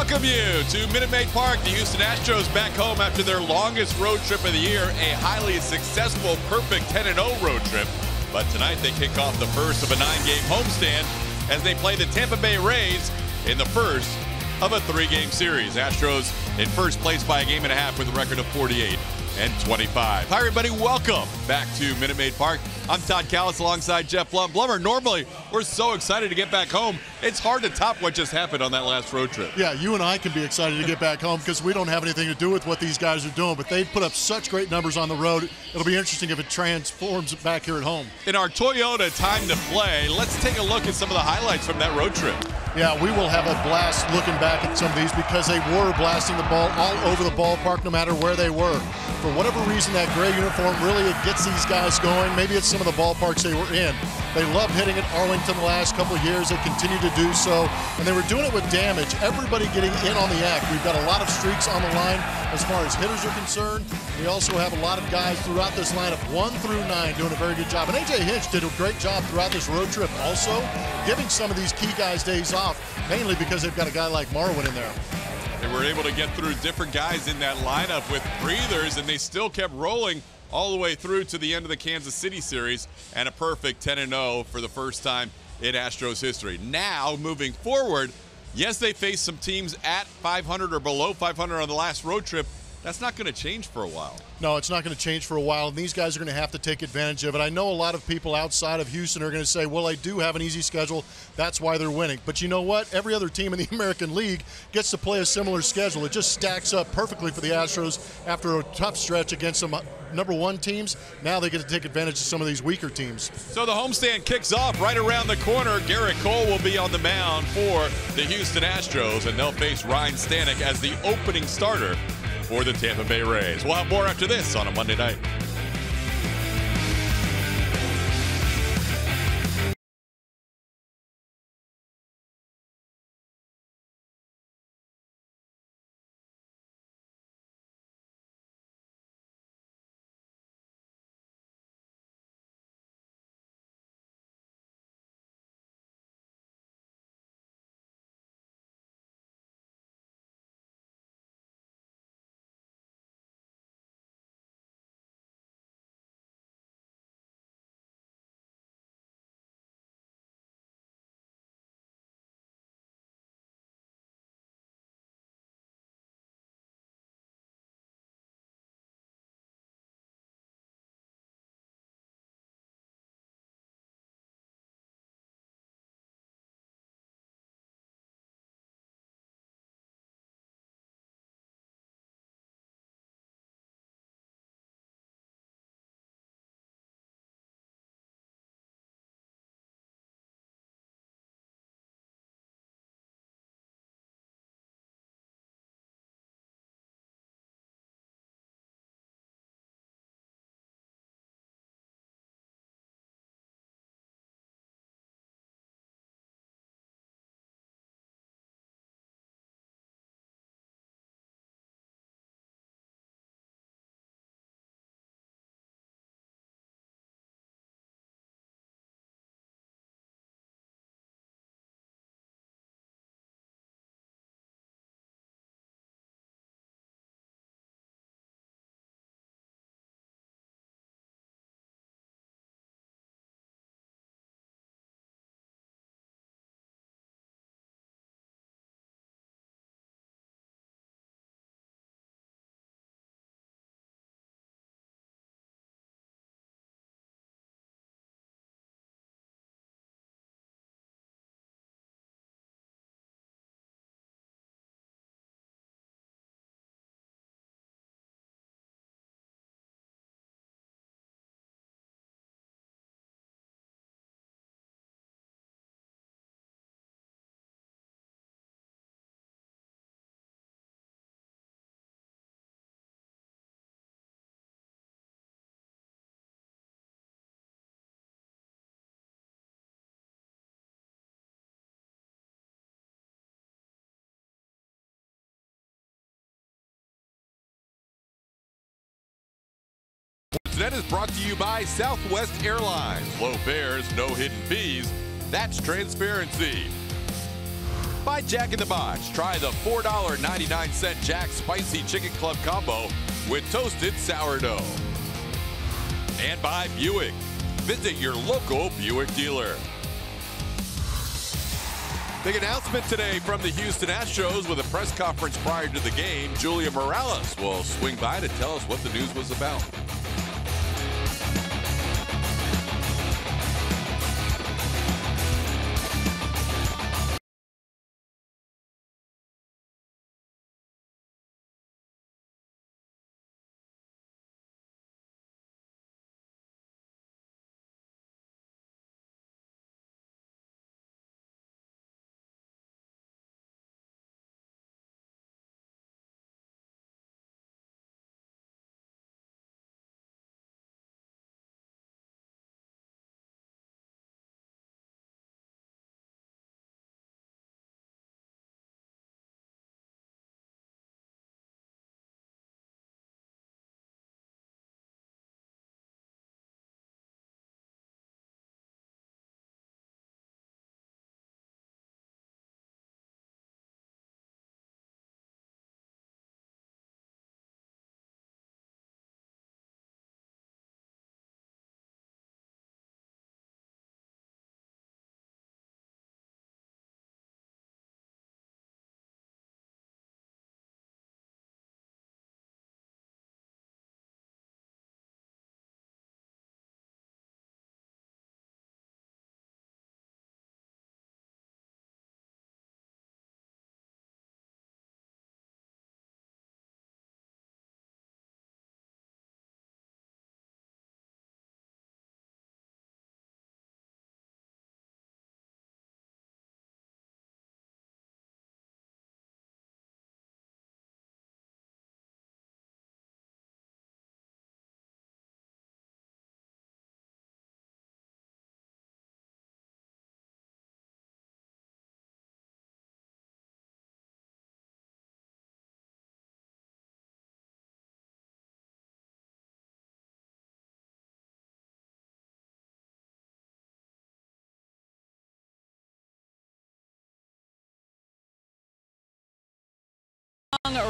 welcome you to Minute Maid Park. The Houston Astros back home after their longest road trip of the year, a highly successful, perfect 10-0 road trip. But tonight they kick off the first of a 9-game homestand as they play the Tampa Bay Rays in the first of a 3-game series. Astros in first place by a game and a half with a record of 48-25. Hi, everybody. Welcome back to Minute Maid Park. I'm Todd Callis alongside Jeff Blummer. Normally, we're so excited to get back home. It's hard to top what just happened on that last road trip. Yeah, you and I can be excited to get back home because we don't have anything to do with what these guys are doing, but they put up such great numbers on the road. It'll be interesting if it transforms back here at home. In our Toyota Time to Play, let's take a look at some of the highlights from that road trip. Yeah, we will have a blast looking back at some of these because they were blasting the ball all over the ballpark no matter where they were. For whatever reason, that gray uniform really gets these guys going. Maybe it's some of the ballparks they were in. They loved hitting at Arlington the last couple of years. They continue to do so, and they were doing it with damage. Everybody getting in on the act. We've got a lot of streaks on the line as far as hitters are concerned. We also have a lot of guys throughout this lineup, 1 through 9, doing a very good job. And A.J. Hinch did a great job throughout this road trip also, giving some of these key guys days off, mainly because they've got a guy like Marwin in there. They were able to get through different guys in that lineup with breathers, and they still kept rolling all the way through to the end of the Kansas City series, and a perfect 10-0 for the first time in Astros history. Now, moving forward, yes, they faced some teams at 500 or below 500 on the last road trip. That's not going to change for a while. No, it's not going to change for a while, and these guys are going to have to take advantage of it. I know a lot of people outside of Houston are going to say, well, they do have an easy schedule. That's why they're winning. But you know what? Every other team in the American League gets to play a similar schedule. It just stacks up perfectly for the Astros after a tough stretch against some #1 teams. Now they get to take advantage of some of these weaker teams. So the homestand kicks off right around the corner. Garrett Cole will be on the mound for the Houston Astros, and they'll face Ryan Stanek as the opening starter for the Tampa Bay Rays. We'll have more after this on a Monday night. That is brought to you by Southwest Airlines. Low fares, no hidden fees. That's transparency. By Jack in the Box. Try the $4.99 Jack Spicy Chicken Club Combo with toasted sourdough. And by Buick. Visit your local Buick dealer. Big announcement today from the Houston Astros with a press conference prior to the game. Julia Morales will swing by to tell us what the news was about.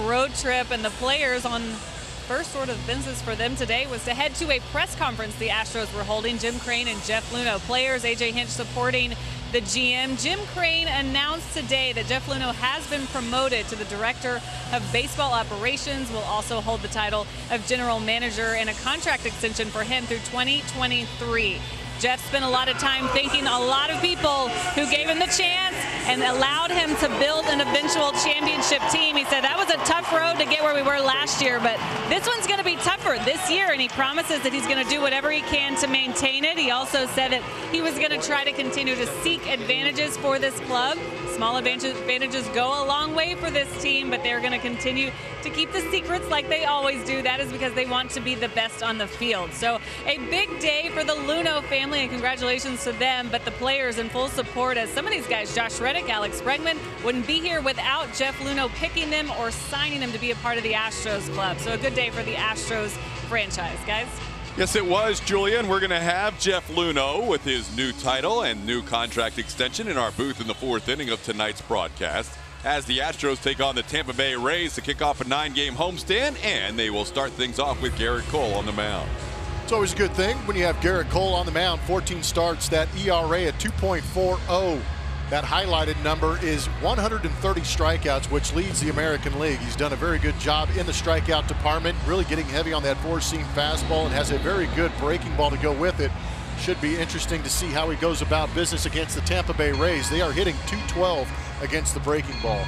Road trip, and the players on first order of business for them today was to head to a press conference the Astros were holding. Jim Crane and Jeff Luhnow, players, AJ Hinch supporting the GM. Jim Crane announced today that Jeff Luhnow has been promoted to the Director of Baseball Operations, will also hold the title of General Manager, and a contract extension for him through 2023. Jeff spent a lot of time thanking a lot of people who gave him the chance and allowed him to build an eventual championship team. He said that was a tough road to get where we were last year, but this one's going to be tougher this year, and he promises that he's going to do whatever he can to maintain it. He also said that he was going to try to continue to seek advantages for this club. Small advantages go a long way for this team, but they're going to continue to keep the secrets like they always do. That is because they want to be the best on the field. So a big day for the Luhnow family, and congratulations to them, but the players in full support, as some of these guys, Josh Reddick, Alex Bregman, wouldn't be here without Jeff Luhnow picking them or signing them to be a part of the Astros club. So a good day for the Astros franchise, guys. Yes, it was, Julian. We're going to have Jeff Luhnow with his new title and new contract extension in our booth in the fourth inning of tonight's broadcast, as the Astros take on the Tampa Bay Rays to kick off a 9-game homestand, and they will start things off with Garrett Cole on the mound. It's always a good thing when you have Garrett Cole on the mound. 14 starts, that ERA at 2.40. That highlighted number is 130 strikeouts, which leads the American League. He's done a very good job in the strikeout department, really getting heavy on that four-seam fastball, and has a very good breaking ball to go with it. Should be interesting to see how he goes about business against the Tampa Bay Rays. They are hitting .212 against the breaking ball.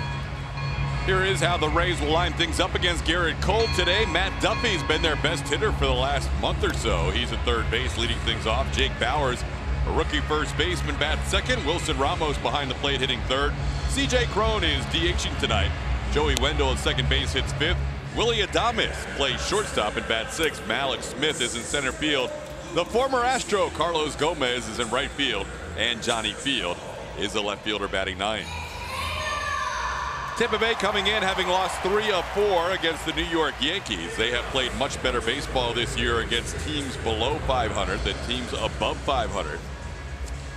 Here is how the Rays will line things up against Garrett Cole today. Matt Duffy's been their best hitter for the last month or so. He's at third base leading things off. Jake Bowers, a rookie first baseman, bats second. Wilson Ramos behind the plate hitting third. CJ Cron is DHing tonight. Joey Wendell at second base hits fifth. Willie Adames plays shortstop and bats sixth. Malik Smith is in center field. The former Astro Carlos Gomez is in right field, and Johnny Field is the left fielder batting ninth. Tampa Bay coming in having lost 3 of 4 against the New York Yankees. They have played much better baseball this year against teams below 500 than teams above 500.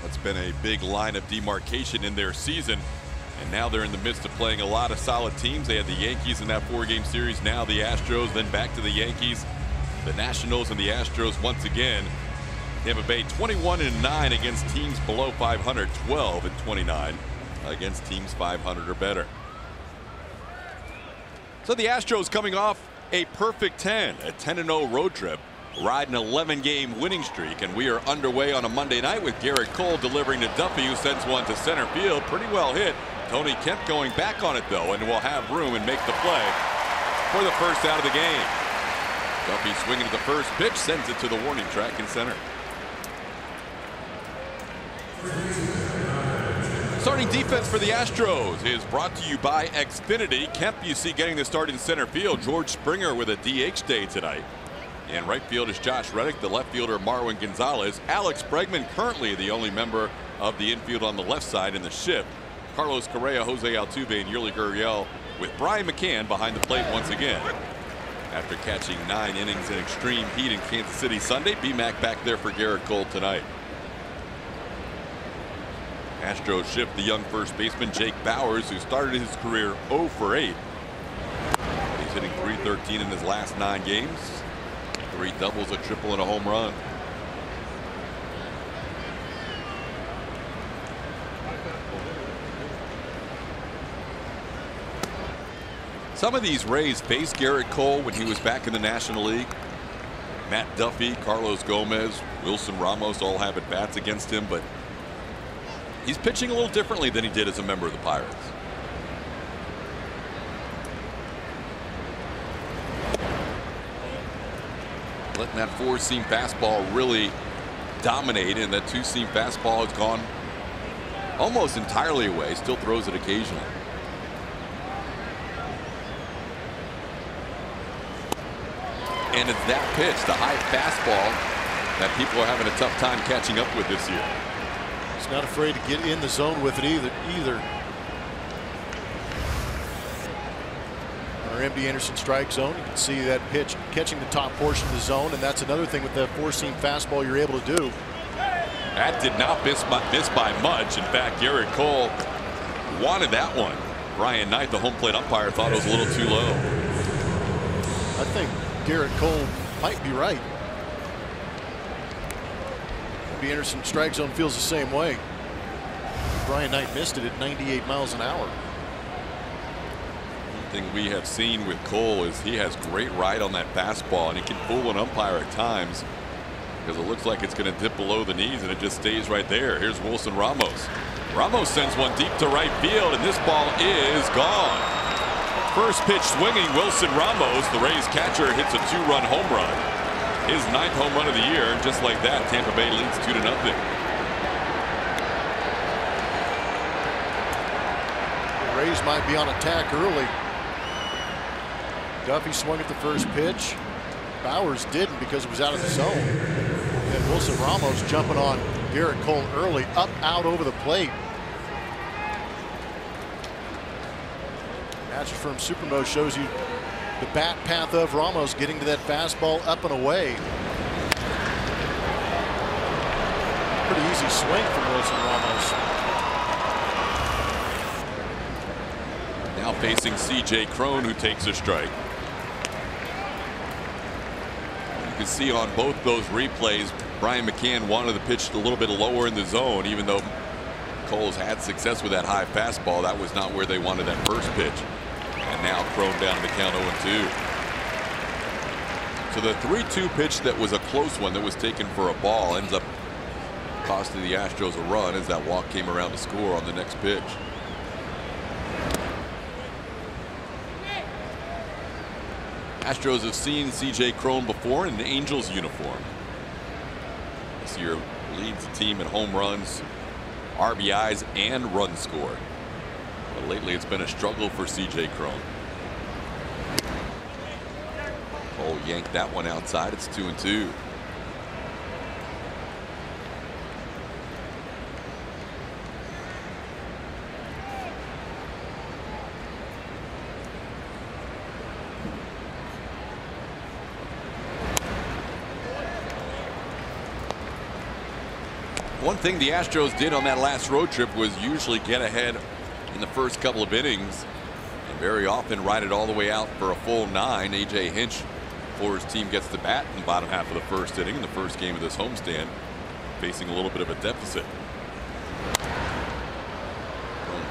That's been a big line of demarcation in their season. And now they're in the midst of playing a lot of solid teams. They had the Yankees in that 4-game series, now the Astros, then back to the Yankees, the Nationals, and the Astros once again. Tampa Bay 21-9 against teams below 500, 12-29 against teams 500 or better. So the Astros coming off a perfect 10, a 10-0 road trip, riding an 11-game winning streak, and we are underway on a Monday night with Garrett Cole delivering to Duffy, who sends one to center field. Pretty well hit. Tony Kemp going back on it, though, and will have room and make the play for the first out of the game. Duffy swinging at the first pitch, sends it to the warning track in center. Starting defense for the Astros is brought to you by Xfinity. Kemp, you see, getting the start in center field. George Springer with a DH day tonight. And right field is Josh Reddick, the left fielder Marwin Gonzalez. Alex Bregman currently the only member of the infield on the left side in the shift. Carlos Correa, Jose Altuve, and Yuli Gurriel with Brian McCann behind the plate once again. After catching 9 innings in extreme heat in Kansas City Sunday, B-Mac back there for Garrett Cole tonight. Astros shift the young first baseman Jake Bauers, who started his career 0 for 8. He's hitting .313 in his last 9 games. 3 doubles, a triple, and a home run. Some of these Rays faced Garrett Cole when he was back in the National League. Matt Duffy, Carlos Gomez, Wilson Ramos all have at bats against him, but he's pitching a little differently than he did as a member of the Pirates. Letting that 4-seam fastball really dominate, and that 2-seam fastball has gone almost entirely away. Still throws it occasionally. And it's that pitch, the high fastball, that people are having a tough time catching up with this year. He's not afraid to get in the zone with it either. Our MD Anderson strike zone, you can see that pitch catching the top portion of the zone, and that's another thing with that 4-seam fastball you're able to do. That did not miss by much. In fact, Garrett Cole wanted that one. Brian Knight, the home plate umpire, thought it was a little too low. I think Garrett Cole might be right. MD Anderson strike zone feels the same way. Brian Knight missed it at 98 miles an hour. One thing we have seen with Cole is he has great ride on that fastball, and he can fool an umpire at times because it looks like it's going to dip below the knees, and it just stays right there. Here's Wilson Ramos. Ramos sends one deep to right field, and this ball is gone. First pitch swinging, Wilson Ramos, the Rays catcher, hits a 2-run home run. His 9th home run of the year, and just like that, Tampa Bay leads 2-0. The Rays might be on attack early. Duffy swung at the first pitch. Bauers didn't because it was out of the zone. And Wilson Ramos jumping on Garrett Cole early, up, out, over the plate. Match from Supermo shows you the bat path of Ramos getting to that fastball up and away. Pretty easy swing from Wilson Ramos. Now facing C.J. Cron, who takes a strike. You can see on both those replays, Brian McCann wanted the pitch a little bit lower in the zone, even though Cole's had success with that high fastball. That was not where they wanted that first pitch. And now Cron down to the count 0-2. So the 3-2 pitch that was a close one that was taken for a ball ends up costing the Astros a run as that walk came around to score on the next pitch. Astros have seen C.J. Cron before in an Angels uniform. This year leads the team in home runs, RBIs, and run scored. But lately it's been a struggle for C.J. Cron. Cole yanked that one outside. It's 2-2. One thing the Astros did on that last road trip was usually get ahead in the first couple of innings, and very often ride it all the way out for a full 9. A.J. Hinch, before his team gets to bat in the bottom half of the first inning in the first game of this homestand, facing a little bit of a deficit.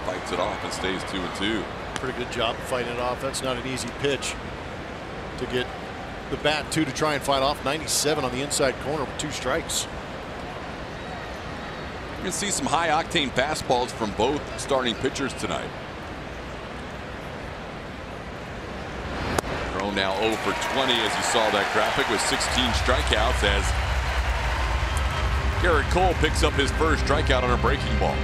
Fights it off and stays 2-2. Pretty good job fighting it off. That's not an easy pitch to get the bat to try and fight off. 97 on the inside corner with 2 strikes. You can see some high octane fastballs from both starting pitchers tonight. Crone now 0 for 20 as you saw that graphic with 16 strikeouts as Garrett Cole picks up his first strikeout on a breaking ball.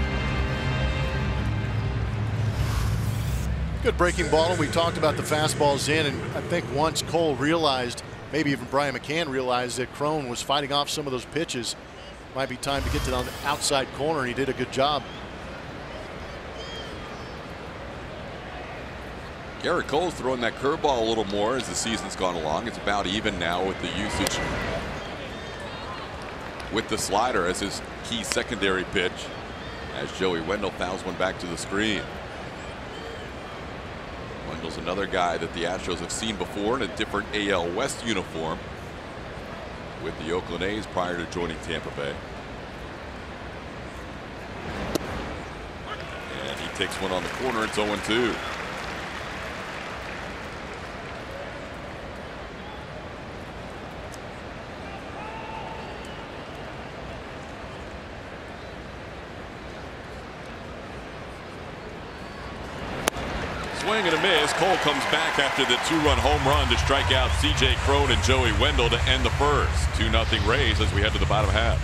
Good breaking ball, and we talked about the fastballs in, and I think once Cole realized, maybe even Brian McCann realized, that Crone was fighting off some of those pitches, might be time to get to the outside corner, and he did a good job. Garrett Cole's throwing that curveball a little more as the season's gone along. It's about even now with the usage with the slider as his key secondary pitch, as Joey Wendell fouls one back to the screen. Wendell's another guy that the Astros have seen before in a different AL West uniform with the Oakland A's prior to joining Tampa Bay. And he takes one on the corner. It's 0-2. Swing and a miss. Cole comes back after the 2-run home run to strike out C.J. Crone and Joey Wendell to end the first. 2-0 Rays as we head to the bottom half.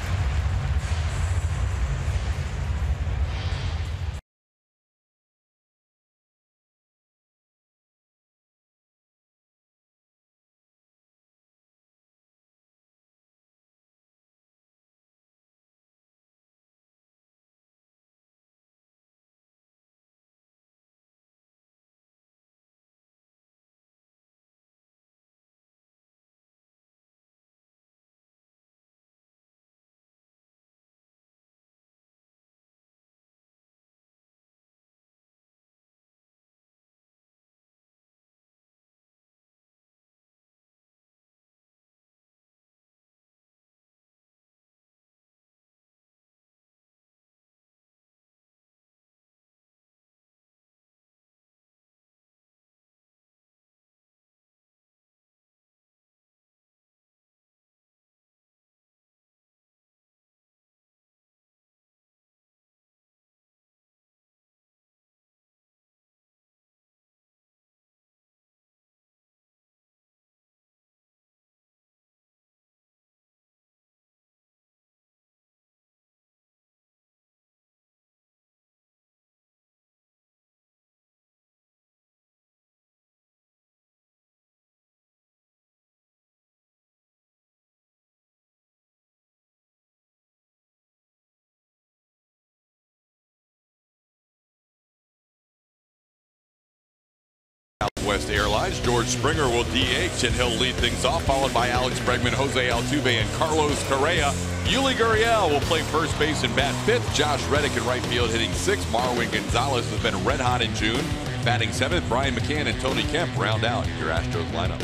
Southwest Airlines. George Springer will DH and he'll lead things off, followed by Alex Bregman, Jose Altuve, and Carlos Correa. Yuli Gurriel will play first base and bat 5th. Josh Reddick in right field hitting 6th. Marwin Gonzalez has been red hot in June, batting 7th. Brian McCann and Tony Kemp round out your Astros lineup.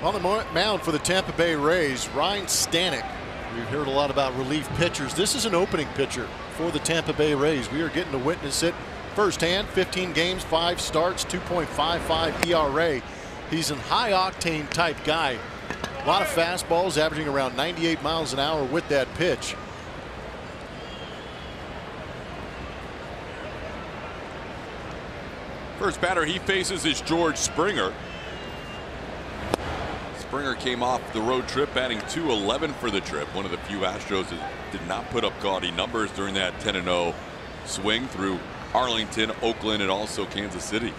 On the mound for the Tampa Bay Rays, Ryan Stanek. We've heard a lot about relief pitchers. This is an opening pitcher for the Tampa Bay Rays. We are getting to witness it firsthand. 15 games, 5 starts, 2.55 ERA. He's a high octane type guy. A lot of fastballs, averaging around 98 miles an hour with that pitch. First batter he faces is George Springer. Springer came off the road trip batting .211 for the trip. One of the few Astros that did not put up gaudy numbers during that 10-0 swing through Arlington, Oakland, and also Kansas City.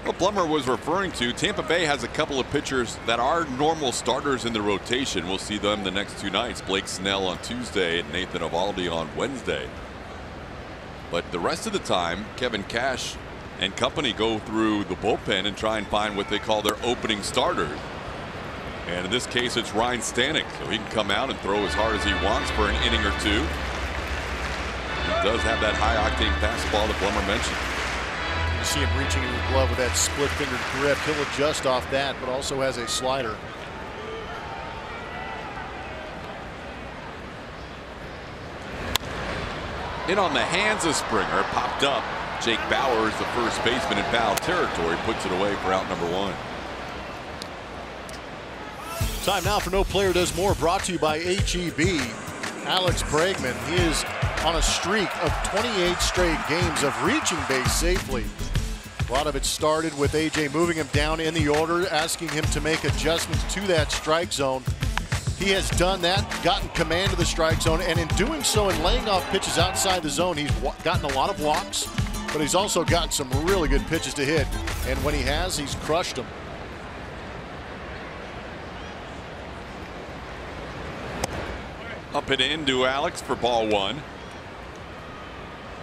What Blummer was referring to, Tampa Bay has a couple of pitchers that are normal starters in the rotation. We'll see them the next 2 nights. Blake Snell on Tuesday and Nathan Eovaldi on Wednesday. But the rest of the time, Kevin Cash and company go through the bullpen and try and find what they call their opening starters. And in this case, it's Ryan Stanek, so he can come out and throw as hard as he wants for an inning or two. He does have that high-octane fastball that Blummer mentioned. You see him reaching in the glove with that split-fingered grip. He'll adjust off that, but also has a slider. In on the hands of Springer, popped up. Jake Bauers, the first baseman in foul territory, puts it away for out number 1. Time now for No Player Does More, brought to you by HEB. Alex Bregman, he is on a streak of 28 straight games of reaching base safely. A lot of it started with AJ moving him down in the order, asking him to make adjustments to that strike zone. He has done that, gotten command of the strike zone, and in doing so and laying off pitches outside the zone, he's gotten a lot of walks, but he's also gotten some really good pitches to hit. And when he has, he's crushed them. Up and into Alex for ball 1.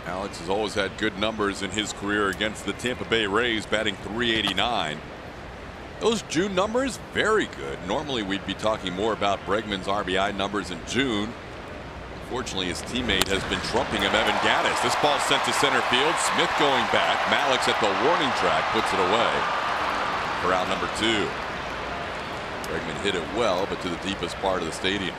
Alex has always had good numbers in his career against the Tampa Bay Rays, batting .389. Those June numbers, very good. Normally we'd be talking more about Bregman's RBI numbers in June. Unfortunately, his teammate has been trumping him, Evan Gattis. This ball sent to center field. Smith going back. Mallix at the warning track puts it away for out number 2. Bregman hit it well, but to the deepest part of the stadium.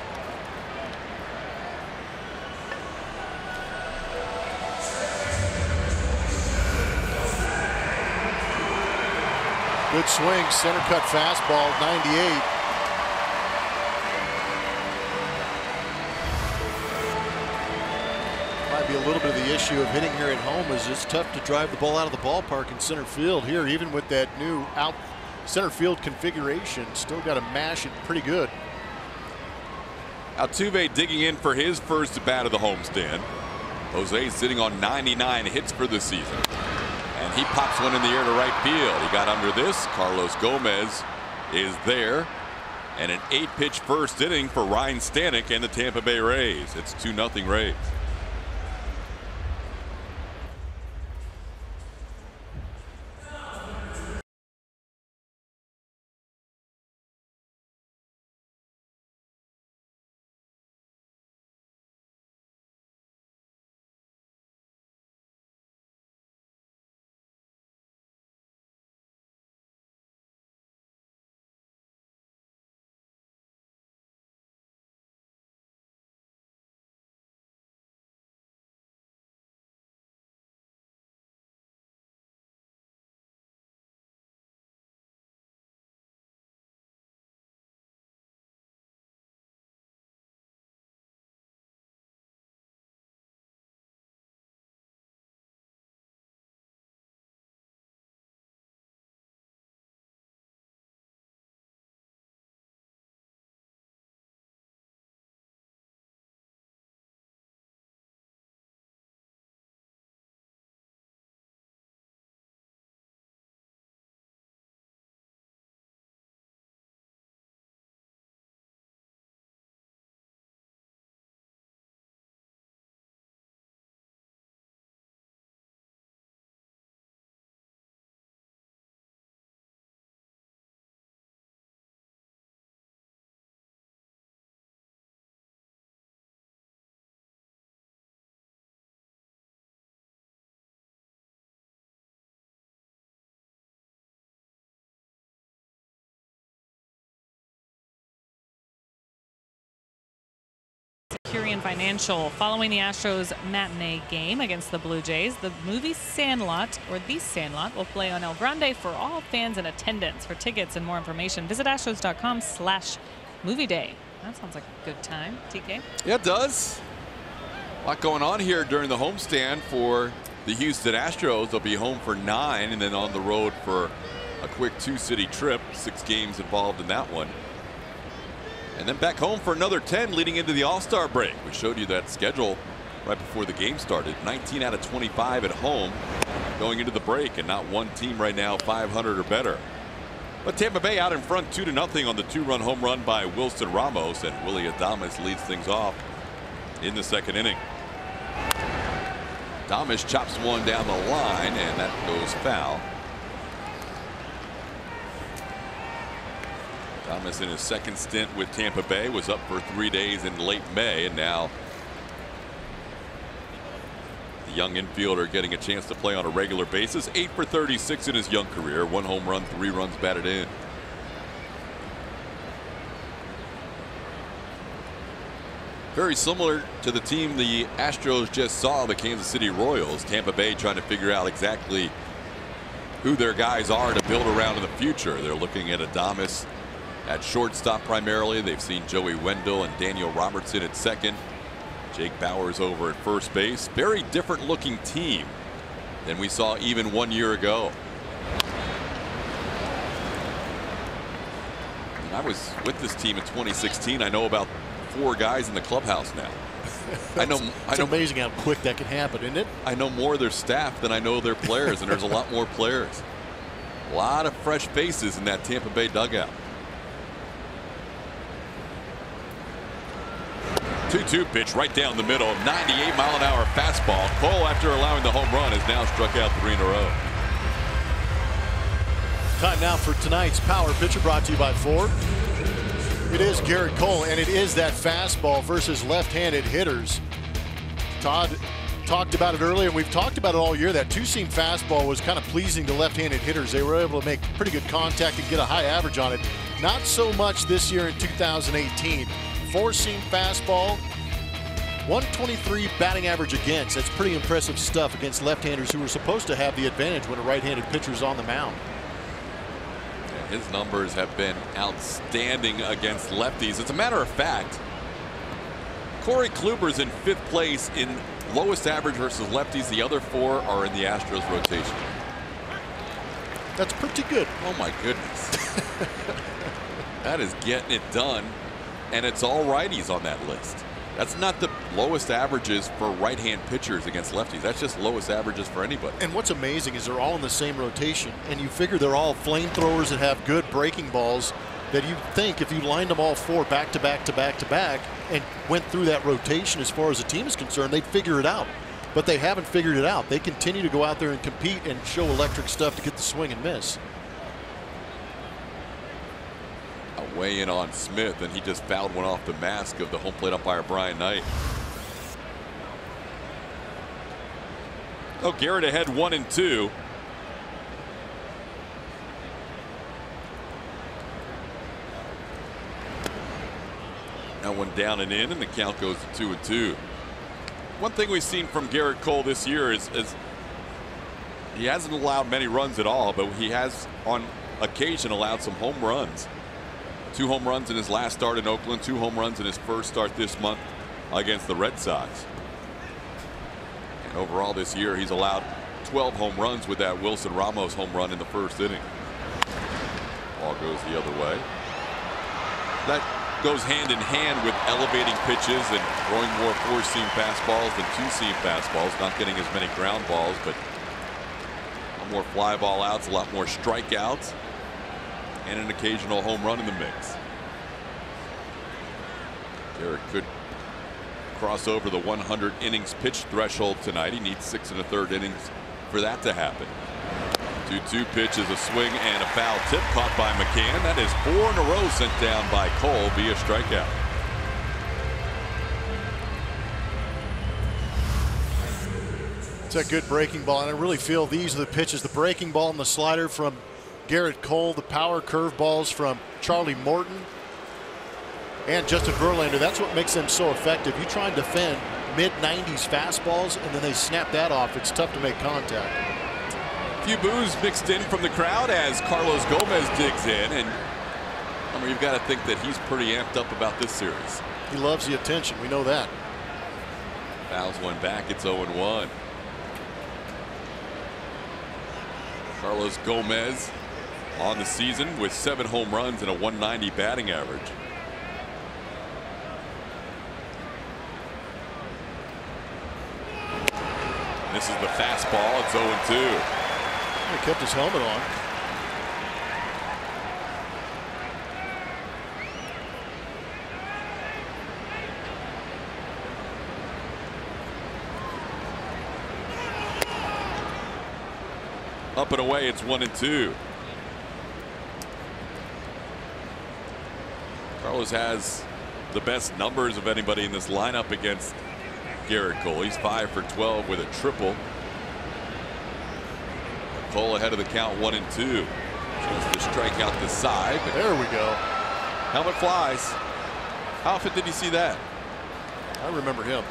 Good swing, center cut fastball, 98. Might be a little bit of the issue of hitting here at home, is it's tough to drive the ball out of the ballpark in center field here, even with that new out center field configuration. Still got to mash it pretty good. Altuve digging in for his first at bat of the homestand. Jose sitting on 99 hits for the season. And he pops one in the air to right field. He got under this. Carlos Gomez is there. And an 8-pitch first inning for Ryan Stanek and the Tampa Bay Rays. It's 2-0 Rays. Curian Financial. Following the Astros matinee game against the Blue Jays, the movie Sandlot, or The Sandlot, will play on El Grande for all fans in attendance. For tickets and more information, visit astros.com/movie day. That sounds like a good time, TK. Yeah, it does. A lot going on here during the homestand for the Houston Astros. They'll be home for 9 and then on the road for a quick 2-city trip. 6 games involved in that one. And then back home for another 10 leading into the All-Star break. We showed you that schedule right before the game started. 19 out of 25 at home going into the break, and not one team right now 500 or better. But Tampa Bay out in front 2-0 on the 2-run home run by Wilson Ramos, and Willy Adames leads things off in the second inning. Adames chops one down the line, and that goes foul. Thomas in his second stint with Tampa Bay was up for 3 days in late May, and now the young infielder getting a chance to play on a regular basis. 8 for 36 in his young career, 1 home run, 3 runs batted in. Very similar to the team the Astros just saw, the Kansas City Royals. Tampa Bay trying to figure out exactly who their guys are to build around in the future. They're looking at Adames at shortstop primarily. They've seen Joey Wendell and Daniel Robertson at second. Jake Bauers over at first base. Very different looking team than we saw even 1 year ago. And I was with this team in 2016. I know about 4 guys in the clubhouse now. It's amazing how quick that can happen, isn't it? I know more of their staff than I know their players, and there's a lot more players. A lot of fresh faces in that Tampa Bay dugout. 2-2 pitch right down the middle. 98-mile-an-hour fastball. Cole, after allowing the home run, has now struck out 3 in a row. Time now for tonight's Power Pitcher, brought to you by Ford. It is Garrett Cole, and it is that fastball versus left-handed hitters. Todd talked about it earlier, and we've talked about it all year. That 2-seam fastball was kind of pleasing to left-handed hitters. They were able to make pretty good contact and get a high average on it. Not so much this year in 2018. 4-seam fastball, 123 batting average against. That's pretty impressive stuff against left-handers who were supposed to have the advantage when a right-handed pitcher's on the mound. His numbers have been outstanding against lefties. As a matter of fact, Corey Kluber's in 5th place in lowest average versus lefties. The other 4 are in the Astros rotation. That's pretty good. Oh my goodness. That is getting it done, and it's all righties on that list. That's not the lowest averages for right-hand pitchers against lefties. That's just lowest averages for anybody. And what's amazing is they're all in the same rotation, and you figure they're all flamethrowers that have good breaking balls, that you think if you lined them all 4 back to back to back to back and went through that rotation as far as the team is concerned, they'd figure it out. But they haven't figured it out. They continue to go out there and compete and show electric stuff to get the swing and miss. Weigh in on Smith, and he just fouled one off the mask of the home plate umpire Brian Knight. Oh, Garrett ahead 1-2. Now one down and in, and the count goes to 2-2. One thing we've seen from Garrett Cole this year is he hasn't allowed many runs at all, but he has on occasion allowed some home runs. 2 home runs in his last start in Oakland, 2 home runs in his first start this month against the Red Sox. And overall this year, he's allowed 12 home runs with that Wilson Ramos home run in the first inning. Ball goes the other way. That goes hand in hand with elevating pitches and throwing more 4-seam fastballs than 2-seam fastballs, not getting as many ground balls, but a lot more fly ball outs, a lot more strikeouts, and an occasional home run in the mix. Garrett could cross over the 100 innings pitched threshold tonight. He needs 6 1/3 innings for that to happen. 2-2 pitch is a swing and a foul tip caught by McCann. That is 4 in a row sent down by Cole via strikeout. It's a good breaking ball, and I really feel these are the pitches: the breaking ball and the slider from Garrett Cole, the power curve balls from Charlie Morton and Justin Verlander. That's what makes them so effective. You try and defend mid-90s fastballs, and then they snap that off. It's tough to make contact. A few boos mixed in from the crowd as Carlos Gomez digs in, and I mean, you've got to think that he's pretty amped up about this series. He loves the attention. We know that. Fouls one back. It's 0-1. Carlos Gomez on the season with 7 home runs and a 190 batting average. This is the fastball. It's 0-2. He kept his helmet on. Up and away. It's 1-2. Carlos has the best numbers of anybody in this lineup against Garrett Cole. He's 5 for 12 with a triple. Cole ahead of the count, 1-2. Chooses to strike out the side. There we go. Helmet flies. How often did you see that? I remember him.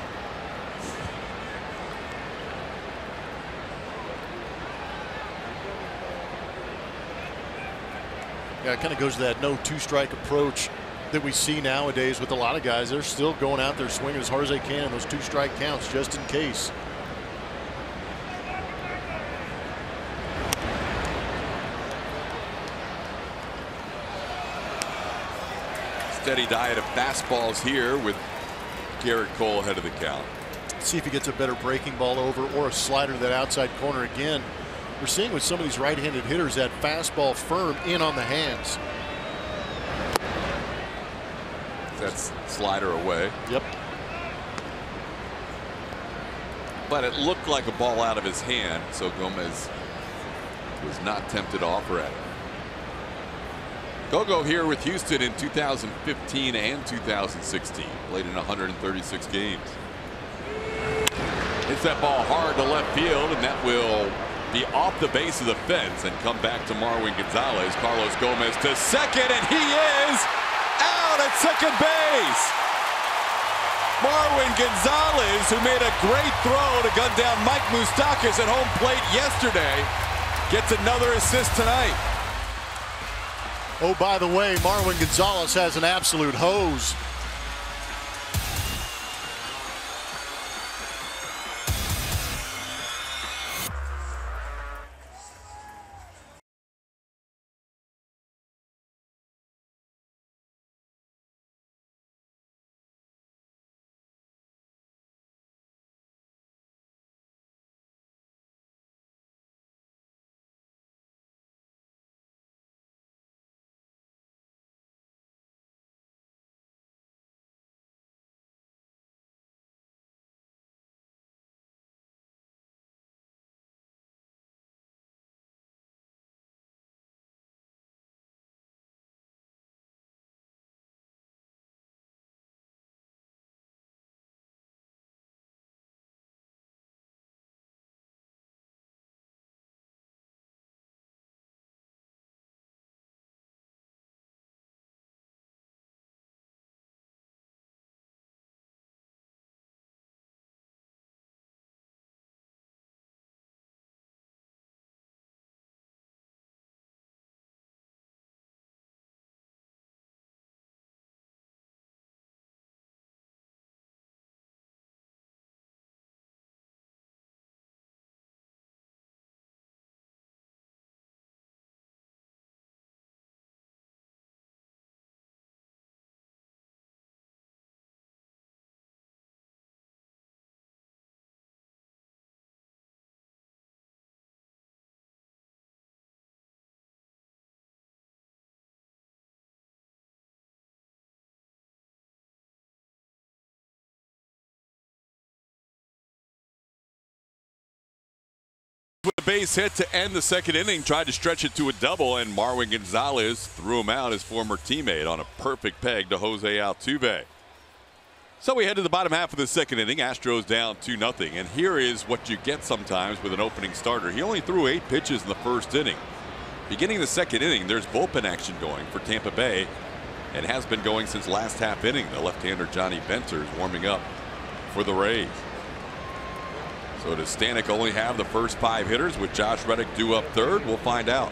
Yeah, it kind of goes to that no two-strike approach that we see nowadays with a lot of guys. They're still going out there swinging as hard as they can in those two-strike counts just in case. Steady diet of fastballs here with Garrett Cole ahead of the count. See if he gets a better breaking ball over or a slider to that outside corner again. We're seeing with some of these right-handed hitters that fastball firm in on the hands. That's slider away. Yep. But it looked like a ball out of his hand, so Gomez was not tempted to offer at it. Gogo here with Houston in 2015 and 2016. Played in 136 games. Hits that ball hard to left field, and that will be off the base of the fence and come back to Marwin Gonzalez. Carlos Gomez to second, and he is out at second base. Marwin Gonzalez, who made a great throw to gun down Mike Moustakas at home plate yesterday, gets another assist tonight. Oh, by the way, Marwin Gonzalez has an absolute hose. With a base hit to end the second inning, tried to stretch it to a double, and Marwin Gonzalez threw him out, his former teammate, on a perfect peg to Jose Altuve. So we head to the bottom half of the second inning. Astros down 2-0. And here is what you get sometimes with an opening starter. He only threw 8 pitches in the first inning. Beginning the second inning, there's bullpen action going for Tampa Bay, and has been going since last half inning. The left-hander Johnny Venters warming up for the Rays. So does Stanek only have the first 5 hitters with Josh Reddick due up third? We'll find out.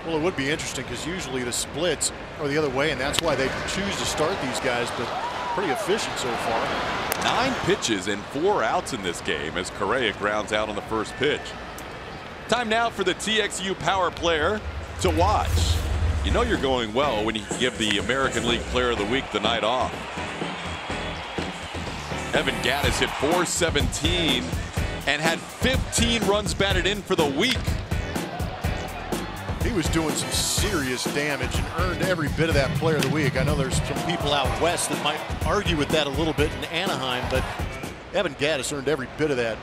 Well, it would be interesting because usually the splits are the other way, and that's why they choose to start these guys, but pretty efficient so far. 9 pitches and 4 outs in this game as Correa grounds out on the first pitch. Time now for the TXU Power Player to watch. You know you're going well when you give the American League Player of the Week the night off. Evan Gattis hit .417 and had 15 runs batted in for the week. He was doing some serious damage and earned every bit of that Player of the Week. I know there's some people out west that might argue with that a little bit in Anaheim, but Evan Gattis earned every bit of that.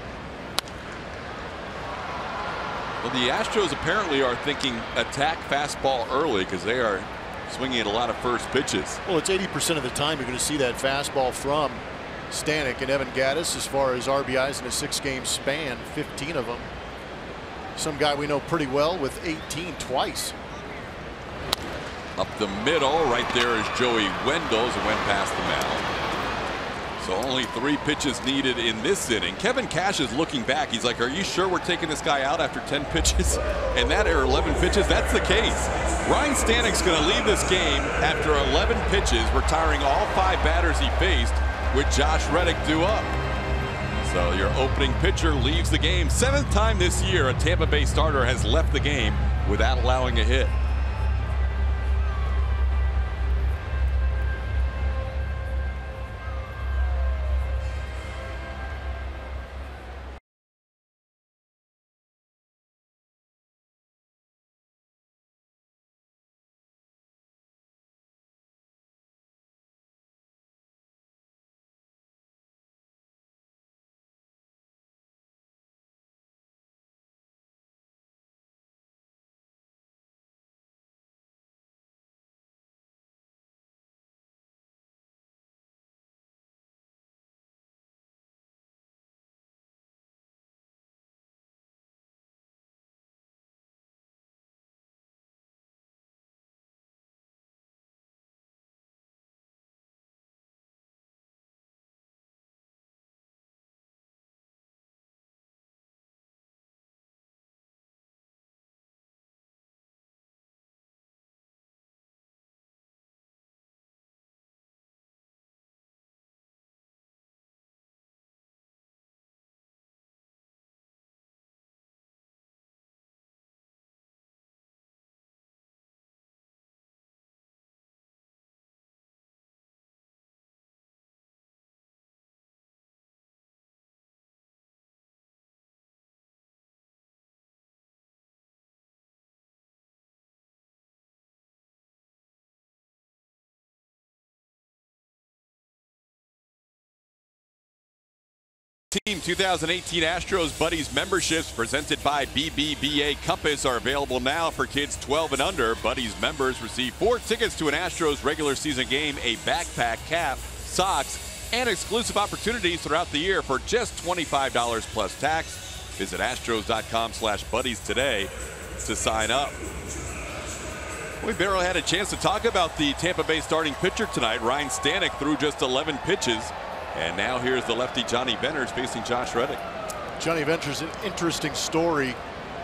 Well, the Astros apparently are thinking attack fastball early because they are swinging at a lot of first pitches. Well, it's 80% of the time you're going to see that fastball from Stanek and Evan Gattis. As far as RBIs in a 6-game span, 15 of them. Some guy we know pretty well with 18 twice. Up the middle, right there is Joey Wendles, who went past the mound. So only 3 pitches needed in this inning. Kevin Cash is looking back. He's like, are you sure we're taking this guy out after 10 pitches? And that are 11 pitches. That's the case. Ryan Stanek's going to leave this game after 11 pitches, retiring all 5 batters he faced, with Josh Reddick due up. So your opening pitcher leaves the game. 7th time this year a Tampa Bay starter has left the game without allowing a hit. Team 2018 Astros Buddies memberships presented by BBVA Compass are available now for kids 12 and under. Buddies members receive 4 tickets to an Astros regular season game, a backpack, cap, socks, and exclusive opportunities throughout the year for just $25 plus tax. Visit astros.com/buddies today to sign up. We barely had a chance to talk about the Tampa Bay starting pitcher tonight. Ryan Stanek threw just 11 pitches. And now here's the lefty Johnny Venters facing Josh Reddick. Johnny Venters, an interesting story.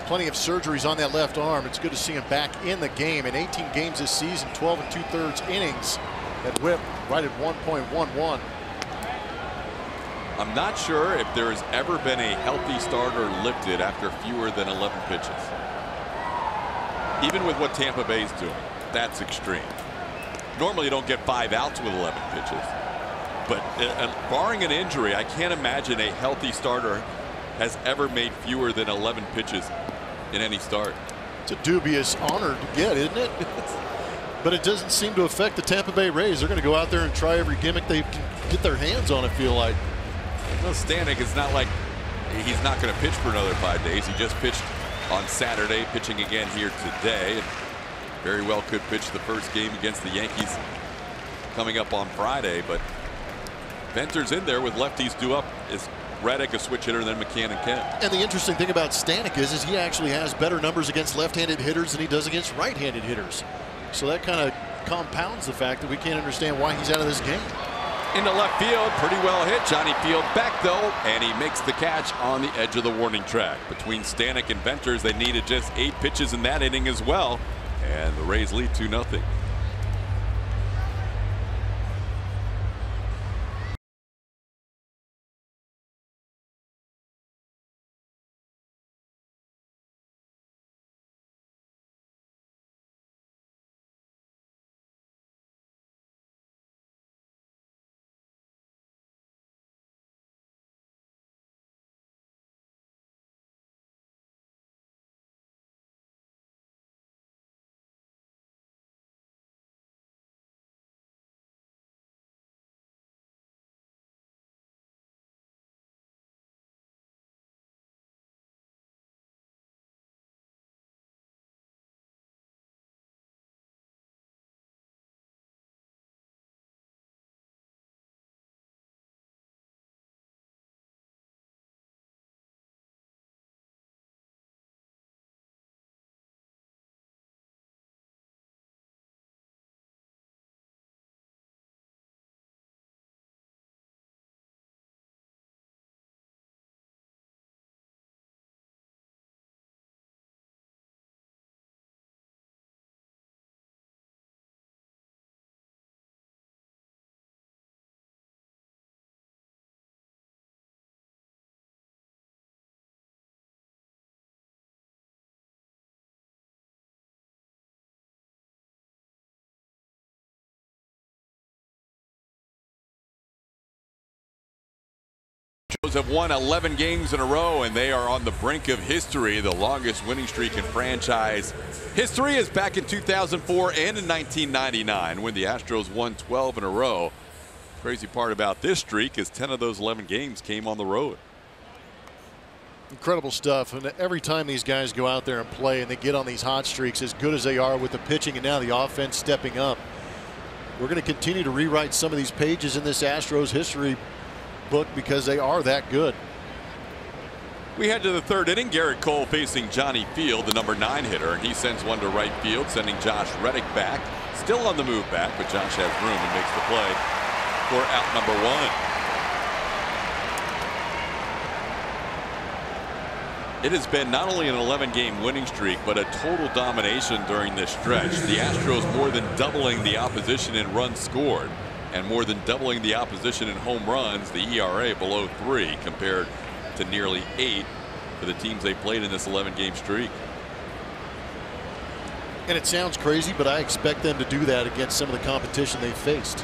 Plenty of surgeries on that left arm. It's good to see him back in the game. In 18 games this season, 12 2/3 innings. That whip right at 1.11. I'm not sure if there has ever been a healthy starter lifted after fewer than 11 pitches. Even with what Tampa Bay's doing, that's extreme. Normally you don't get 5 outs with 11 pitches. But barring an injury, I can't imagine a healthy starter has ever made fewer than 11 pitches in any start. It's a dubious honor to get, isn't it? But it doesn't seem to affect the Tampa Bay Rays. They're going to go out there and try every gimmick they can get their hands on, I feel like. Well, Stanek, it's not like he's not going to pitch for another 5 days. He just pitched on Saturday, pitching again here today. And very well could pitch the first game against the Yankees coming up on Friday. But Venters in there with lefties due up. Is Reddick a switch hitter, and then McCann and Kent. And the interesting thing about Stanek is he actually has better numbers against left-handed hitters than he does against right-handed hitters. So that kind of compounds the fact that we can't understand why he's out of this game. Into left field, pretty well hit. Johnny Field back though, and he makes the catch on the edge of the warning track. Between Stanek and Venters, they needed just 8 pitches in that inning as well, and the Rays lead 2-0. Astros have won 11 games in a row, and they are on the brink of history. The longest winning streak in franchise history is back in 2004 and in 1999 when the Astros won 12 in a row. Crazy part about this streak is 10 of those 11 games came on the road. Incredible stuff. And every time these guys go out there and play and they get on these hot streaks, as good as they are with the pitching and now the offense stepping up, we're going to continue to rewrite some of these pages in this Astros history book because they are that good. We head to the third inning. Garrett Cole facing Johnny Field, the number 9 hitter, and he sends one to right field, sending Josh Reddick back. Still on the move back, but Josh has room and makes the play for out number 1. It has been not only an 11-game winning streak, but a total domination during this stretch. The Astros more than doubling the opposition in runs scored and more than doubling the opposition in home runs. The ERA below 3 compared to nearly 8 for the teams they played in this 11-game streak. And it sounds crazy, but I expect them to do that against some of the competition they've faced.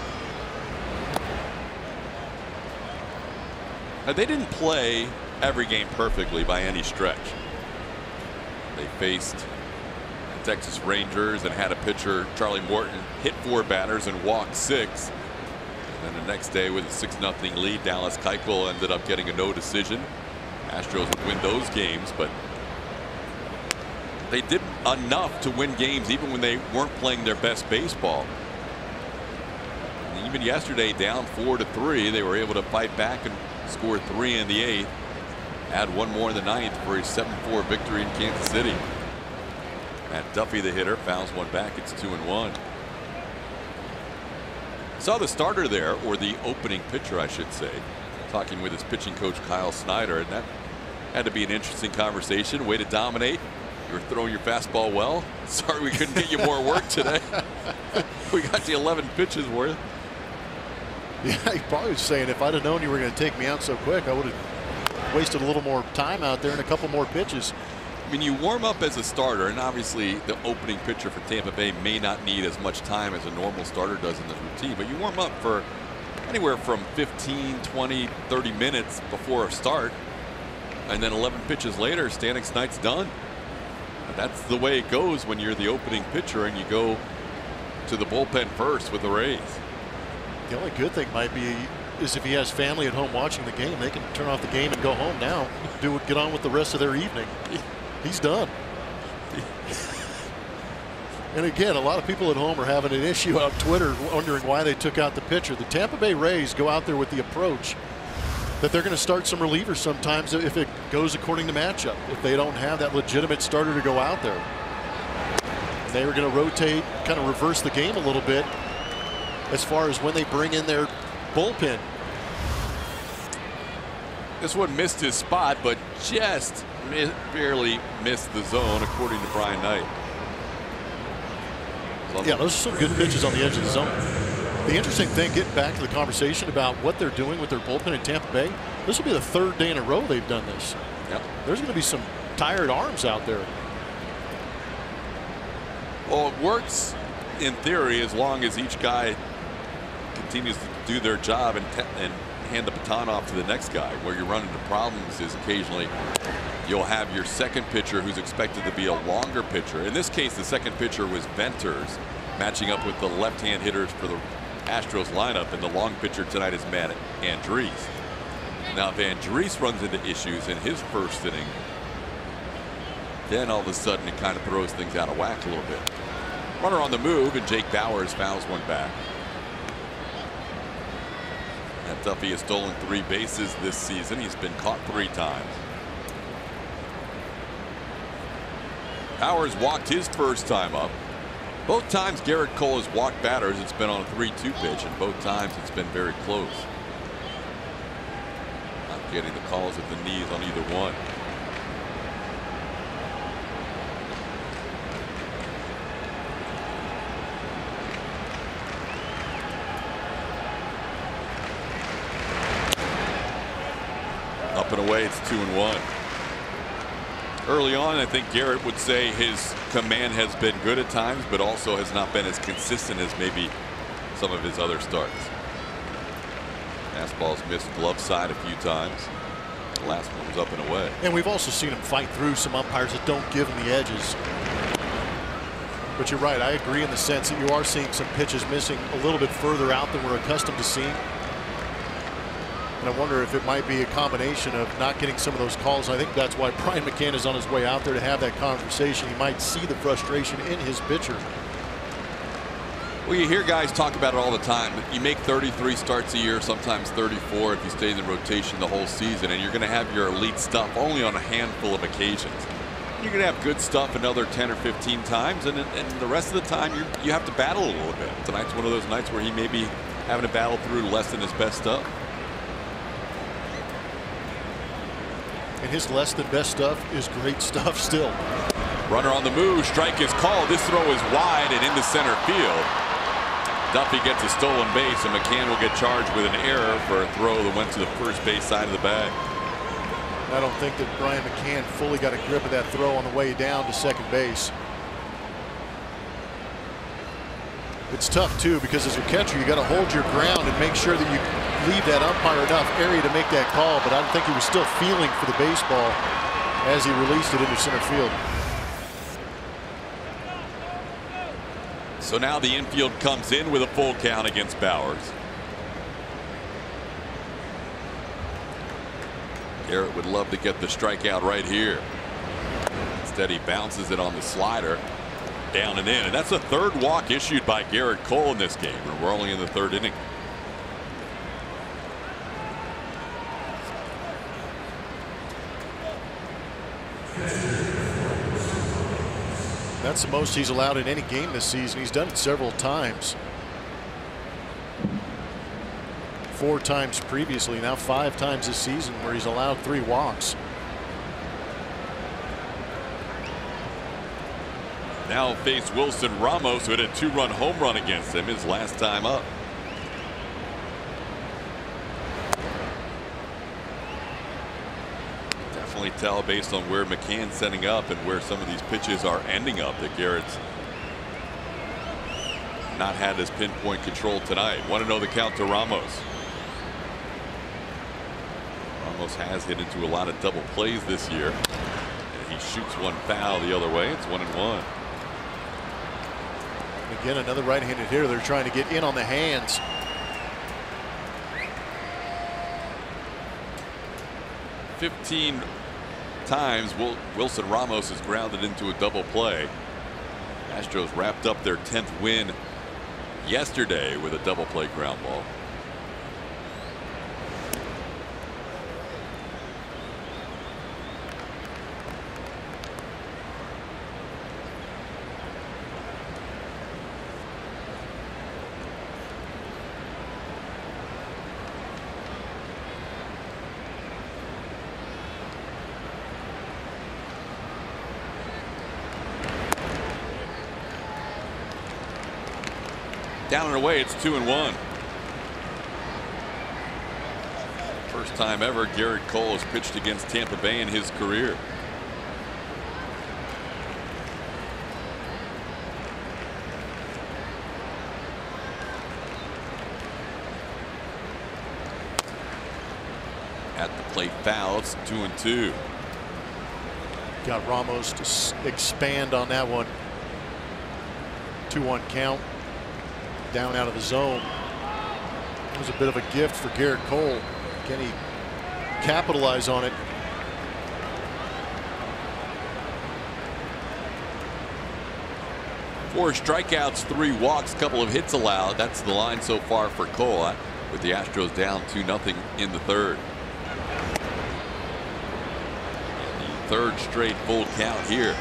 Now, they didn't play every game perfectly by any stretch. They faced the Texas Rangers and had a pitcher, Charlie Morton, hit 4 batters and walked 6. And the next day with a 6-0 lead, Dallas Keuchel ended up getting a no decision. Astros would win those games, but they did enough to win games even when they weren't playing their best baseball. And even yesterday, down 4-3, they were able to fight back and score 3 in the 8th. Add 1 more in the 9th for a 7-4 victory in Kansas City. Matt Duffy, the hitter, fouls one back. It's 2-1. Saw the starter there, or the opening pitcher, I should say, talking with his pitching coach Kyle Snyder, and that had to be an interesting conversation. Way to dominate. You were throwing your fastball well. Sorry we couldn't get you more work today. We got you 11 pitches worth. Yeah, he probably was saying if I'd have known you were going to take me out so quick, I would have wasted a little more time out there and a couple more pitches. I mean, you warm up as a starter, and obviously the opening pitcher for Tampa Bay may not need as much time as a normal starter does in the routine, but you warm up for anywhere from 15, 20, 30 minutes before a start, and then 11 pitches later, Stanek's night's done. That's the way it goes when you're the opening pitcher and you go to the bullpen first with the Rays. The only good thing might be is if he has family at home watching the game, they can turn off the game and go home now, get on with the rest of their evening. He's done. And again, a lot of people at home are having an issue on Twitter wondering why they took out the pitcher. The Tampa Bay Rays go out there with the approach that they're going to start some relievers sometimes if it goes according to matchup, if they don't have that legitimate starter to go out there. They were going to rotate, kind of reverse the game a little bit as far as when they bring in their bullpen. This one missed his spot, but just barely missed the zone, according to Brian Knight. Yeah, those are some good pitches on the edge of the zone. The interesting thing, getting back to the conversation about what they're doing with their bullpen in Tampa Bay, this will be the 3rd day in a row they've done this. Yep. There's going to be some tired arms out there. Well, it works in theory as long as each guy continues to do their job and hand the baton off to the next guy. Where you run into problems is occasionally you'll have your second pitcher who's expected to be a longer pitcher. In this case, the second pitcher was Venters, matching up with the left-hand hitters for the Astros lineup, and the long pitcher tonight is Matt Andriese. Now, if Andriese runs into issues in his first inning, then all of a sudden it kind of throws things out of whack a little bit. Runner on the move, and Jake Bauers fouls one back. Matt Duffy has stolen 3 bases this season. He's been caught 3 times. Bauers walked his first time up. Both times Garrett Cole has walked batters, it's been on a 3-2 pitch, and both times it's been very close. Not getting the calls at the knees on either one. Up and away, it's 2-1. Early on, I think Garrett would say his command has been good at times, but also has not been as consistent as maybe some of his other starts. Fastball's missed glove side a few times. The last one was up and away. And we've also seen him fight through some umpires that don't give him the edges. But you're right, I agree in the sense that you are seeing some pitches missing a little bit further out than we're accustomed to seeing. And I wonder if it might be a combination of not getting some of those calls. I think that's why Brian McCann is on his way out there to have that conversation. He might see the frustration in his pitcher. Well, you hear guys talk about it all the time. You make 33 starts a year, sometimes 34 if you stay in the rotation the whole season, and you're going to have your elite stuff only on a handful of occasions. You're going to have good stuff another 10 or 15 times, and the rest of the time you have to battle a little bit. Tonight's one of those nights where he may be having to battle through less than his best stuff. And his less than best stuff is great stuff still. Runner on the move, strike is called. This throw is wide and into center field. Duffy gets a stolen base, and McCann will get charged with an error for a throw that went to the first base side of the bag. I don't think that Brian McCann fully got a grip of that throw on the way down to second base. It's tough too, because as a catcher you got to hold your ground and make sure that you leave that umpire enough area to make that call. But I don't think he was still feeling for the baseball as he released it into center field. So now the infield comes in with a full count against Bowers. Garrett would love to get the strikeout right here. Instead, he bounces it on the slider, down and in. And that's the third walk issued by Garrett Cole in this game. We're only in the third inning. That's the most he's allowed in any game this season. He's done it several times. 4 times previously, now 5 times this season where he's allowed 3 walks. Now face Wilson Ramos, who had a 2-run home run against him his last time up. Definitely tell based on where McCann's setting up and where some of these pitches are ending up that Garrett's not had his pinpoint control tonight. 1-0 the count to Ramos. Ramos has hit into a lot of double plays this year. And he shoots one foul the other way. It's 1-1. Again, another right-handed hitter. They're trying to get in on the hands. "15 times Wilson Ramos has grounded into a double play. Astros wrapped up their 10th win yesterday with a double play ground ball. Down and away, it's 2-1. First time ever Garrett Cole has pitched against Tampa Bay in his career. At the plate foul, it's 2-2. Got Ramos to expand on that one. 2-1 count. Down out of the zone. It was a bit of a gift for Garrett Cole. Can he capitalize on it? Four strikeouts, 3 walks, couple of hits allowed. That's the line so far for Cole, with the Astros down 2-0 in the third. The third straight full count here.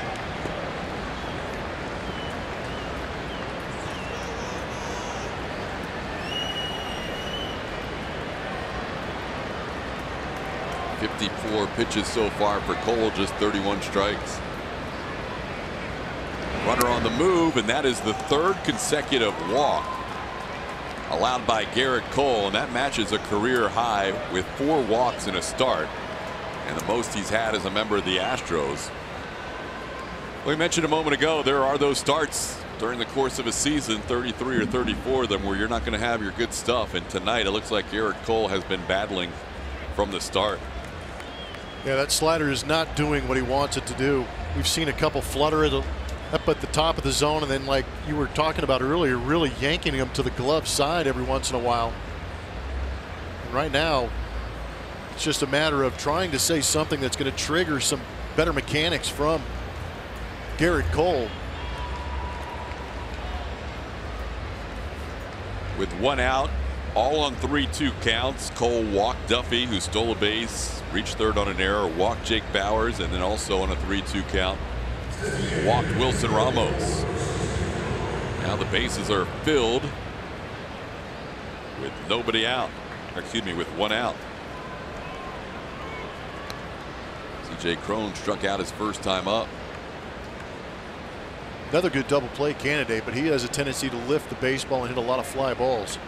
.54 pitches so far for Cole, just 31 strikes. Runner on the move, and that is the 3rd consecutive walk allowed by Garrett Cole, and that matches a career high with 4 walks in a start, and the most he's had as a member of the Astros. We mentioned a moment ago there are those starts during the course of a season, 33 or 34 of them, where you're not going to have your good stuff. And tonight, it looks like Gerrit Cole has been battling from the start. Yeah, that slider is not doing what he wants it to do. We've seen a couple flutter up at the top of the zone, and then, like you were talking about earlier, really yanking him to the glove side every once in a while. And right now, it's just a matter of trying to say something that's going to trigger some better mechanics from Gerrit Cole. With one out, all on 3-2 counts. Cole walked Duffy, who stole a base, reached third on an error, walked Jake Bauers, and then also on a 3-2 count, walked Wilson Ramos. Now the bases are filled with nobody out. Or excuse me, with one out. C.J. Cron struck out his first time up. Another good double play candidate, but he has a tendency to lift the baseball and hit a lot of fly balls.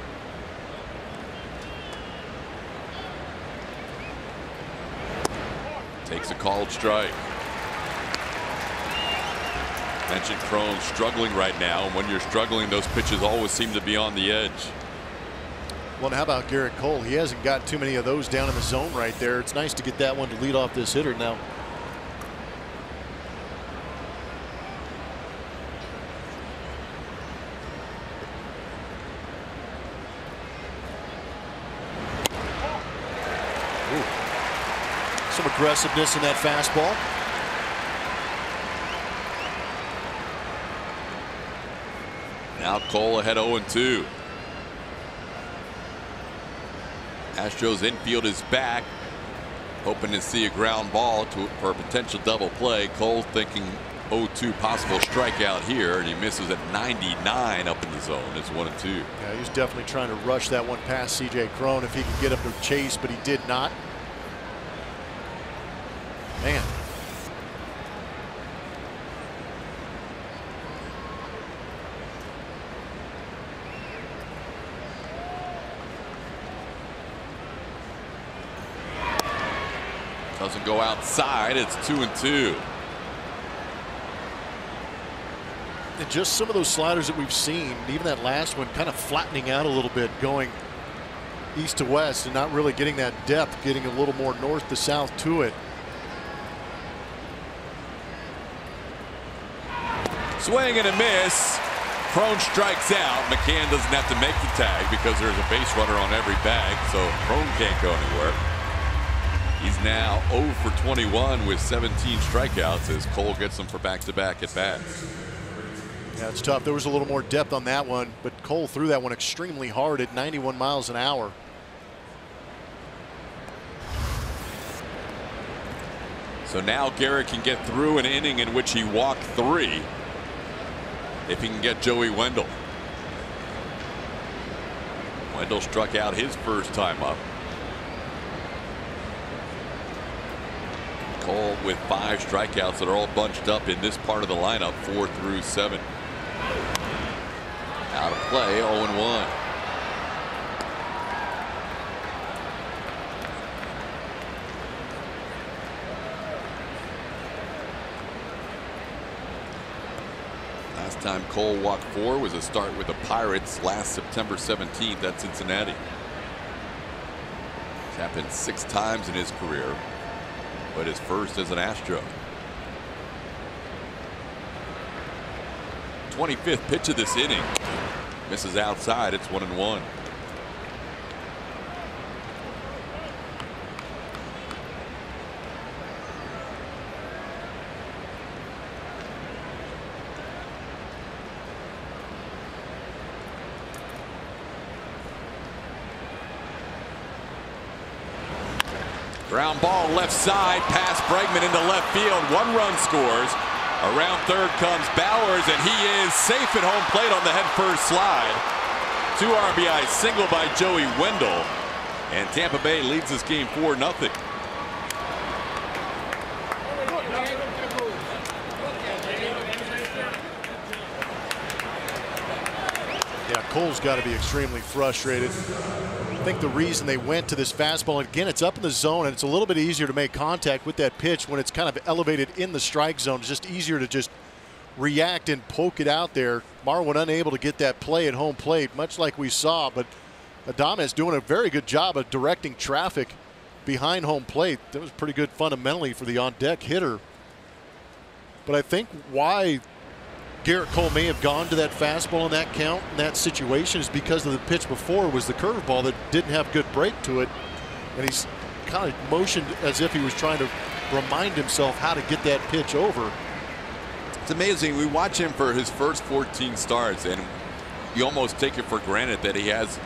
Takes a called strike. Mentioned Cron struggling right now, and when you're struggling, those pitches always seem to be on the edge. Well, and how about Gerrit Cole? He hasn't got too many of those down in the zone right there. It's nice to get that one to lead off this hitter now. Some aggressiveness in that fastball. Now Cole ahead 0-2. Astros infield is back, hoping to see a ground ball for a potential double play. Cole thinking 0-2 possible strikeout here, and he misses at 99 up in the zone. It's 1-2. Yeah, he was definitely trying to rush that one past C.J. Cron if he could get up to chase, but he did not. Man. Doesn't go outside. It's 2-2. And just some of those sliders that we've seen, even that last one, kind of flattening out a little bit, going east to west and not really getting that depth, getting a little more north to south to it. Swing and a miss. Cron strikes out. McCann doesn't have to make the tag because there's a base runner on every bag, so Cron can't go anywhere. He's now 0 for 21 with 17 strikeouts as Cole gets them for back-to-back at bats. Yeah, it's tough. There was a little more depth on that one, but Cole threw that one extremely hard at 91 miles an hour. So now Gerrit can get through an inning in which he walked 3 if he can get Joey Wendell. Wendell struck out his first time up. Cole with 5 strikeouts that are all bunched up in this part of the lineup, 4 through 7. Out of play, 0-1. Last time Cole walked 4 was a start with the Pirates last September 17th at Cincinnati. It's happened 6 times in his career, but his first as an Astro. 25th pitch of this inning. Misses outside. It's 1-1. Ground ball left side past Bregman into left field. 1 run scores. Around third comes Bauers, and he is safe at home plate on the head first slide. 2 RBI single by Joey Wendell, and Tampa Bay leads this game 4-0. Yeah, Cole's got to be extremely frustrated. I think the reason they went to this fastball, again, it's up in the zone, and it's a little bit easier to make contact with that pitch when it's kind of elevated in the strike zone. It's just easier to just react and poke it out there. Marwin unable to get that play at home plate, much like we saw, but Adames doing a very good job of directing traffic behind home plate. That was pretty good fundamentally for the on-deck hitter. But I think why Garrett Cole may have gone to that fastball in that count, in that situation, is because of the pitch before was the curveball that didn't have good break to it. And he's kind of motioned as if he was trying to remind himself how to get that pitch over. It's amazing. We watch him for his first 14 starts, and you almost take it for granted that he has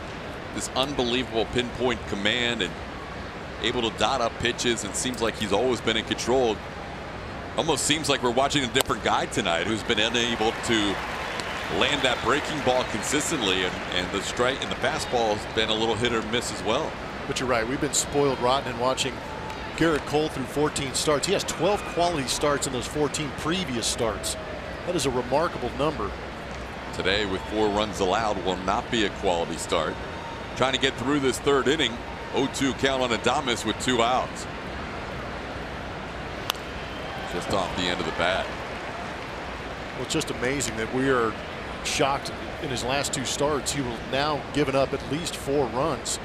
this unbelievable pinpoint command and able to dot up pitches, and seems like he's always been in control. Almost seems like we're watching a different guy tonight who's been unable to land that breaking ball consistently, and the strike and the fastball has been a little hit or miss as well. But you're right, we've been spoiled rotten in watching Garrett Cole through 14 starts. He has 12 quality starts in those 14 previous starts. That is a remarkable number. Today, with 4 runs allowed, will not be a quality start. Trying to get through this third inning. 0-2 count on Adames with 2 outs. Just off the end of the bat. Well, it's just amazing that we are shocked in his last 2 starts. He will now given up at least 4 runs.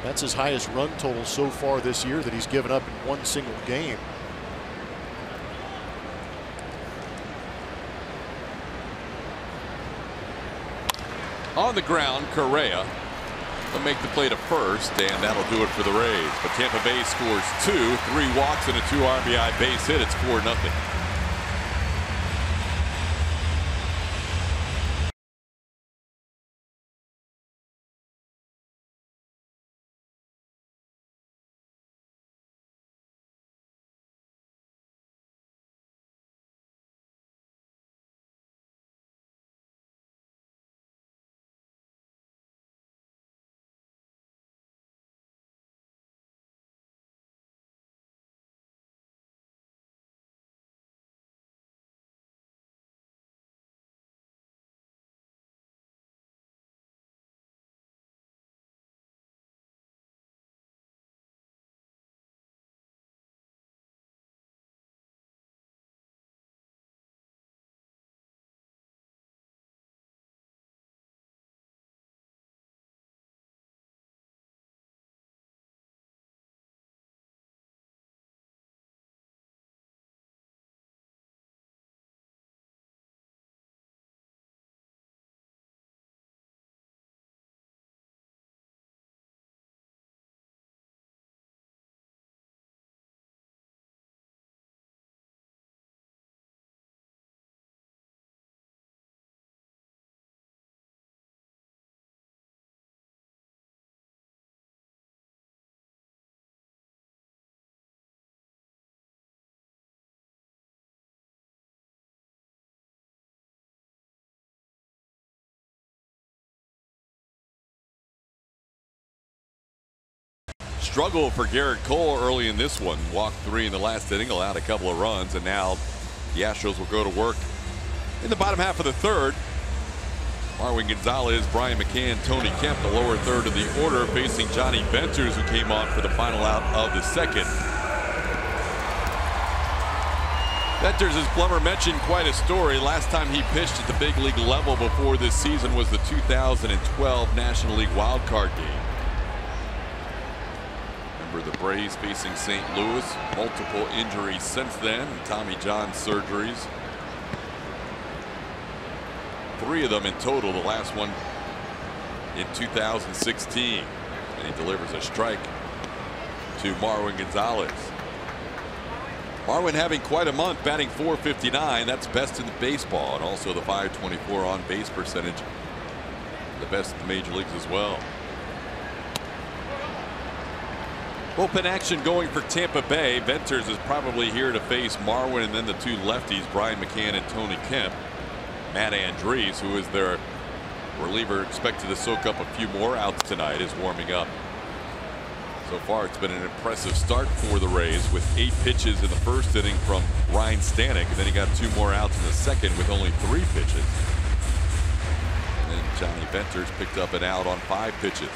That's his highest run total so far this year that he's given up in one single game. On the ground, Correa will make the play to first, and that'll do it for the Rays. But Tampa Bay scores 2, 3 walks and a 2 RBI base hit. It's 4-0. Struggle for Garrett Cole early in this one. Walked 3 in the last inning, allowed a couple of runs, and now the Astros will go to work in the bottom half of the third. Marwin Gonzalez, Brian McCann, Tony Kemp, the lower third of the order, facing Johnny Venters, who came on for the final out of the second. Venters, as Plummer mentioned, quite a story. Last time he pitched at the big league level before this season was the 2012 National League Wild Card game. The Braves facing St. Louis, multiple injuries since then, Tommy John surgeries. 3 of them in total, the last one in 2016. And he delivers a strike to Marwin Gonzalez. Marwin having quite a month, batting .459. That's best in the baseball, and also the .524 on base percentage, the best in the major leagues as well. Bullpen action going for Tampa Bay. Venters is probably here to face Marwin, and then the 2 lefties, Brian McCann and Tony Kemp. Matt Andrees, who is their reliever, expected to soak up a few more outs tonight, is warming up. So far, it's been an impressive start for the Rays with 8 pitches in the first inning from Ryan Stanek, and then he got 2 more outs in the second with only 3 pitches. And then Johnny Venters picked up an out on 5 pitches.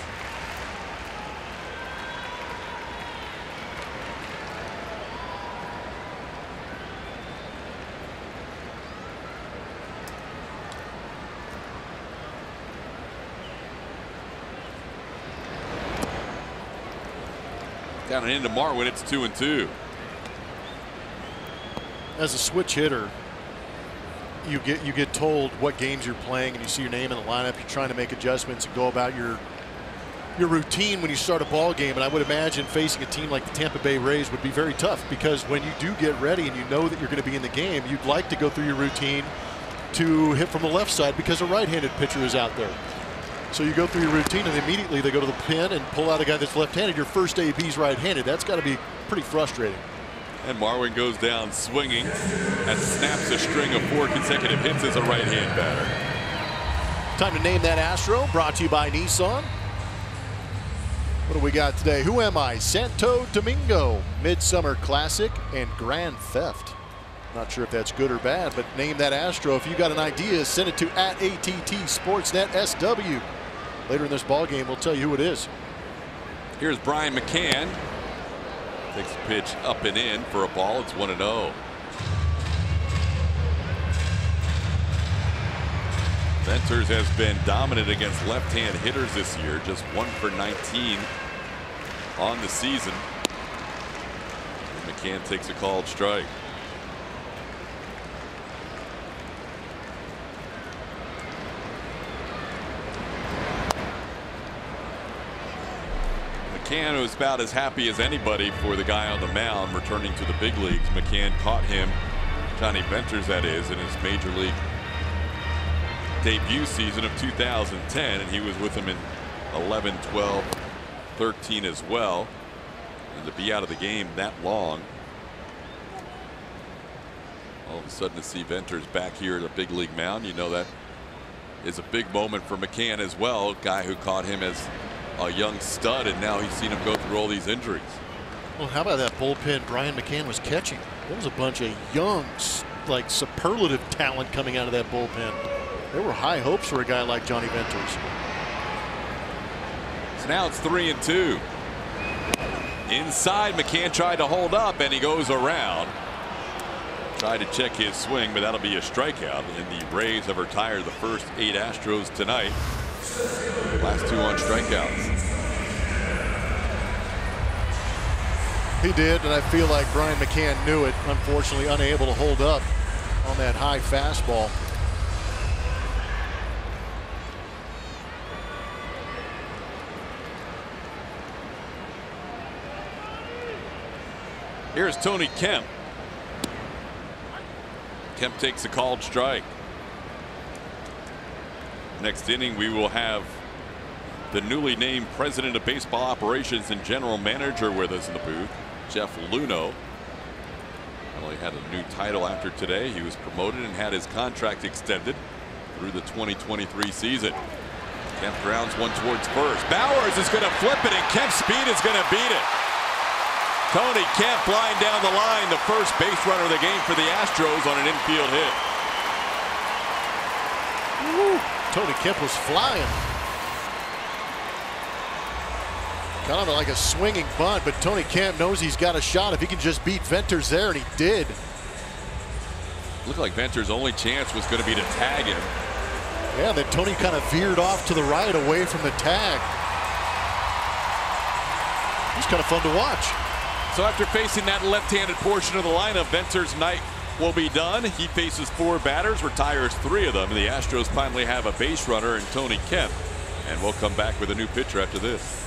Down and into Marwin, it's 2-2. As a switch hitter, you get told what games you're playing, and you see your name in the lineup. You're trying to make adjustments and go about your routine when you start a ball game. And I would imagine facing a team like the Tampa Bay Rays would be very tough, because when you do get ready and you know that you're going to be in the game, you'd like to go through your routine to hit from the left side because a right-handed pitcher is out there. So you go through your routine, and immediately they go to the pin and pull out a guy that's left-handed. Your first AB's right-handed. That's got to be pretty frustrating. And Marwin goes down swinging and snaps a string of 4 consecutive hits as a right-hand batter. Time to name that Astro, brought to you by Nissan. What do we got today? Who Am I? Santo Domingo, Midsummer Classic, and Grand Theft. Not sure if that's good or bad, but name that Astro. If you got an idea, send it to @ATT Sportsnet SW. Later in this ball game, we'll tell you who it is. Here's Brian McCann. Takes a pitch up and in for a ball. It's 1-0. Venters has been dominant against left-hand hitters this year, just 1 for 19 on the season. And McCann takes a called strike. McCann was about as happy as anybody for the guy on the mound returning to the big leagues. McCann caught him, Johnny Venters that is, in his major league debut season of 2010, and he was with him in 11, 12, 13 as well. And to be out of the game that long, all of a sudden to see Venters back here at a big league mound, you know that is a big moment for McCann as well. A guy who caught him as a young stud, and now he's seen him go through all these injuries. Well, how about that bullpen Brian McCann was catching? There was a bunch of young, like, superlative talent coming out of that bullpen. There were high hopes for a guy like Johnny Venters. So now it's 3-2. Inside, McCann tried to hold up, and he goes around. Tried to check his swing, but that'll be a strikeout. And the Rays have retired the first 8 Astros tonight. Last 2 on strikeouts. He did, and I feel like Brian McCann knew it. Unfortunately, unable to hold up on that high fastball. Here's Tony Kemp. Kemp takes a called strike. Next inning, we will have the newly named president of baseball operations and general manager with us in the booth, Jeff Luhnow. Not only had a new title after today, he was promoted and had his contract extended through the 2023 season. Kemp grounds one towards first. Bowers is going to flip it, and Kemp's speed is going to beat it. Tony Kemp flying down the line, the first base runner of the game for the Astros on an infield hit. Woo. Tony Kemp was flying. Kind of like a swinging bunt, but Tony Kemp knows he's got a shot if he can just beat Venters there, and he did. Looked like Venters' only chance was going to be to tag him. Yeah, then Tony kind of veered off to the right away from the tag. It's kind of fun to watch. So after facing that left-handed portion of the lineup, Venters' night will be done. He faces 4 batters, retires 3 of them. The Astros finally have a base runner in Tony Kemp. And we'll come back with a new pitcher after this.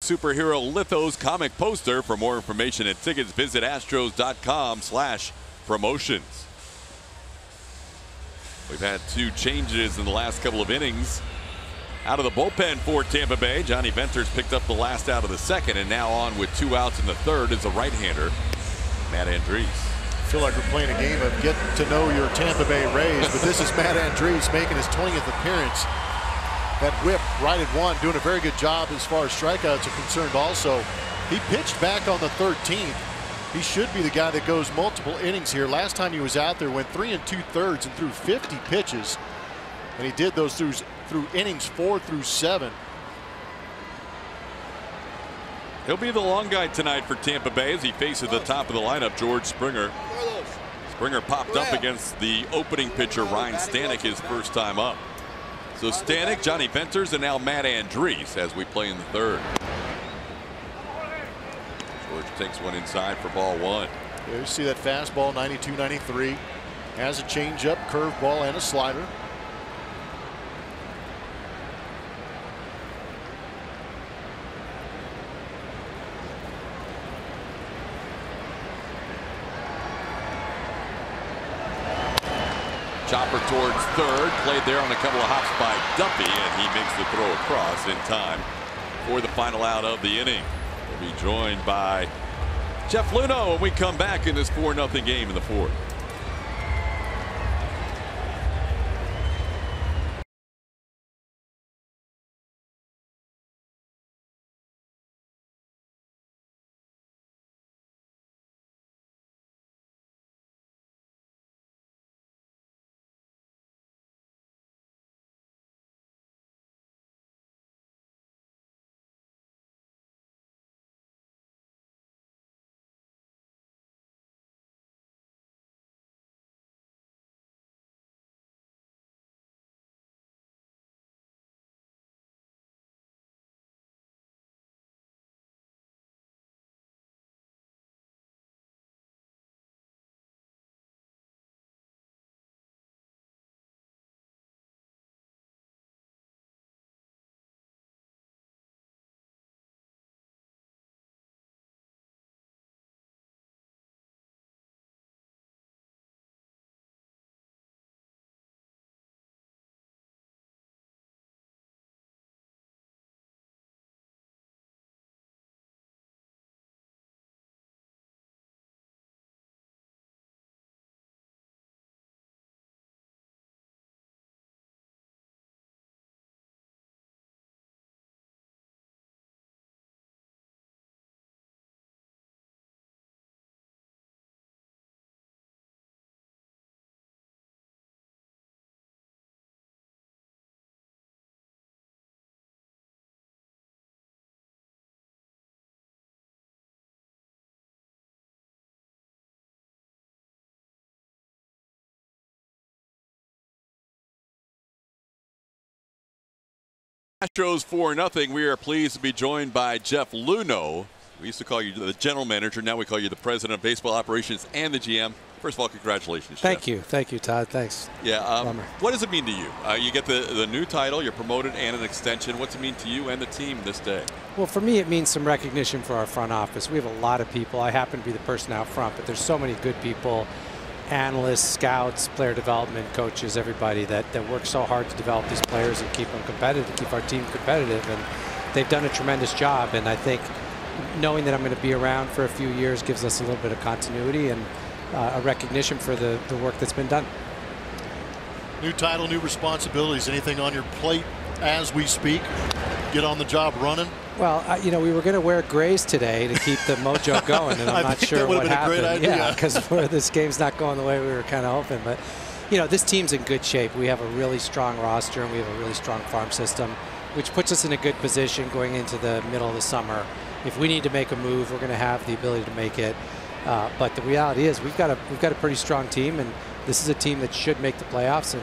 Superhero Lithos comic poster. For more information and tickets, visit astros.com/promotions. We've had 2 changes in the last couple of innings. Out of the bullpen for Tampa Bay, Johnny Venters picked up the last out of the second, and now on with 2 outs in the third is a right-hander, Matt Andriese. I feel like we're playing a game of get to know your Tampa Bay Rays, but this is Matt Andriese making his 20th appearance. That whip right at 1, doing a very good job as far as strikeouts are concerned also. He pitched back on the 13th. He should be the guy that goes multiple innings here. Last time he was out there, went 3 2/3 and threw 50 pitches. And he did those through innings 4 through 7. He'll be the long guy tonight for Tampa Bay as he faces the top of the lineup, George Springer. Springer popped up against the opening pitcher, Ryan Stanek, his first time up. So Stanek, Johnny Venters, and now Matt Andriese as we play in the third. George takes one inside for ball 1. Yeah, you see that fastball, 92-93. Has a changeup, curveball, and a slider. Chopper towards third, played there on a couple of hops by Duffy, and he makes the throw across in time for the final out of the inning. We'll be joined by Jeff Luhnow when we come back in this 4-0 game in the fourth. Astros 4-0. We are pleased to be joined by Jeff Luhnow. We used to call you the general manager. Now we call you the president of baseball operations and the GM. First of all, congratulations, Thank Jeff. you. Thank you, Todd. Thanks. Yeah. What does it mean to you? You get the new title, you're promoted, and an extension. What's it mean to you and the team this day? Well, for me, it means some recognition for our front office. We have a lot of people. I happen to be the person out front, but there's so many good people, analysts, scouts, player development, coaches, everybody that work so hard to develop these players and keep them competitive, keep our team competitive. And they've done a tremendous job. And I think knowing that I'm going to be around for a few years gives us a little bit of continuity and a recognition for the work that's been done. New title, new responsibilities. Anything on your plate as we speak? Get on the job running? Well, you know, we were going to wear grays today to keep the mojo going, and I'm not sure what happened. Yeah, because this game's not going the way we were kind of hoping. But, you know, this team's in good shape. We have a really strong roster, and we have a really strong farm system, which puts us in a good position going into the middle of the summer. If we need to make a move, we're going to have the ability to make it. But the reality is we've got a pretty strong team, and this is a team that should make the playoffs and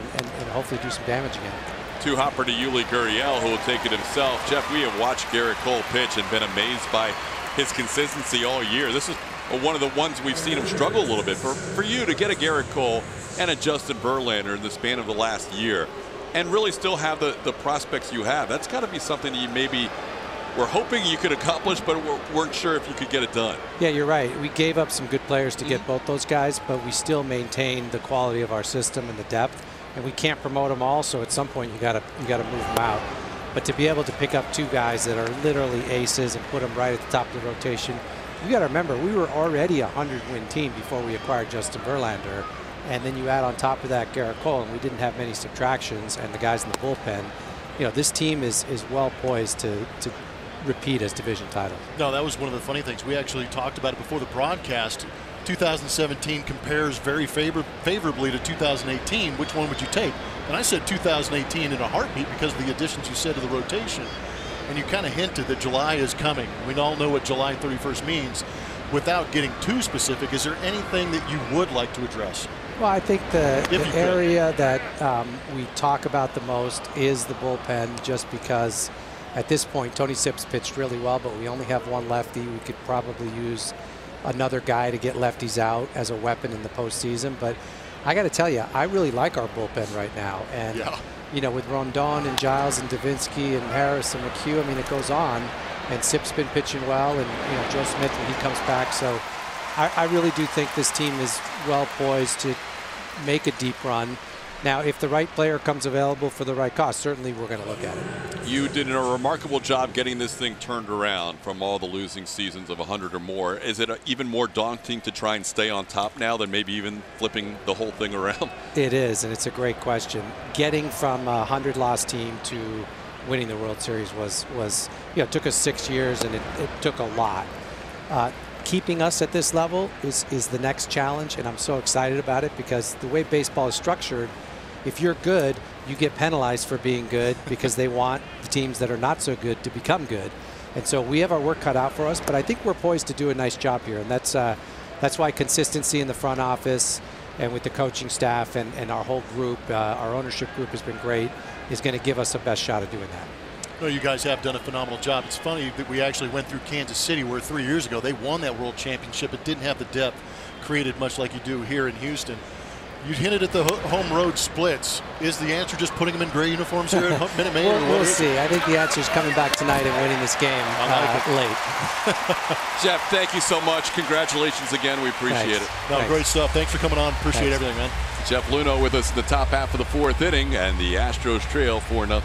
hopefully do some damage again. Two-hopper to Yuli Gurriel, who will take it himself. Jeff, we have watched Garrett Cole pitch and been amazed by his consistency all year. This is one of the ones we've seen him struggle a little bit. For you to get a Garrett Cole and a Justin Verlander in the span of the last year and really still have the prospects you have, that's got to be something you maybe were hoping you could accomplish, but weren't sure if you could get it done. Yeah, you're right. We gave up some good players to get both those guys, but we still maintained the quality of our system and the depth. And we can't promote them all, so at some point you gotta move them out. But to be able to pick up 2 guys that are literally aces and put them right at the top of the rotation, you got to remember we were already a 100-win team before we acquired Justin Verlander, and then you add on top of that Garrett Cole, and we didn't have many subtractions, and the guys in the bullpen. You know, this team is well poised to repeat as division titles. No, that was one of the funny things. We actually talked about it before the broadcast. 2017 compares very favorably to 2018. Which one would you take? And I said 2018 in a heartbeat because of the additions you said to the rotation. And you kind of hinted that July is coming. We all know what July 31st means. Without getting too specific, is there anything that you would like to address? Well, I think the area that we talk about the most is the bullpen, just because at this point Tony Sips pitched really well, but we only have one lefty. We could probably use another guy to get lefties out as a weapon in the postseason. But I got to tell you, I really like our bullpen right now. And you know, with Rondon and Giles and Davinsky and Harris and McHugh, I mean, it goes on. And Sip's been pitching well, and you know, Joe Smith when he comes back. So I really do think this team is well poised to make a deep run. Now, if the right player comes available for the right cost, certainly we're going to look at it. You did a remarkable job getting this thing turned around from all the losing seasons of 100 or more. Is it even more daunting to try and stay on top now than maybe even flipping the whole thing around? It is, and it's a great question. Getting from a 100-loss team to winning the World Series was you know, it took us 6 years, and it took a lot. Keeping us at this level is the next challenge, and I'm so excited about it because the way baseball is structured, if you're good, you get penalized for being good because they want the teams that are not so good to become good. And so we have our work cut out for us, but I think we're poised to do a nice job here, and that's why consistency in the front office and with the coaching staff and our whole group, our ownership group has been great, is going to give us the best shot of doing that. No, you guys have done a phenomenal job. It's funny that we actually went through Kansas City, where 3 years ago they won that World Championship. It didn't have the depth created much like you do here in Houston. You hinted at the home road splits. Is the answer just putting them in gray uniforms here at Minute Maid? We'll see. I think the answer is coming back tonight and winning this game late. Jeff, thank you so much. Congratulations again. We appreciate it. No, great stuff. Thanks for coming on. Appreciate everything, man. Jeff Luhnow with us in the top half of the 4th inning, and the Astros trail 4-0.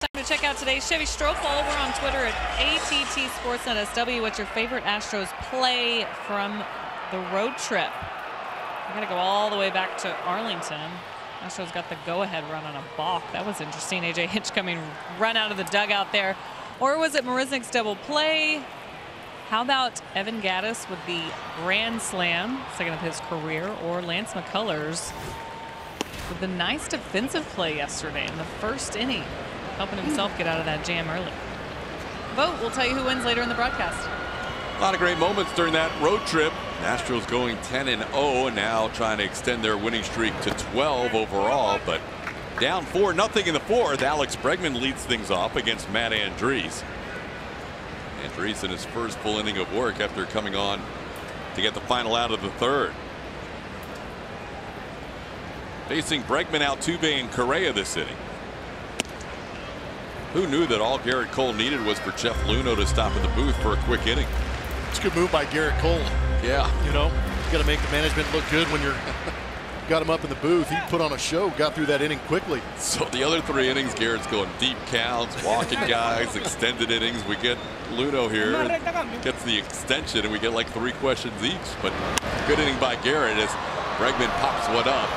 Time to check out today's Chevy Strofel. We're on Twitter at ATT Sportsnet SW. What's your favorite Astros play from the road trip? We're going to go all the way back to Arlington. Astros got the go-ahead run on a balk. That was interesting. AJ Hinch coming run out of the dugout there. Or was it Marisnik's double play? How about Evan Gattis with the grand slam, second of his career, or Lance McCullers with the nice defensive play yesterday in the first inning, helping himself get out of that jam early. Vote will tell you who wins later in the broadcast. A lot of great moments during that road trip. Astros going 10-0 and now trying to extend their winning streak to 12 overall, but down 4-0 in the fourth. Alex Bregman leads things off against Matt Andriese. Andriese in his first full inning of work after coming on to get the final out of the third. Facing Bregman, Altuve, and Correa this inning. Who knew that all Garrett Cole needed was for Jeff Luhnow to stop in the booth for a quick inning? It's a good move by Garrett Cole. Yeah. You know, you got to make the management look good when you're got him up in the booth. He put on a show, got through that inning quickly. So the other 3 innings, Garrett's going deep counts, walking guys, extended innings. We get Luhnow here, gets the extension, and we get like 3 questions each. But good inning by Garrett as Bregman pops one up.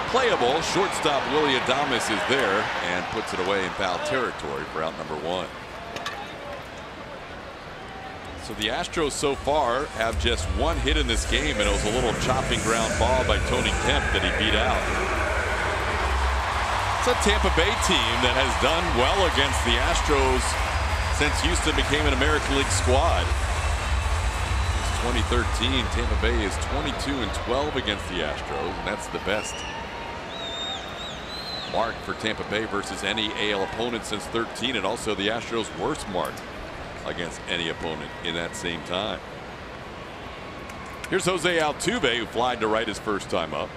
Playable. Shortstop Willie Adames is there and puts it away in foul territory for out number 1. So the Astros so far have just 1 hit in this game, and it was a little chopping ground ball by Tony Kemp that he beat out. It's a Tampa Bay team that has done well against the Astros since Houston became an American League squad. Since 2013, Tampa Bay is 22-12 against the Astros, and that's the best mark for Tampa Bay versus any AL opponent since 13, and also the Astros' worst mark against any opponent in that same time. Here's Jose Altuve, who flied to right his first time up.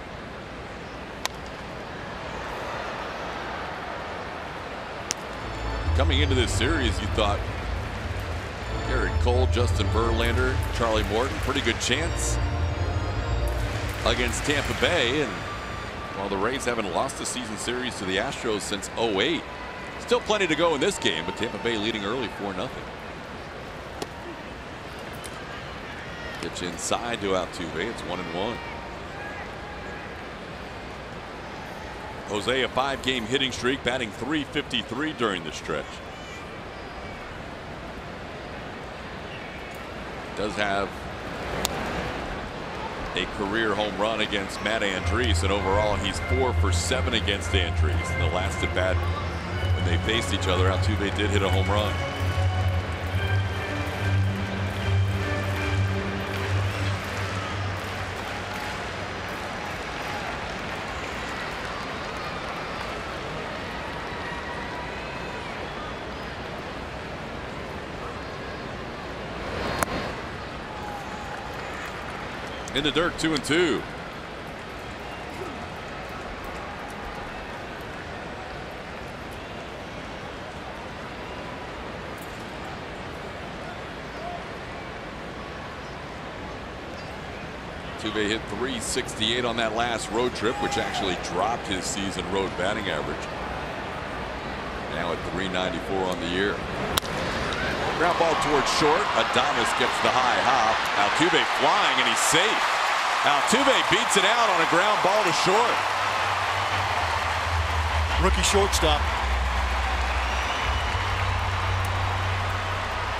Coming into this series, you thought Garrett Cole, Justin Verlander, Charlie Morton, pretty good chance against Tampa Bay. And while the Rays haven't lost a season series to the Astros since 08, still plenty to go in this game, but Tampa Bay leading early 4-0. Pitch inside to Altuve. It's 1-1. Jose, a 5-game hitting streak, batting .353 during the stretch. Does have a career home run against Matt Andriese, and overall he's 4 for 7 against Andriese. In the last at bat when they faced each other, Altuve did hit a home run. In the dirt, 2-2. Altuve hit .368 on that last road trip, which actually dropped his season road batting average. Now at .394 on the year. Ground ball towards short. Adames gets the high hop. Altuve flying, and he's safe. Altuve beats it out on a ground ball to short. Rookie shortstop.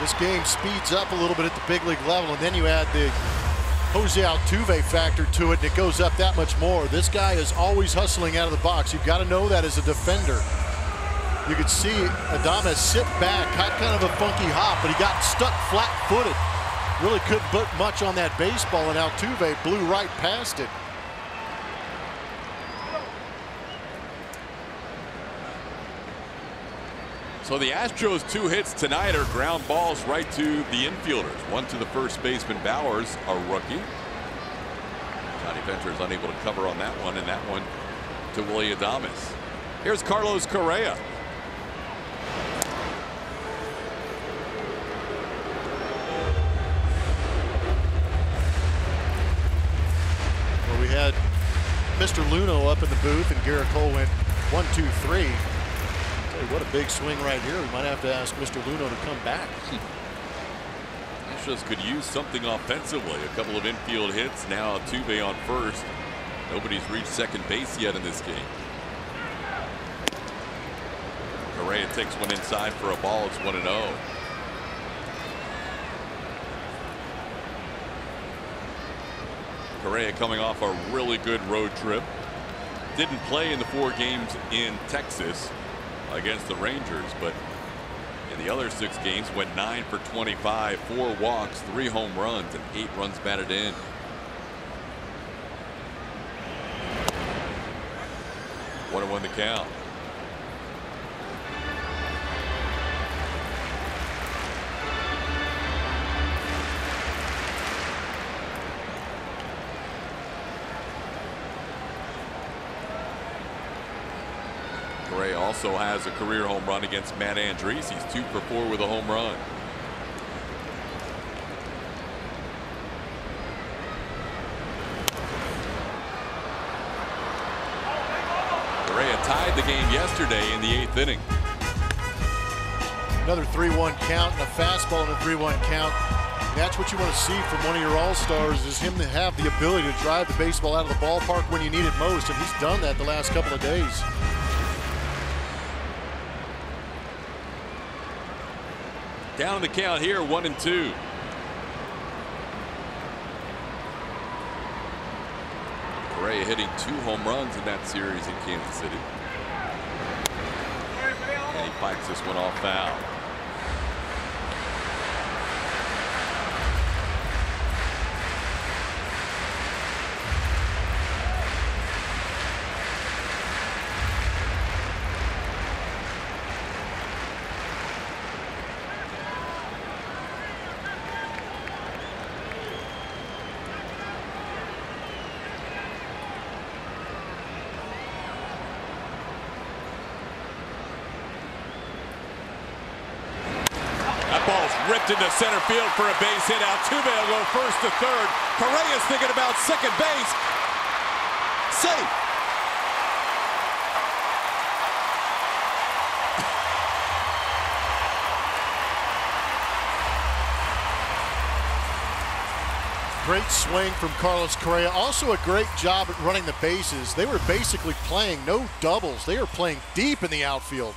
This game speeds up a little bit at the big league level, and then you add the Jose Altuve factor to it, and it goes up that much more. This guy is always hustling out of the box. You've got to know that as a defender. You could see Adames sit back, had kind of a funky hop, but he got stuck flat-footed. Really couldn't put much on that baseball, and Altuve blew right past it. So the Astros' 2 hits tonight are ground balls right to the infielders. One to the first baseman Bowers, a rookie. Johnny Venture is unable to cover on that one, and that one to Willie Adames. Here's Carlos Correa. We had Mr. Luhnow up in the booth, and Garrett Cole went 1-2-3. Tell you what, a big swing right here. We might have to ask Mr. Luhnow to come back. Astros could use something offensively. A couple of infield hits. Now Altuve on first. Nobody's reached second base yet in this game. Correa takes one inside for a ball. It's 1-0. Correa coming off a really good road trip. didn't play in the 4 games in Texas against the Rangers, but in the other 6 games went 9 for 25, 4 walks, 3 home runs, and 8 runs batted in. One and 1 the count. Correa also has a career home run against Matt Andrees. He's 2 for 4 with a home run. Correa tied the game yesterday in the 8th inning. Another 3-1 count and a fastball and a 3-1 count. That's what you want to see from one of your all-stars, is him to have the ability to drive the baseball out of the ballpark when you need it most, and he's done that the last couple of days. Down the count here, 1 and 2. Correa hitting 2 home runs in that series in Kansas City. And he fights this one off foul. Ripped into center field for a base hit. Altuve will go first to third. Correa's thinking about second base. Safe. Great swing from Carlos Correa. Also a great job at running the bases. They were basically playing no doubles. They were playing deep in the outfield.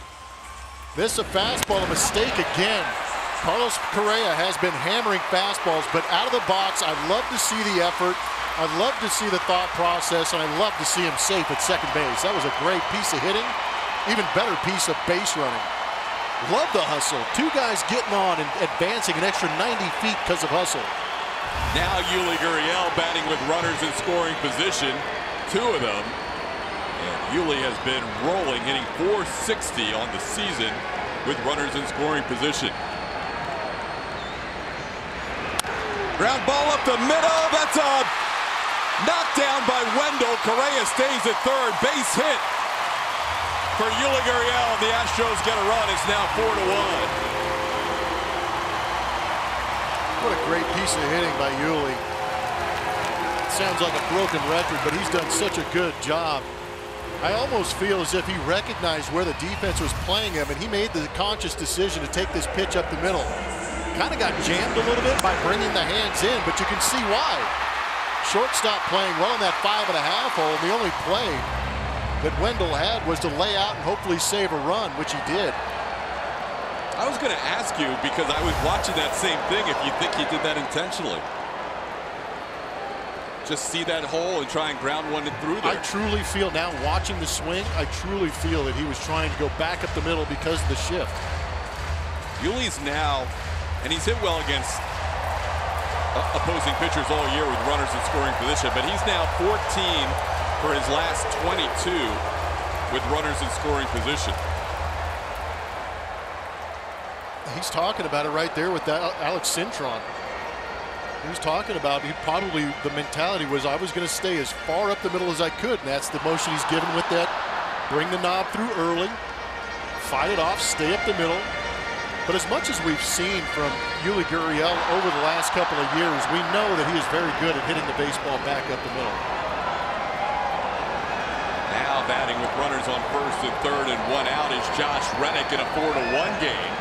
This a fastball, a mistake again. Carlos Correa has been hammering fastballs, but out of the box, I love to see the effort. I love to see the thought process, and I love to see him safe at second base. That was a great piece of hitting, even better piece of base running. Love the hustle. 2 guys getting on and advancing an extra 90 feet because of hustle. Now Yuli Gurriel batting with runners in scoring position, 2 of them. And Yuli has been rolling, hitting .460 on the season with runners in scoring position. Ground ball up the middle. That's a knockdown by Wendell. Correa stays at third. Base hit for Yuli Gurriel. The Astros get a run. It's now 4-1. What a great piece of hitting by Yuli. Sounds like a broken record, but he's done such a good job. I almost feel as if he recognized where the defense was playing him, and he made the conscious decision to take this pitch up the middle. Kind of got jammed a little bit by bringing the hands in, but you can see why. Shortstop playing well in that 5.5 hole. The only play that Wendell had was to lay out and hopefully save a run, which he did. I was going to ask you, because I was watching that same thing, if you think he did that intentionally. Just see that hole and try and ground one through there. I truly feel, now watching the swing, I truly feel that he was trying to go back up the middle because of the shift. Yuli's now, and he's hit well against opposing pitchers all year with runners in scoring position, but he's now 14 for his last 22 with runners in scoring position. He's talking about it right there with that Alex Cintron. He was talking about, the mentality was, I was going to stay as far up the middle as I could, and that's the motion he's given with that. Bring the knob through early, fight it off, stay up the middle. But as much as we've seen from Yuli Gurriel over the last couple of years, we know that he is very good at hitting the baseball back up the middle. Now batting with runners on first and third and 1 out is Josh Reddick in a 4-1 game.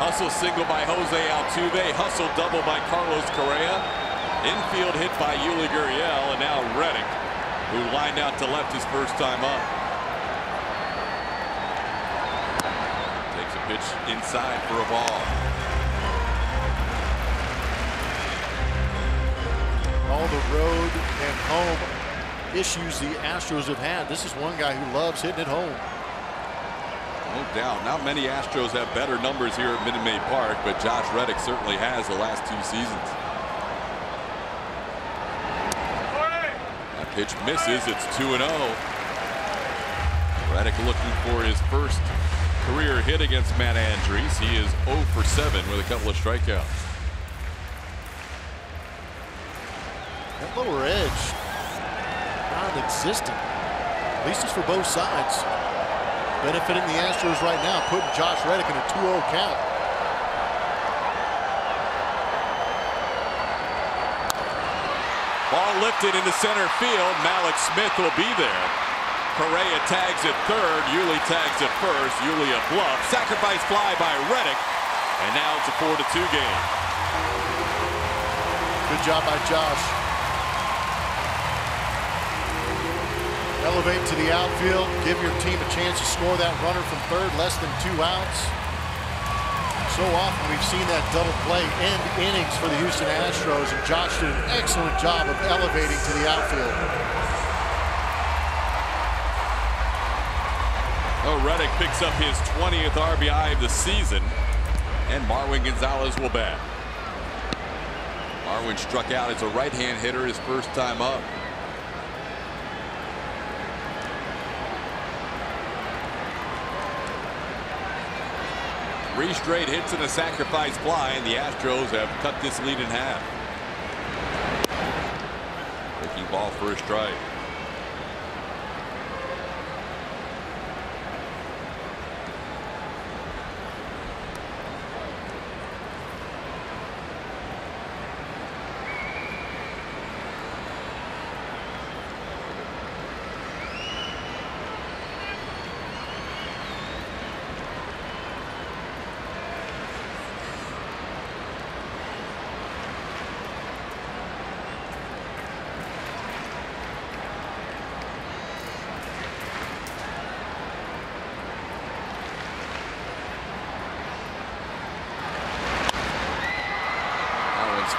Hustle single by Jose Altuve. Hustle double by Carlos Correa. Infield hit by Yuli Gurriel, and now Reddick, who lined out to left his first time up. Takes a pitch inside for a ball. All the road and home issues the Astros have had, this is one guy who loves hitting it home. No doubt. Not many Astros have better numbers here at Minute Maid Park, but Josh Reddick certainly has the last 2 seasons. That pitch misses. It's 2-0. Reddick looking for his first career hit against Matt Andrees. He is 0 for 7 with a couple of strikeouts. That lower edge, non-existent. At least it's for both sides. Benefiting the Astros right now, putting Josh Reddick in a 2-0 count. Ball lifted into center field. Malik Smith will be there. Correa tags at third. Yuli tags at first. Yuli a bluff. Sacrifice fly by Reddick. And now it's a 4-2 game. Good job by Josh. Elevate to the outfield. Give your team a chance to score that runner from third. Less than 2 outs. So often we've seen that double play end innings for the Houston Astros. And Josh did an excellent job of elevating to the outfield. Oh, Reddick picks up his 20th RBI of the season. And Marwin Gonzalez will bat. Marwin struck out as a right-hand hitter his first time up. 3 straight hits and a sacrifice fly, and the Astros have cut this lead in half. Breaking ball for a strike.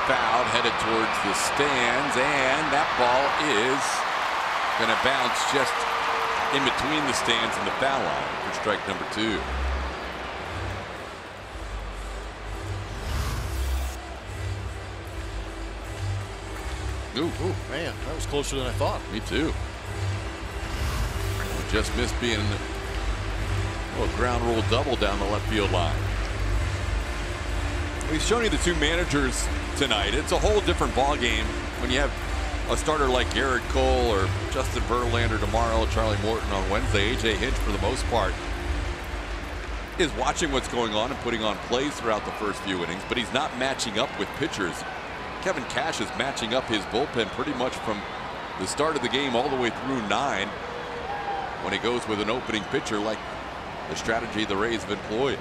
Fouled, headed towards the stands, and that ball is going to bounce just in between the stands and the foul line for strike number 2. Ooh, man, that was closer than I thought. Me too. Just missed being a ground rule double down the left field line. We've shown you the 2 managers tonight. It's a whole different ball game when you have a starter like Garrett Cole or Justin Verlander tomorrow, Charlie Morton on Wednesday. A.J. Hinch, for the most part, is watching what's going on and putting on plays throughout the first few innings, but he's not matching up with pitchers. Kevin Cash is matching up his bullpen pretty much from the start of the game all the way through 9 when he goes with an opening pitcher, like the strategy the Rays have employed.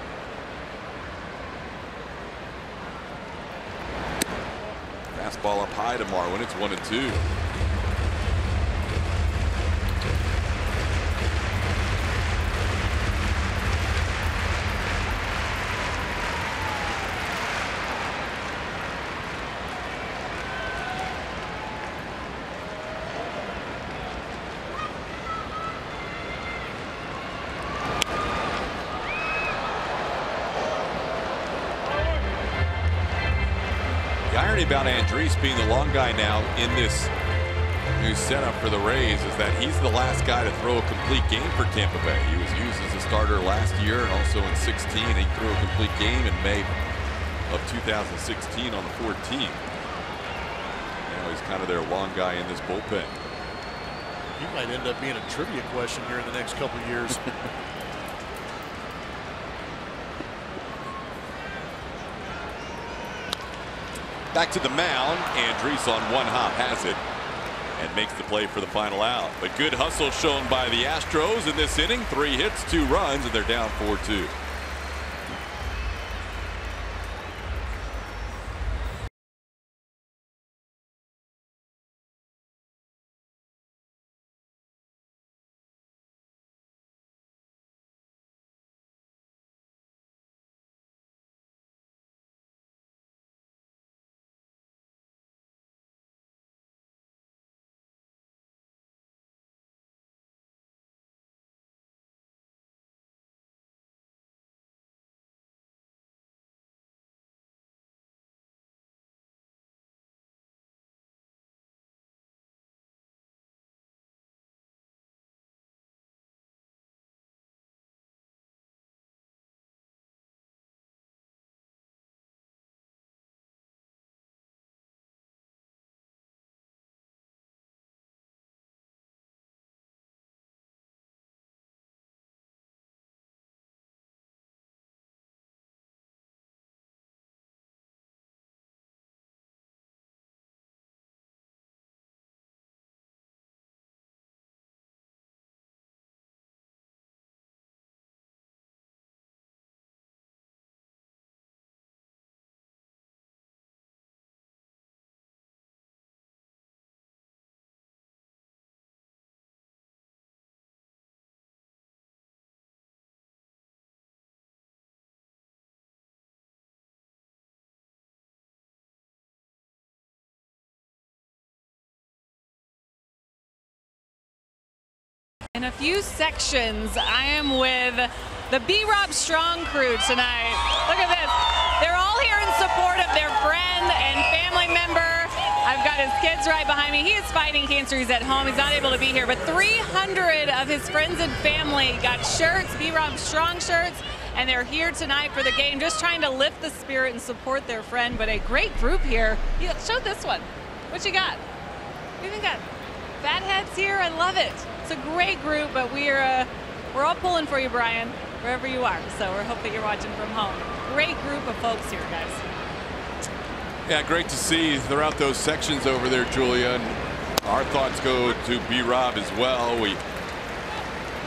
Fastball up high to Marwin. It's 1-2. The irony about Andrees being the long guy now in this new setup for the Rays is that he's the last guy to throw a complete game for Tampa Bay. He was used as a starter last year and also in 16. He threw a complete game in May of 2016 on the 14th. Now he's kind of their long guy in this bullpen. He might end up being a trivia question here in the next couple of years. Back to the mound. Andrees on one hop has it and makes the play for the final out. But good hustle shown by the Astros in this inning. 3 hits, 2 runs, and they're down 4-2. In a few sections, I am with the B-Rob Strong crew tonight. Look at this. They're all here in support of their friend and family member. I've got his kids right behind me. He is fighting cancer. He's at home. He's not able to be here. But 300 of his friends and family got shirts, B-Rob Strong shirts, and they're here tonight for the game, just trying to lift the spirit and support their friend. But a great group here. Show this one. What you got? We even got fatheads here. I love it. It's a great group, but we're all pulling for you, Brian, wherever you are. So we hope that you're watching from home. Great group of folks here, guys. Yeah, great to see throughout those sections over there, Julia. And our thoughts go to B-Rob as well. We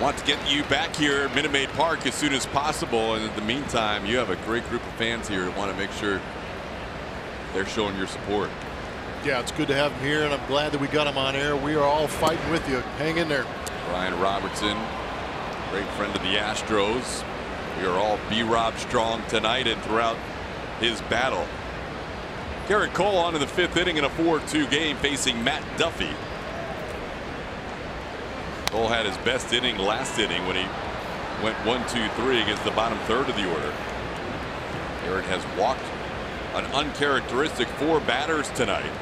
want to get you back here at Minute Maid Park as soon as possible. And in the meantime, you have a great group of fans here that want to make sure they're showing your support. Yeah, it's good to have him here, and I'm glad that we got him on air. We are all fighting with you. Hang in there. Brian Robertson, great friend of the Astros. We are all B-Rob Strong tonight and throughout his battle. Garrett Cole on to the 5th inning in a 4-2 game facing Matt Duffy. Cole had his best inning last inning when he went 1-2-3 against the bottom third of the order. Garrett has walked an uncharacteristic 4 batters tonight,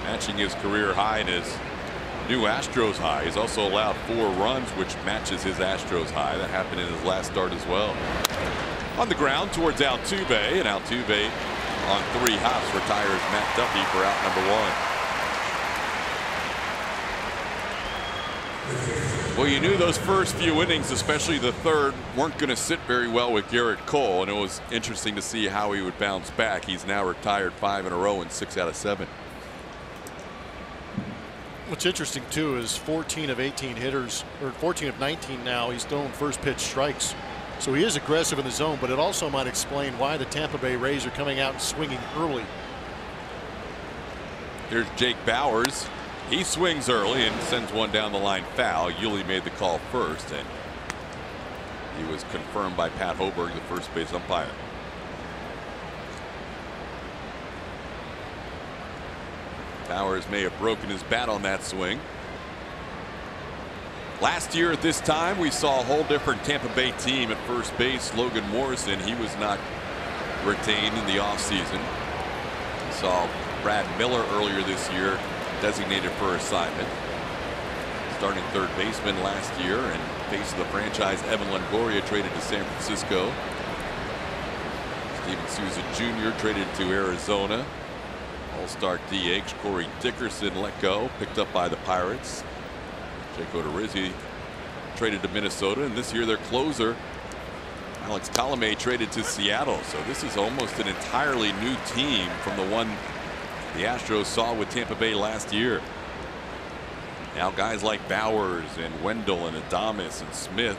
matching his career high and his new Astros high. He's also allowed 4 runs, which matches his Astros high. That happened in his last start as well. On the ground towards Altuve, and Altuve on 3 hops retires Matt Duffy for out number 1. Well, you knew those first few innings, especially the third, weren't going to sit very well with Garrett Cole, and it was interesting to see how he would bounce back. He's now retired 5 in a row and 6 out of 7. What's interesting too is 14 of 18 hitters, or 14 of 19 now, he's thrown first pitch strikes. So he is aggressive in the zone, but it also might explain why the Tampa Bay Rays are coming out and swinging early. Here's Jake Bauers. He swings early and sends one down the line foul. Yuli made the call first, and he was confirmed by Pat Hoberg, the first base umpire. Bauers may have broken his bat on that swing. Last year at this time, we saw a whole different Tampa Bay team at first base. Logan Morrison, he was not retained in the offseason. We saw Brad Miller earlier this year designated for assignment. Starting third baseman last year, and face of the franchise Evan Longoria traded to San Francisco. Steven Souza Jr. traded to Arizona. All-star DH Corey Dickerson let go, picked up by the Pirates. Jake Odorizzi traded to Minnesota, and this year their closer Alex Colomé traded to Seattle. So this is almost an entirely new team from the one the Astros saw with Tampa Bay last year. Now guys like Bauers and Wendell and Adames and Smith,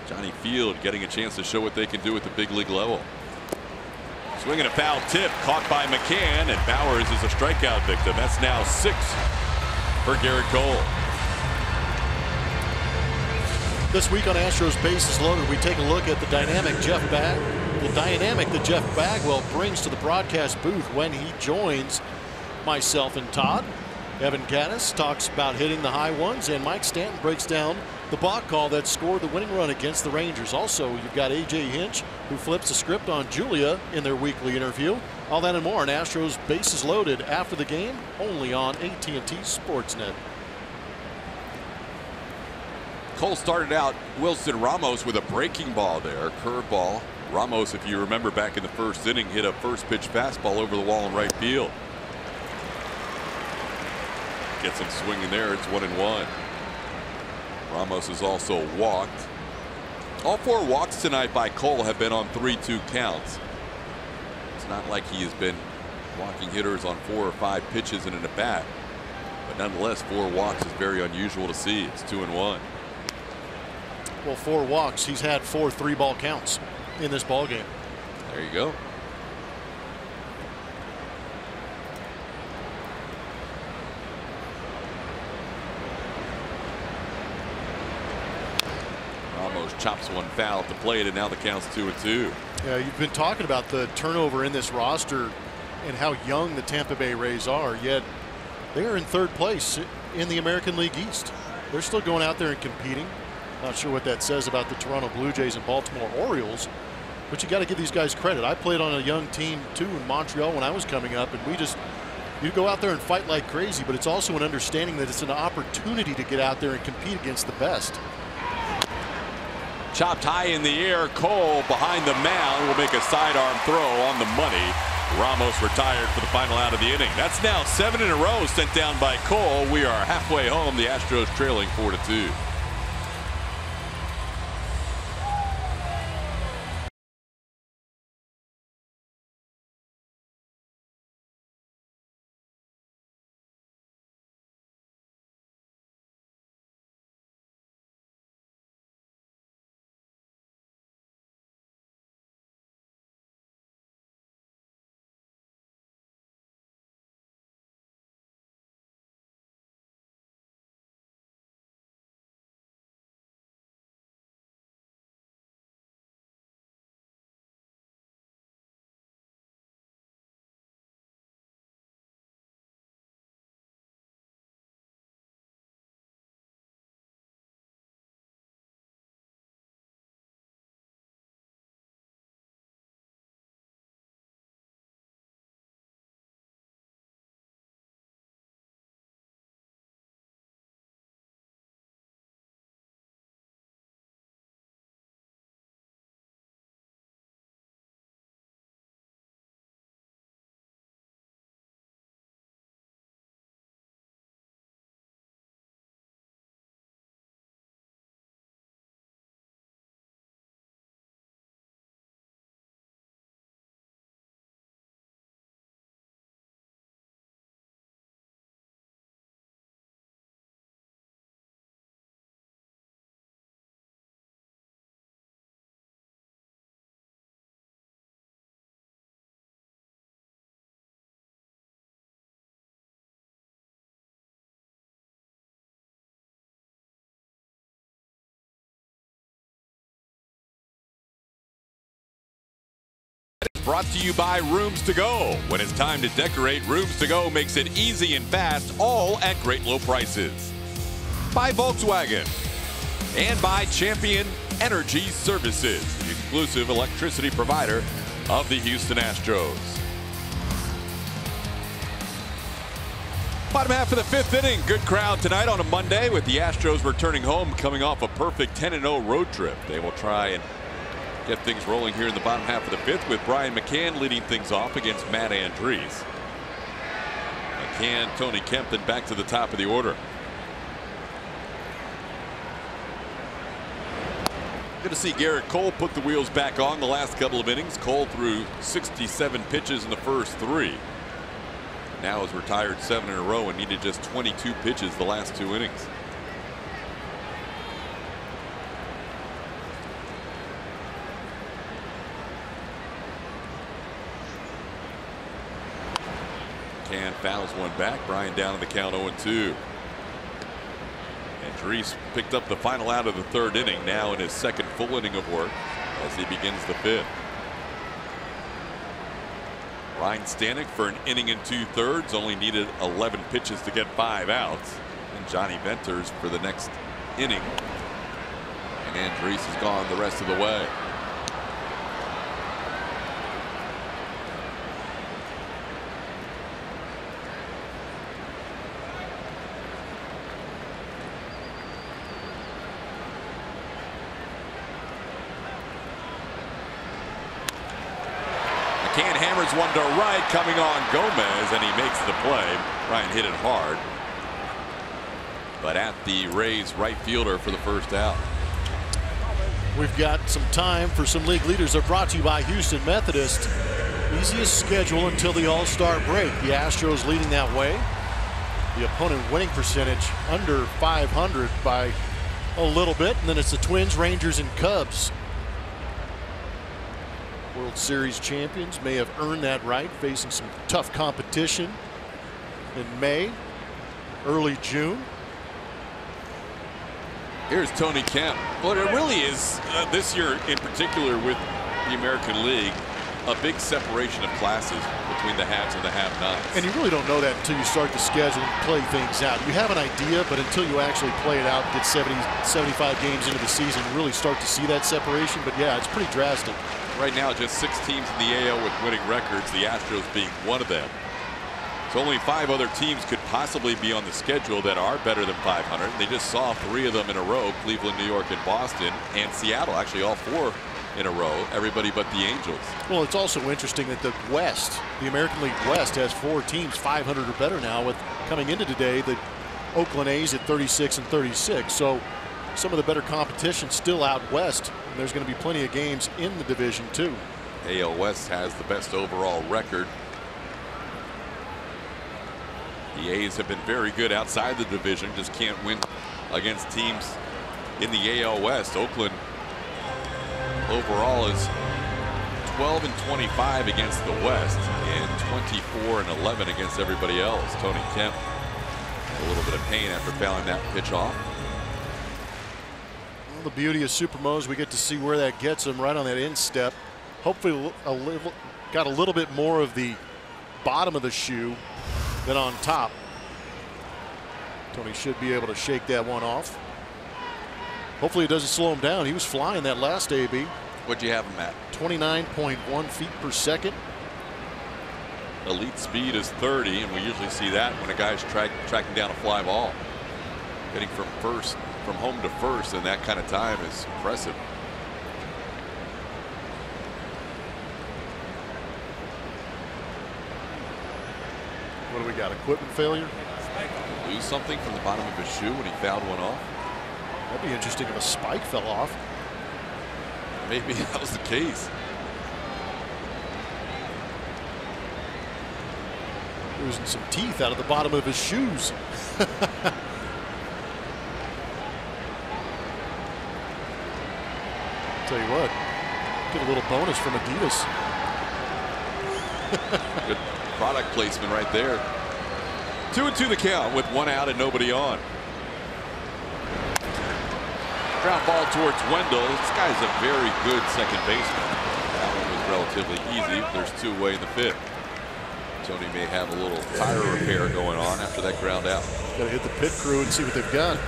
Johnny Field getting a chance to show what they can do at the big league level. Swinging a foul tip caught by McCann, and Bauers is a strikeout victim. That's now 6 for Garrett Cole. This week on Astros Bases Loaded, we take a look at the dynamic that Jeff Bagwell brings to the broadcast booth when he joins myself and Todd. Evan Gattis talks about hitting the high ones, and Mike Stanton breaks down the balk call that scored the winning run against the Rangers. Also, you've got AJ Hinch, who flips the script on Julia in their weekly interview. All that and more on Astros Bases Loaded after the game, only on AT&T Sportsnet. Cole started out Wilson Ramos with a breaking ball there, curveball. Ramos, if you remember back in the first inning, hit a first pitch fastball over the wall in right field. Gets him swinging there. It's 1-1. Ramos has also walked. All 4 walks tonight by Cole have been on 3-2 counts. It's not like he has been walking hitters on 4 or 5 pitches in an at bat, but nonetheless 4 walks is very unusual to see. It's 2-1. Well, 4 walks. He's had 4 3-ball counts in this ball game. There you go. Ramos chops one foul at the plate, and now the count's 2-2. Yeah, you've been talking about the turnover in this roster and how young the Tampa Bay Rays are, yet they are in 3rd place in the American League East. They're still going out there and competing. Not sure what that says about the Toronto Blue Jays and Baltimore Orioles, but you got to give these guys credit. I played on a young team too in Montreal when I was coming up, and you go out there and fight like crazy, but it's also an understanding that it's an opportunity to get out there and compete against the best. Chopped high in the air. Cole behind the mound will make a sidearm throw on the money. Ramos retired for the final out of the inning. That's now 7 in a row sent down by Cole. We are halfway home. The Astros trailing 4-2. Brought to you by Rooms to Go. When it's time to decorate, Rooms to Go makes it easy and fast, all at great low prices. By Volkswagen. And by Champion Energy Services, the exclusive electricity provider of the Houston Astros. Bottom half of the 5th inning. Good crowd tonight on a Monday with the Astros returning home coming off a perfect 10-0 road trip. They will try and get things rolling here in the bottom half of the 5th with Brian McCann leading things off against Matt Andriese. McCann, Tony Kempton back to the top of the order. Good to see Garrett Cole put the wheels back on the last couple of innings. Cole threw 67 pitches in the first 3. Now has retired 7 in a row and needed just 22 pitches the last 2 innings. McCann fouls one back. Brian down in the count 0-2. Andriese picked up the final out of the 3rd inning, now in his 2nd full inning of work as he begins the 5th. Ryan Stanek for an inning and 2/3 only needed 11 pitches to get 5 outs. And Johnny Venters for the next inning. And Andriese is gone the rest of the way. McCann hammers one to right, coming on Gomez, and he makes the play. Ryan hit it hard, but at the Rays right fielder for the first out. We've got some time for some league leaders. They're brought to you by Houston Methodist. Easiest schedule until the All-Star break. The Astros leading that way. The opponent winning percentage under 500 by a little bit, and then it's the Twins, Rangers, and Cubs. World Series champions may have earned that right, facing some tough competition in May, early June. Here's Tony Kemp. Well, it really is this year in particular with the American League. a big separation of classes between the haves and the have-nots. And you really don't know that until you start the schedule and play things out. You have an idea, but until you actually play it out, get 70, 75 games into the season, you really start to see that separation. But yeah, it's pretty drastic. Right now, just 6 teams in the AL with winning records, the Astros being one of them. So only 5 other teams could possibly be on the schedule that are better than 500. They just saw 3 of them in a row: Cleveland, New York, and Boston, and Seattle. Actually, all 4 in a row. Everybody but the Angels. Well, it's also interesting that the West, the American League West, has 4 teams 500 or better now. With coming into today, the Oakland A's at 36 and 36. So some of the better competition still out west. And there's going to be plenty of games in the division too. AL West has the best overall record. The A's have been very good outside the division, just can't win against teams in the AL West. Oakland overall is 12 and 25 against the West and 24 and 11 against everybody else. Tony Kemp a little bit of pain after fouling that pitch off. Well, the beauty of Supermos, we get to see where that gets him right on that instep. Hopefully got a little bit more of the bottom of the shoe than on top. Tony should be able to shake that one off. Hopefully it doesn't slow him down. He was flying that last AB. What'd you have him at? 29.1 feet per second. Elite speed is 30, and we usually see that when a guy's tracking down a fly ball. Getting from home to first in that kind of time is impressive. What do we got? Equipment failure? Lose something from the bottom of his shoe when he fouled one off? That'd be interesting if a spike fell off. Maybe that was the case. Losing some teeth out of the bottom of his shoes. Tell you what, get a little bonus from Adidas. Good product placement right there. 2-2 the count with 1 out and nobody on. Ground ball towards Wendell. This guy's a very good second baseman. That one was relatively easy. There's 2 away in the 5th. Tony may have a little tire repair going on after that ground out. Got to hit the pit crew and see what they've got.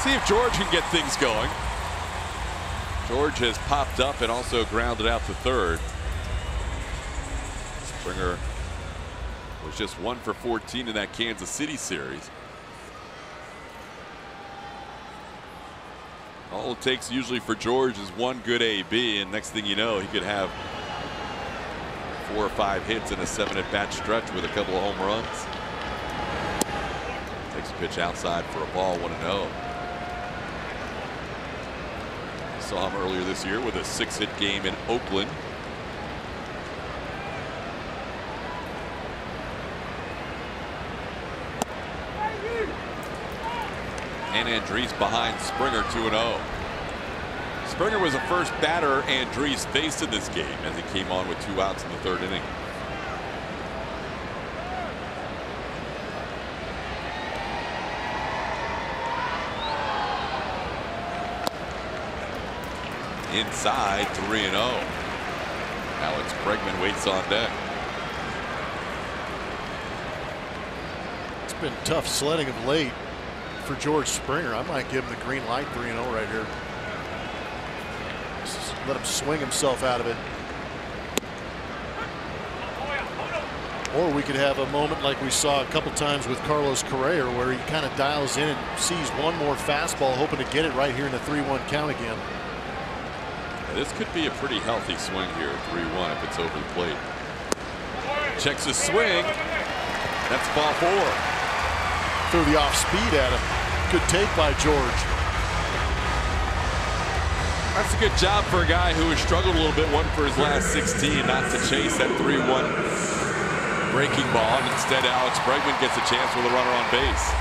See if George can get things going. George has popped up and also grounded out to third. Springer was just 1 for 14 in that Kansas City series. All it takes usually for George is 1 good AB, and next thing you know, he could have 4 or 5 hits in a 7-at-bat stretch with a couple of home runs. Takes a pitch outside for a ball, 1-0. Saw him earlier this year with a 6-hit game in Oakland. And Andriese behind Springer, 2-0. Springer was the first batter Andriese faced in this game as he came on with 2 outs in the 3rd inning. Inside, 3-0. Alex Bregman waits on deck. It's been tough sledding of late for George Springer. I might give him the green light. 3-0 right here. Just let him swing himself out of it. Or we could have a moment like we saw a couple times with Carlos Correa, where he kind of dials in and sees one more fastball, hoping to get it right here in the 3-1 count again. This could be a pretty healthy swing here, 3-1, if it's over the plate. Checks his swing. That's ball 4. Threw the off speed at him. Good take by George. That's a good job for a guy who has struggled a little bit, 1 for his last 16, not to chase that 3-1 breaking ball. And instead, Alex Bregman gets a chance with a runner on base.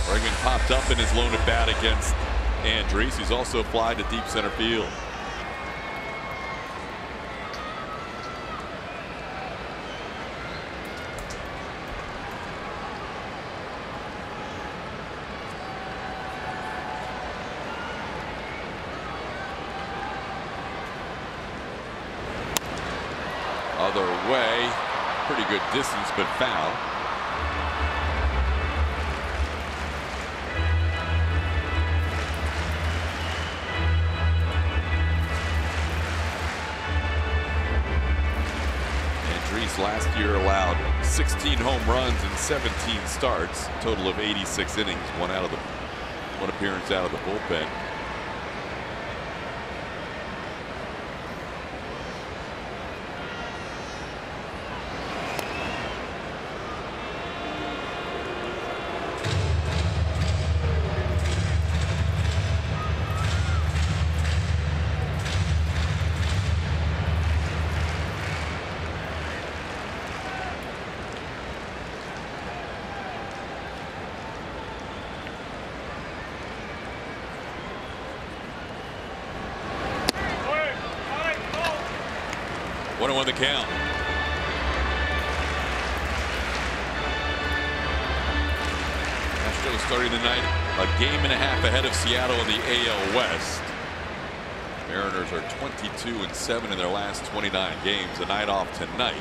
Bregman popped up in his lone at bat against Andriese. He's also fly to deep center field. Other way, pretty good distance, but foul. Andres last year allowed 16 home runs in 17 starts, total of 86 innings, one appearance out of the bullpen. One on the count. Astros starting the night a game and a half ahead of Seattle in the AL West. Mariners are 22-7 in their last 29 games. The night off tonight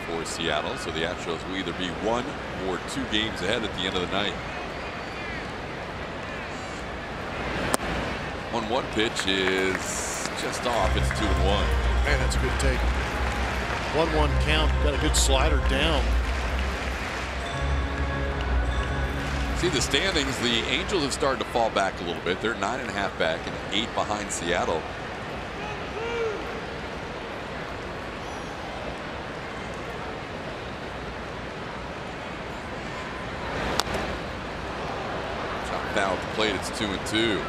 for Seattle, so the Astros will either be 1 or 2 games ahead at the end of the night. 1-1 pitch is just off. It's 2-1. Man, that's a good take. 1-1 count. Got a good slider down. See the standings. The Angels have started to fall back a little bit. They're 9.5 back and 8 behind Seattle. Chopped down at the plate. It's 2-2.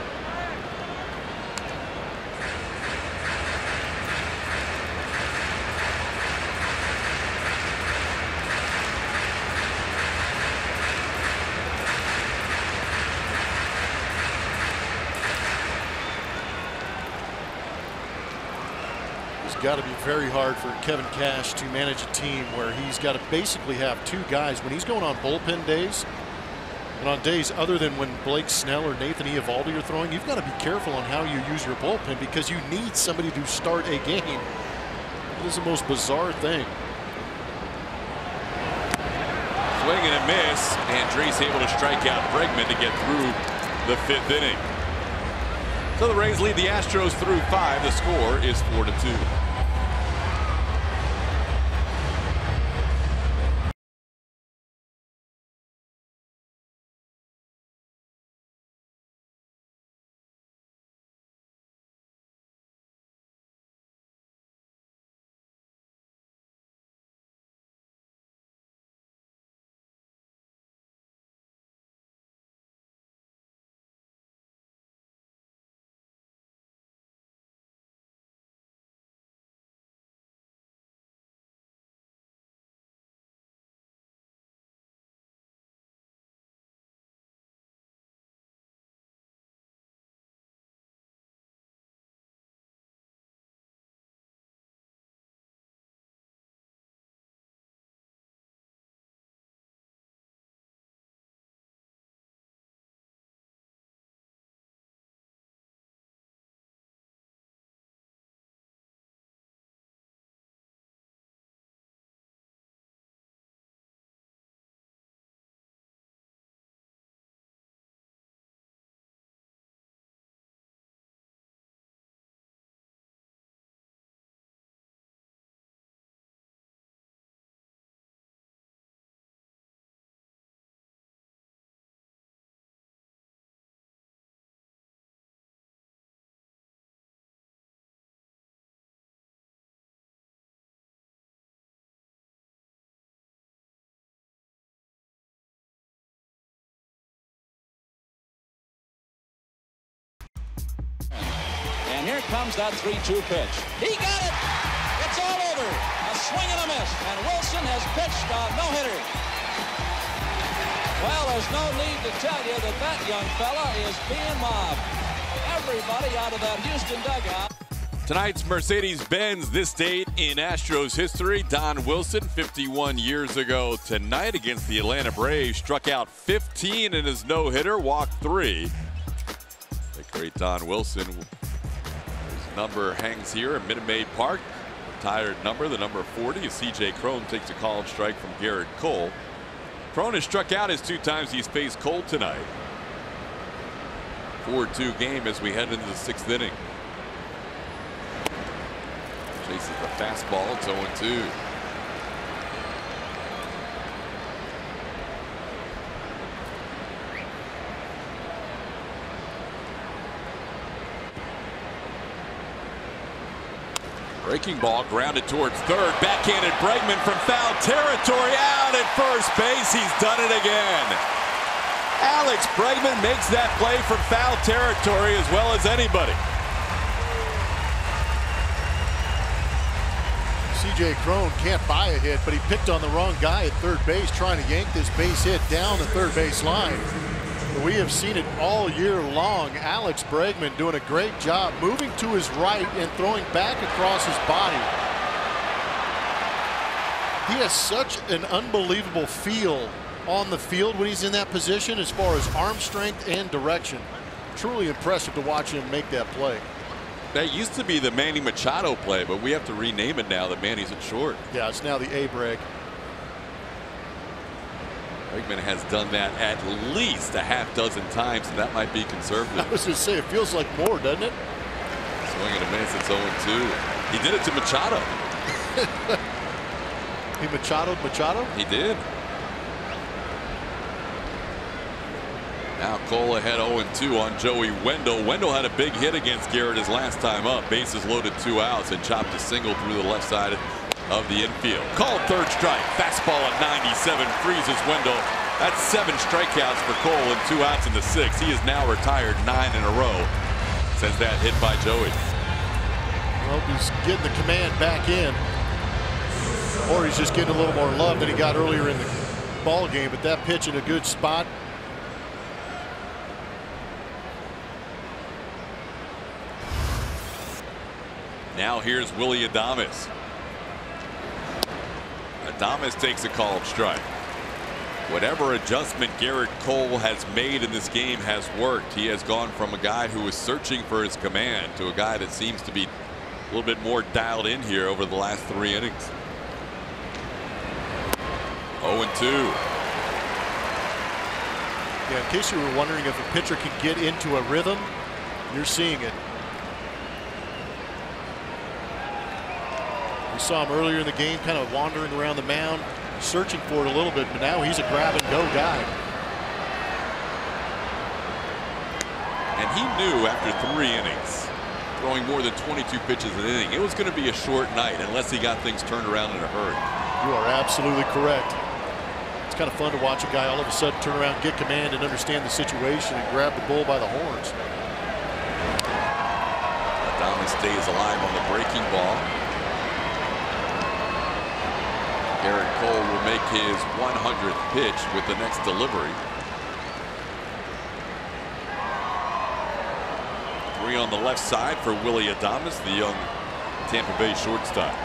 Got to be very hard for Kevin Cash to manage a team where he's got to basically have 2 guys when he's going on bullpen days and on days other than when Blake Snell or Nathan Eovaldi are throwing. You've got to be careful on how you use your bullpen because you need somebody to start a game. It is the most bizarre thing. Swing and a miss. Andres able to strike out Bregman to get through the 5th inning. So the Rays lead the Astros through 5. The score is 4-2. And here comes that 3-2 pitch. He got it. It's all over. A swing and a miss. And Wilson has pitched a no-hitter. Well, there's no need to tell you that that young fella is being mobbed. Everybody out of that Houston dugout. Tonight's Mercedes-Benz, this date in Astros history. Don Wilson, 51 years ago tonight against the Atlanta Braves, struck out 15 in his no-hitter, walked 3. The great Don Wilson. His number hangs here at Minute Maid Park. retired number, the number 40, as C.J. Cron takes a called strike from Garrett Cole. Cron has struck out his 2 times he's faced Cole tonight. 4-2 game as we head into the 6th inning. Chases the fastball. It's 0-2. Breaking ball grounded towards third. Backhanded Bregman from foul territory. Out at first base. He's done it again. Alex Bregman makes that play from foul territory as well as anybody. C.J. Cron can't buy a hit, but he picked on the wrong guy at third base, trying to yank this base hit down the third base line. We have seen it all year long. Alex Bregman doing a great job moving to his right and throwing back across his body. He has such an unbelievable feel on the field when he's in that position as far as arm strength and direction. Truly impressive to watch him make that play. That used to be the Manny Machado play, but we have to rename it now that Manny's at short. Yeah, it's now the A-Breg. Bregman has done that at least a half dozen times, and that might be conservative. I was going to say, it feels like more, doesn't it? Swing and a miss, it's 0-2. He did it to Machado. He Machado'd Machado? He did. Now Cole ahead 0-2 on Joey Wendell. Wendell had a big hit against Garrett his last time up. Bases loaded, 2 outs, and chopped a single through the left side of the infield. Called third strike. Fastball at 97 freezes Wendell. That's 7 strikeouts for Cole and 2 outs in the 6th. He is now retired 9 in a row since that hit by Joey. Well, he's getting the command back in, or he's just getting a little more love than he got earlier in the ball game. But that pitch in a good spot. Now here's Willy Adames. Adames takes a called strike. Whatever adjustment Garrett Cole has made in this game has worked. He has gone from a guy who was searching for his command to a guy that seems to be a little bit more dialed in here over the last 3 innings. 0-2. Yeah, in case you were wondering if a pitcher can get into a rhythm, you're seeing it. We saw him earlier in the game kind of wandering around the mound, searching for it a little bit, but now he's a grab-and-go guy. And he knew after 3 innings, throwing more than 22 pitches an inning, it was going to be a short night unless he got things turned around in a hurry. You are absolutely correct. It's kind of fun to watch a guy all of a sudden turn around, get command, and understand the situation and grab the bull by the horns. Adames stays alive on the breaking ball. Garrett Cole will make his 100th pitch with the next delivery. 3 on the left side for Willy Adames, the young Tampa Bay shortstop.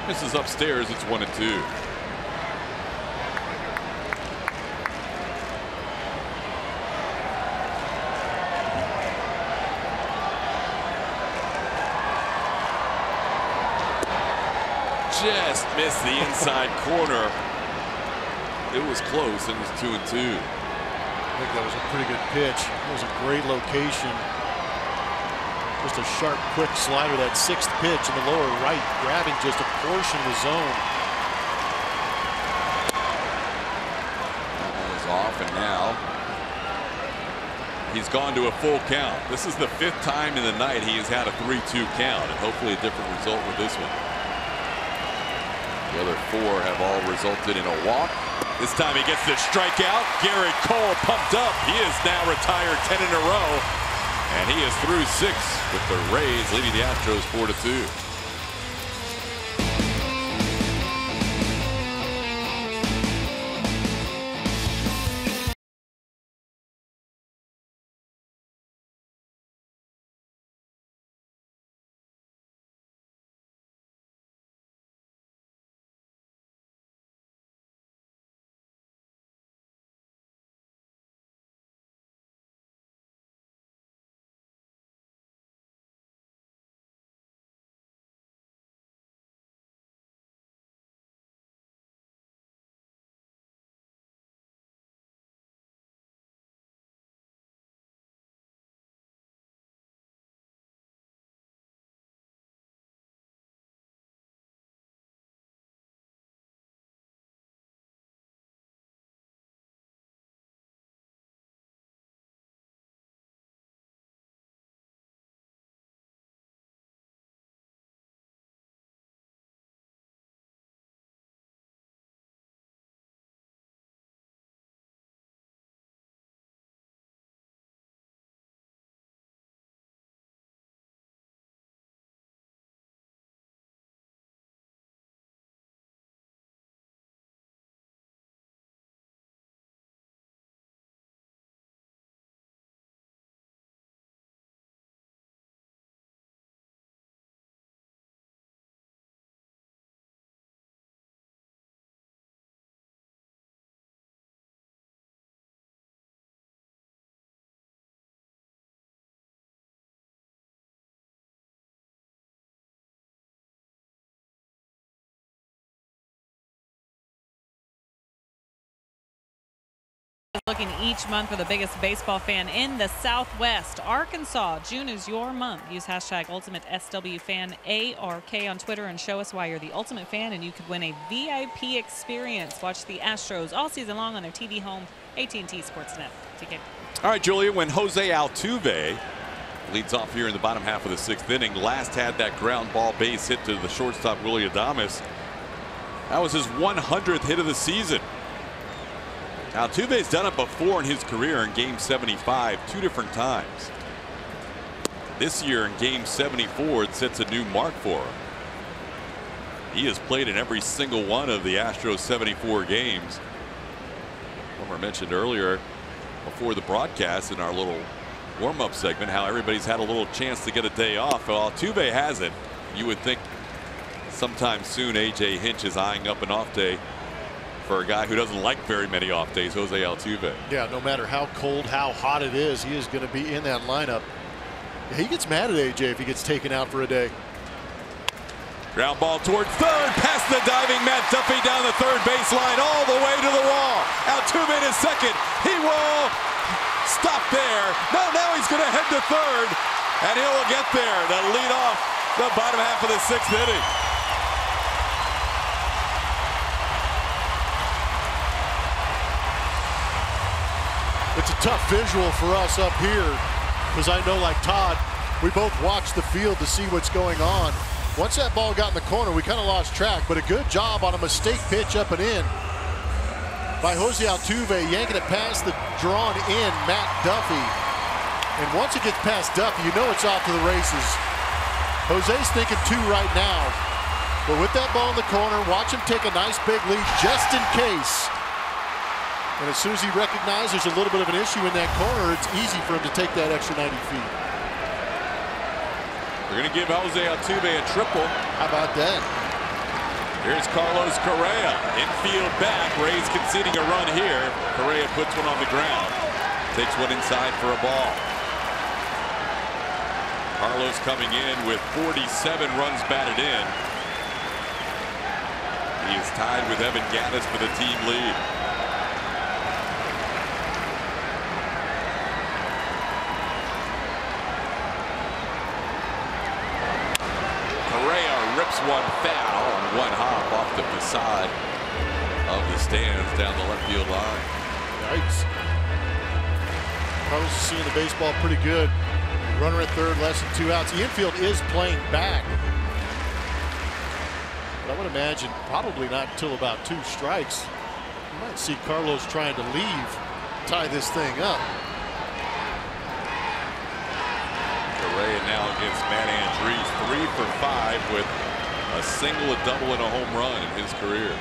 Misses upstairs. It's 1-2. Just missed the inside corner. It was close, and it was 2-2. I think that was a pretty good pitch. It was a great location. Just a sharp, quick slider. That 6th pitch in the lower right, grabbing just a portion of the zone. That one was off, and now he's gone to a full count. This is the 5th time in the night he has had a 3-2 count, and hopefully a different result with this one. The other 4 have all resulted in a walk. This time he gets the strikeout. Garrett Cole pumped up. He is now retired 10 in a row. And he is through 6 with the Rays leading the Astros 4-2. Looking each month for the biggest baseball fan in the Southwest. Arkansas, June is your month. Use hashtag UltimateSWFanARK on Twitter and show us why you're the ultimate fan, and you could win a VIP experience. Watch the Astros all season long on their TV home, AT&T Sportsnet. TK. All right, Julia, when Jose Altuve leads off here in the bottom half of the 6th inning, last had that ground ball base hit to the shortstop, Willie Adames. That was his 100th hit of the season. Altuve's done it before in his career in Game 75 2 different times. This year in Game 74 it sets a new mark for him. He has played in every single one of the Astros 74 games. Homer mentioned earlier before the broadcast in our little warm-up segment how everybody's had a little chance to get a day off. Well, Altuve hasn't. You would think sometime soon A.J. Hinch is eyeing up an off day for a guy who doesn't like very many off days, Jose Altuve. Yeah, no matter how cold, how hot it is, he is going to be in that lineup. He gets mad at AJ if he gets taken out for a day. Ground ball towards third, past the diving Matt Duffy down the third baseline, all the way to the wall. Altuve in second. He will stop there. No, now he's going to head to third, and he will get there to lead off the bottom half of the 6th inning. It's a tough visual for us up here because I know, like Todd, we both watched the field to see what's going on. Once that ball got in the corner, we kind of lost track, but a good job on a mistake pitch up and in by Jose Altuve, yanking it past the drawn in Matt Duffy. And once it gets past Duffy, you know it's off to the races. Jose's thinking 2 right now, but with that ball in the corner, watch him take a nice big lead just in case. And as soon as he recognizes there's a little bit of an issue in that corner, it's easy for him to take that extra 90 feet. We're going to give Jose Altuve a triple. How about that? Here's Carlos Correa. Infield back. Rays conceding a run here. Correa puts one on the ground. Takes one inside for a ball. Carlos coming in with 47 runs batted in. He is tied with Evan Gattis for the team lead. Rips one foul on one hop off the facade of the stands down the left field line. Yikes. Carlos is seeing the baseball pretty good. Runner at third, less than 2 outs. The infield is playing back. But I would imagine probably not until about 2 strikes. You might see Carlos trying to leave, tie this thing up. Correa now against Matt Andrees, 3 for 5 with a single, a double, and a home run in his career.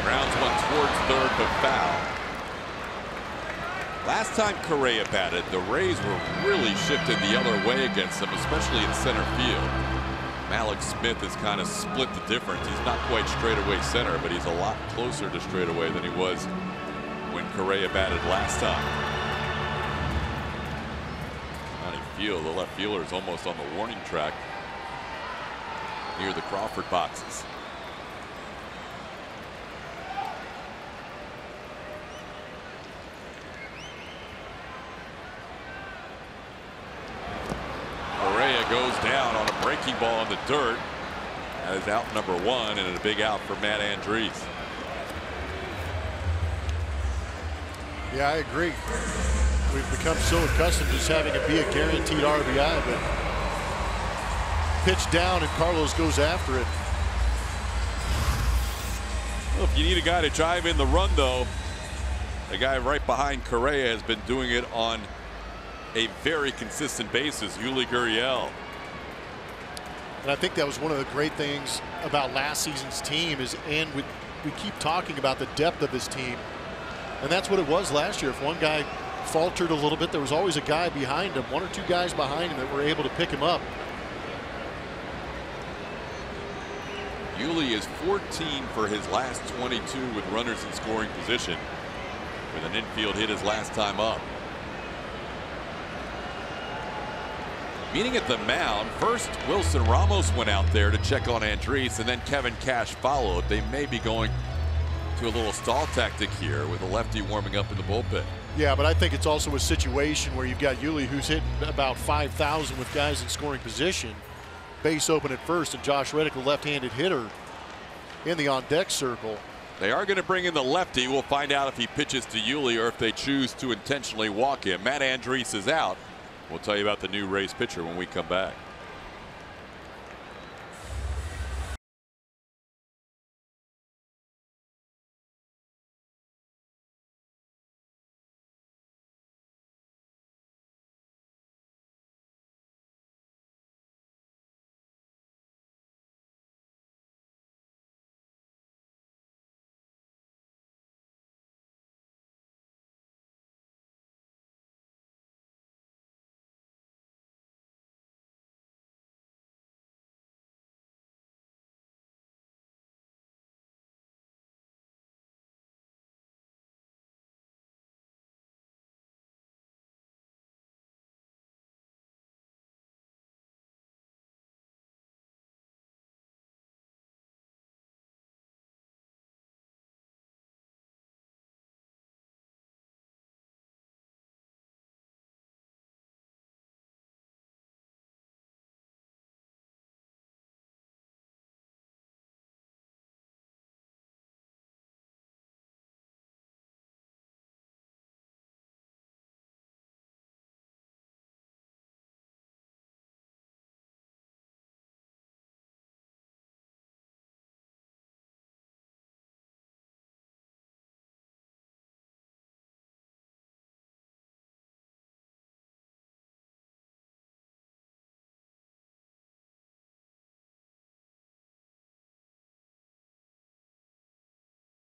Grounds one towards third, but foul. Last time Correa batted, the Rays were really shifted the other way against him, especially in center field. Malik Smith has kind of split the difference. He's not quite straightaway center, but he's a lot closer to straightaway than he was when Correa batted last time. Field, the left fielder is almost on the warning track near the Crawford boxes. Correa goes down on a breaking ball in the dirt. That is out number 1 and a big out for Matt Andrees. Yeah, I agree. We've become so accustomed to just having it be a guaranteed RBI, but pitch down and Carlos goes after it. Well, if you need a guy to drive in the run, though, the guy right behind Correa has been doing it on a very consistent basis, Yuli Gurriel. And I think that was one of the great things about last season's team is, and we keep talking about the depth of this team, and that's what it was last year. If one guy faltered a little bit, there was always a guy behind him, 1 or 2 guys behind him that were able to pick him up. Yuli is 14 for his last 22 with runners in scoring position, with an infield hit his last time up. Meeting at the mound, first Wilson Ramos went out there to check on Andrees, and then Kevin Cash followed. They may be going to a little stall tactic here with a lefty warming up in the bullpen. Yeah, but I think it's also a situation where you've got Yuli, who's hitting about 5,000 with guys in scoring position, base open at first, and Josh Reddick, the left-handed hitter, in the on-deck circle. They are going to bring in the lefty. We'll find out if he pitches to Yuli or if they choose to intentionally walk him. Matt Andriese is out. We'll tell you about the new Rays pitcher when we come back.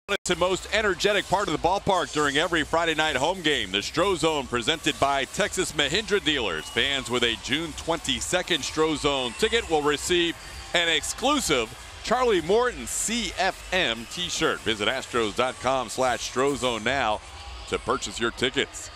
It's the most energetic part of the ballpark during every Friday night home game. The Strozone presented by Texas Mahindra Dealers. Fans with a June 22nd Strozone ticket will receive an exclusive Charlie Morton CFM t-shirt. Visit astros.com/Strozone now to purchase your tickets.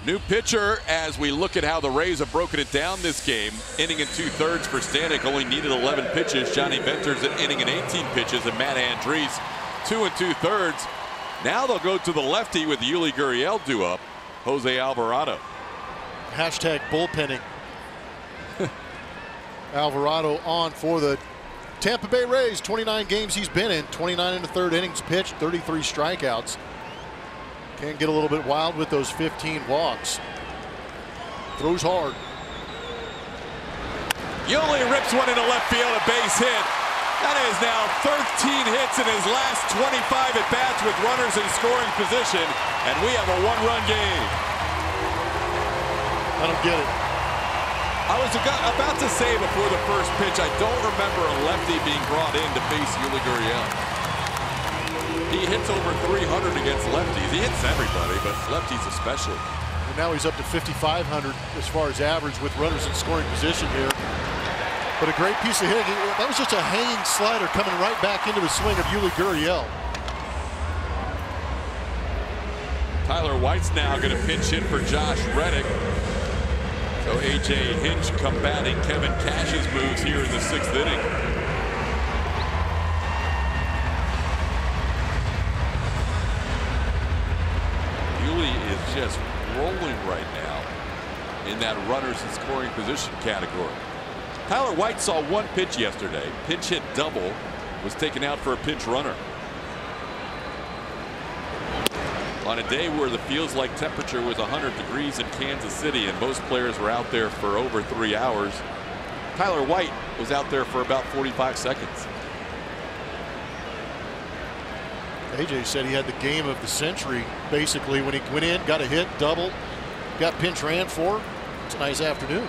New pitcher as we look at how the Rays have broken it down this game. Inning and 2/3 for Stanek, only needed 11 pitches. Johnny Venter's at inning and 18 pitches, and Matt Andriese 2 2/3. Now they'll go to the lefty with Yuli Gurriel due up, Jose Alvarado. Hashtag bullpenning. Alvarado on for the Tampa Bay Rays. 29 games he's been in, 29 1/3 innings pitched, 33 strikeouts. Can get a little bit wild with those 15 walks. Throws hard. Yuli rips one into left field, a base hit. That is now 13 hits in his last 25 at-bats with runners in scoring position, and we have a one-run game. I don't get it. I was about to say before the first pitch, I don't remember a lefty being brought in to face Yuli Gurriel. He hits over 300 against lefties. He hits everybody, but lefties especially. And now he's up to 5,500 as far as average with runners in scoring position here. But a great piece of hitting. That was just a hanging slider coming right back into the swing of Yuli Gurriel. Tyler White's now going to pinch hit for Josh Reddick. So A.J. Hinch combating Kevin Cash's moves here in the 6th inning. Just rolling right now in that runners in scoring position category. Tyler White saw one pitch yesterday. Pinch hit double, was taken out for a pinch runner. On a day where the feels like temperature was 100 degrees in Kansas City and most players were out there for over 3 hours, Tyler White was out there for about 45 seconds. AJ said he had the game of the century basically when he went in, got a hit, double, got pinch ran for. It's a nice afternoon.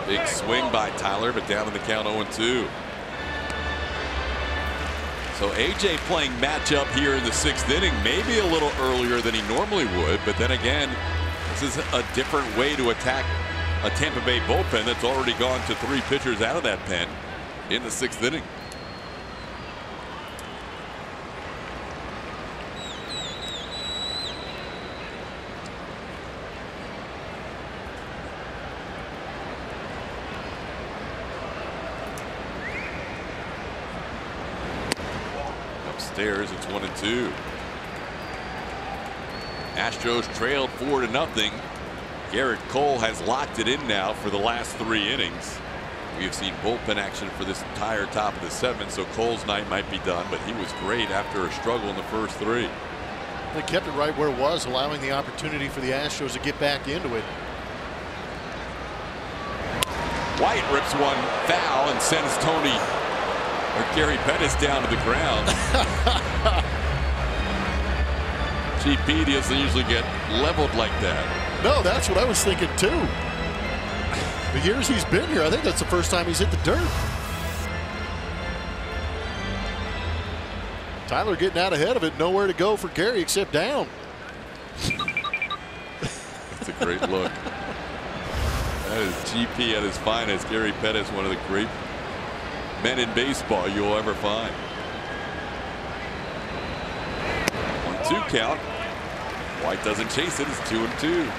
Big swing by Tyler, but down in the count 0-2. So AJ playing matchup here in the 6th inning, maybe a little earlier than he normally would, but then again, this is a different way to attack a Tampa Bay bullpen that's already gone to 3 pitchers out of that pen in the 6th inning. downstairs. It's 1-2. Astros trailed 4-0. Garrett Cole has locked it in now for the last 3 innings. We have seen bullpen action for this entire top of the 7th, so Cole's night might be done, but he was great after a struggle in the first 3. They kept it right where it was, allowing the opportunity for the Astros to get back into it. White rips one foul and sends Tony or Gary Pettis down to the ground. GP doesn't usually get leveled like that. No, that's what I was thinking too. The years he's been here, I think that's the first time he's hit the dirt. Tyler getting out ahead of it. Nowhere to go for Gary except down. That's a great look. That is GP at his finest. Gary Pettis, one of the great men in baseball you'll ever find. 1-2 count. White doesn't chase it. It's 2-2.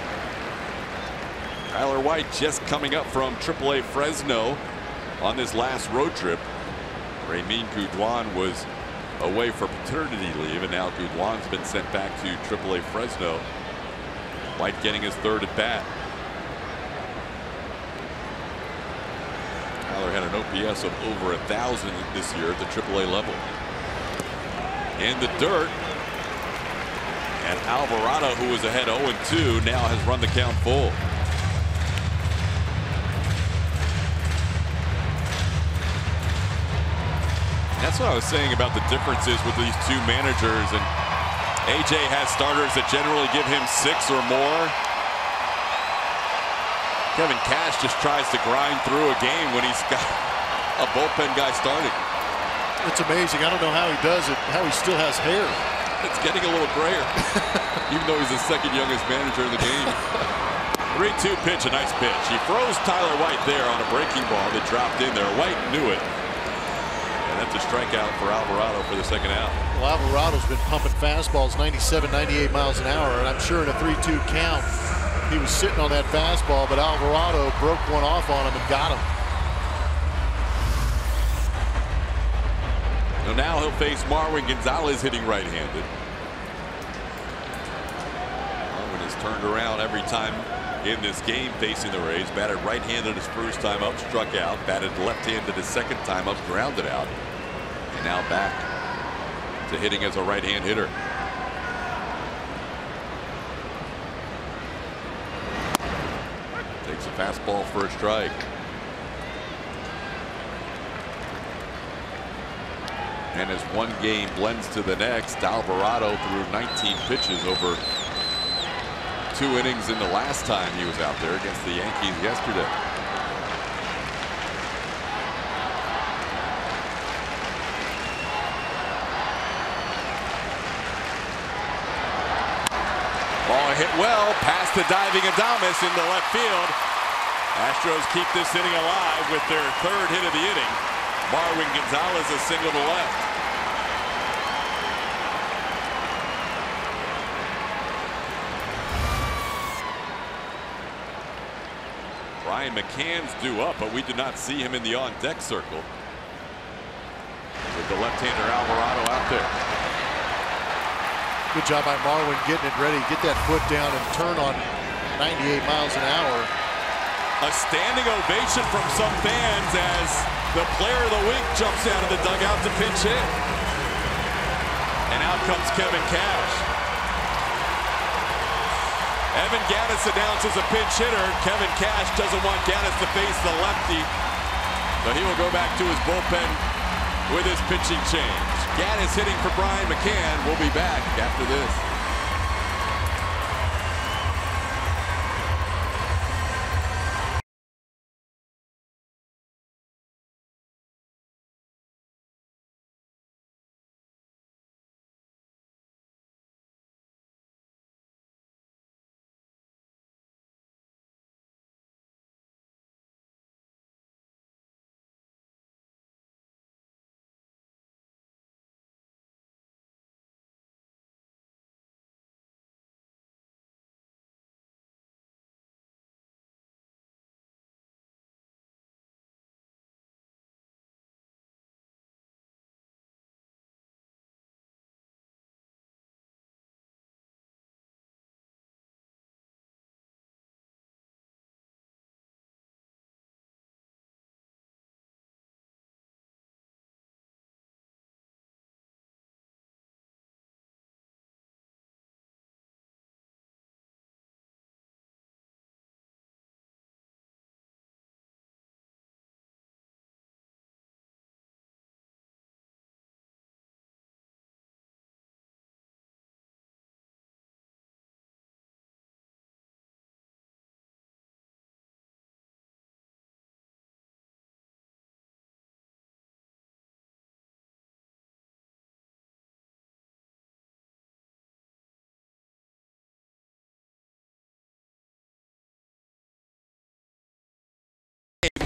Tyler White just coming up from AAA Fresno on this last road trip. Raymond Gudwan was away for paternity leave, and now Gudwan's been sent back to AAA Fresno. White getting his 3rd at bat. Tyler had an OPS of over 1,000 this year at the AAA level. In the dirt. And Alvarado, who was ahead 0-2, now has run the count full. That's what I was saying about the differences with these 2 managers. And AJ has starters that generally give him 6 or more. Kevin Cash just tries to grind through a game when he's got a bullpen guy starting. It's amazing. I don't know how he does it, how he still has hair. It's getting a little grayer, even though he's the 2nd youngest manager in the game. 3-2 pitch, a nice pitch. He froze Tyler White there on a breaking ball that dropped in there. White knew it. And that's a strikeout for Alvarado for the 2nd out. Well, Alvarado's been pumping fastballs 97, 98 miles an hour, and I'm sure in a 3-2 count, he was sitting on that fastball, but Alvarado broke one off on him and got him. So now he'll face Marwin Gonzalez hitting right-handed. Marwin has turned around every time in this game facing the Rays. Batted right-handed his first time up, struck out. Batted left-handed his 2nd time up, grounded out. And now back to hitting as a right-hand hitter. Takes a fastball for a strike. And as one game blends to the next, Alvarado threw 19 pitches over 2 innings in the last time he was out there against the Yankees yesterday. Ball hit well past the diving Adames into left field. Astros keep this inning alive with their 3rd hit of the inning. Marwin Gonzalez a single to left. Brian McCann's due up, but we did not see him in the on-deck circle. With the left-hander Alvarado out there. Good job by Marwin getting it ready, get that foot down and turn on 98 miles an hour. A standing ovation from some fans as the player of the week jumps out of the dugout to pinch hit. And out comes Kevin Cash. Evan Gattis announces a pinch hitter. Kevin Cash doesn't want Gattis to face the lefty, but he will go back to his bullpen with his pitching change. Gattis hitting for Brian McCann. We'll be back after this.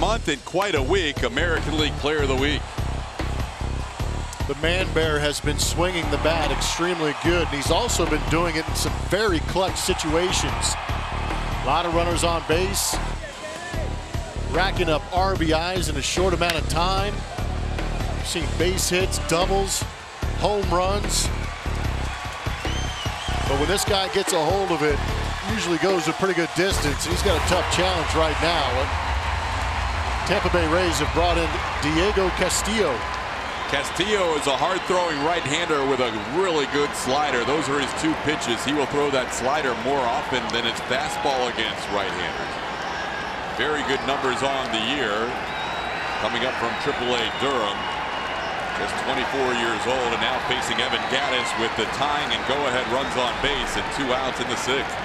month and quite a week. American League Player of the Week. The man bear has been swinging the bat extremely good, and he's also been doing it in some very clutch situations. A lot of runners on base, racking up RBIs in a short amount of time. We've seen base hits, doubles, home runs. But when this guy gets a hold of it, usually goes a pretty good distance. He's got a tough challenge right now. Tampa Bay Rays have brought in Diego Castillo. Castillo is a hard-throwing right-hander with a really good slider. Those are his two pitches. He will throw that slider more often than his fastball against right-handers. Very good numbers on the year. Coming up from AAA Durham. Just 24 years old and now facing Evan Gattis with the tying and go-ahead runs on base and 2 outs in the 6th.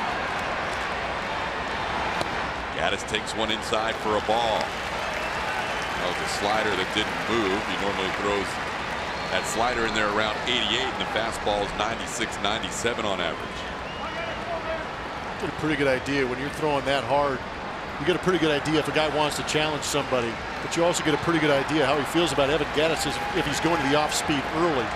Gattis takes one inside for a ball. That was a slider that didn't move. He normally throws that slider in there around 88, and the fastball is 96, 97 on average. Get a pretty good idea when you're throwing that hard. You get a pretty good idea if a guy wants to challenge somebody, but you also get a pretty good idea how he feels about Evan Gattis if he's going to the off speed early.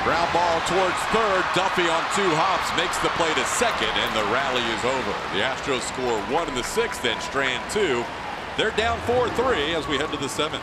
Ground ball towards third. Duffy on 2 hops makes the play to second, and the rally is over. The Astros score 1 in the 6th, then Strand 2. They're down 4-3 as we head to the 7th.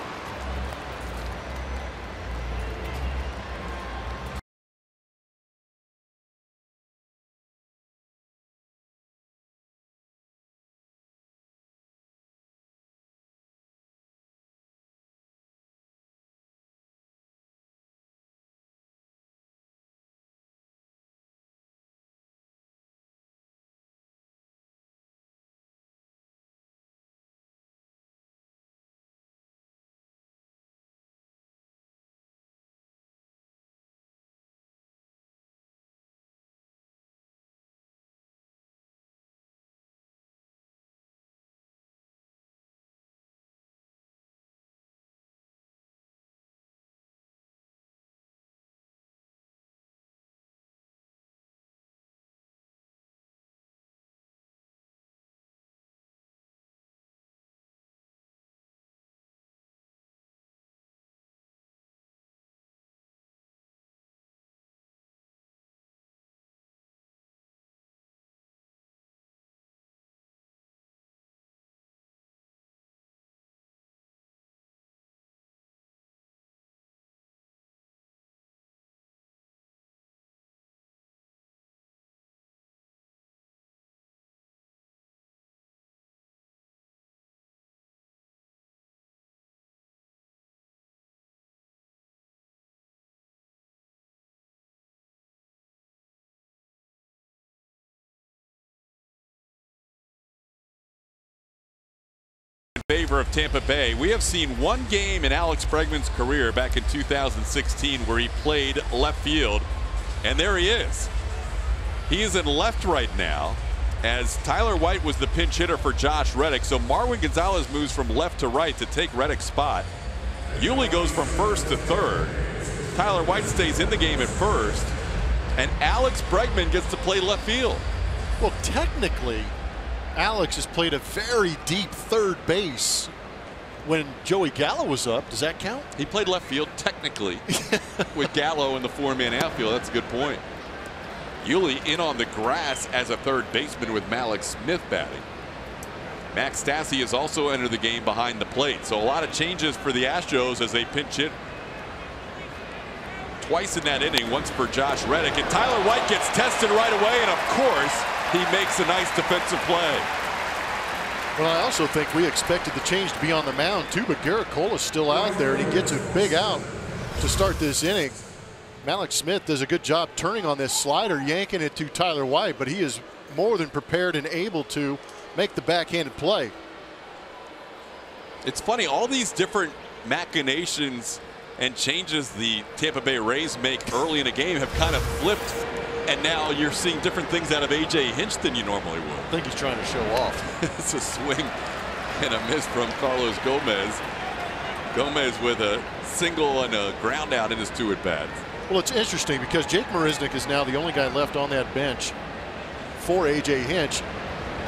Favor of Tampa Bay. We have seen one game in Alex Bregman's career back in 2016 where he played left field, and there he is. He is in left right now, as Tyler White was the pinch hitter for Josh Reddick. So Marwin Gonzalez moves from left to right to take Reddick's spot. Yuli goes from first to third. Tyler White stays in the game at first, and Alex Bregman gets to play left field. Well, technically, Alex has played a very deep third base when Joey Gallo was up. Does that count? He played left field technically with Gallo in the 4-man outfield. That's a good point. Yuli in on the grass as a third baseman with Malik Smith batting. Max Stassi has also entered the game behind the plate. So a lot of changes for the Astros as they pinch hit twice in that inning, once for Josh Reddick. And Tyler White gets tested right away, and of course, he makes a nice defensive play. Well, I also think we expected the change to be on the mound too, but Garrett Cole is still out there, and he gets a big out to start this inning. Malik Smith does a good job turning on this slider, yanking it to Tyler White, but he is more than prepared and able to make the backhanded play. It's funny, all these different machinations and changes the Tampa Bay Rays make early in a game have kind of flipped. And now you're seeing different things out of A.J. Hinch than you normally would. I think he's trying to show off. It's a swing and a miss from Carlos Gomez. Gomez with a single and a ground out in his 2 at-bats. Well, it's interesting because Jake Marisnick is now the only guy left on that bench for A.J. Hinch.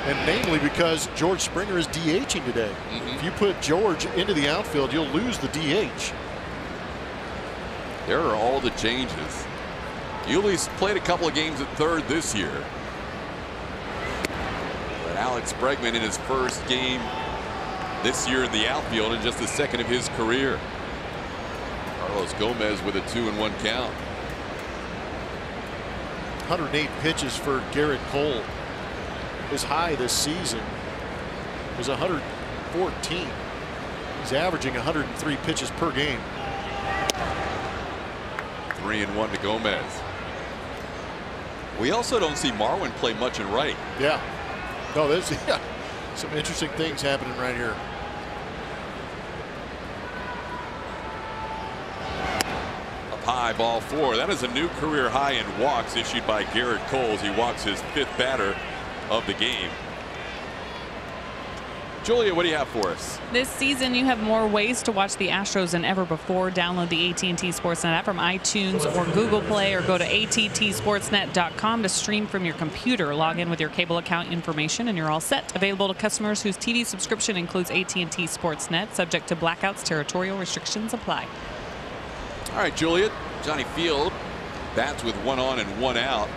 And namely because George Springer is DHing today. If you put George into the outfield, you'll lose the DH. There are all the changes. Yuli's played a couple of games at third this year. But Alex Bregman in his first game this year in the outfield and just the second of his career. Carlos Gomez with a 2-1 count. 108 pitches for Garrett Cole. His high this season was 114. He's averaging 103 pitches per game. 3-1 to Gomez. We also don't see Marwin play much in right. Yeah. No, there's some interesting things happening right here. Up high, ball 4. That is a new career high in walks issued by Garrett Cole. He walks his 5th batter of the game. Julia, what do you have for us? This season, you have more ways to watch the Astros than ever before. Download the AT&T Sportsnet app from iTunes or Google Play, or go to attsportsnet.com to stream from your computer. Log in with your cable account information, and you're all set. Available to customers whose TV subscription includes AT&T Sportsnet. Subject to blackouts. Territorial restrictions apply. All right, Juliet. Johnny Field bats with 1 on and 1 out.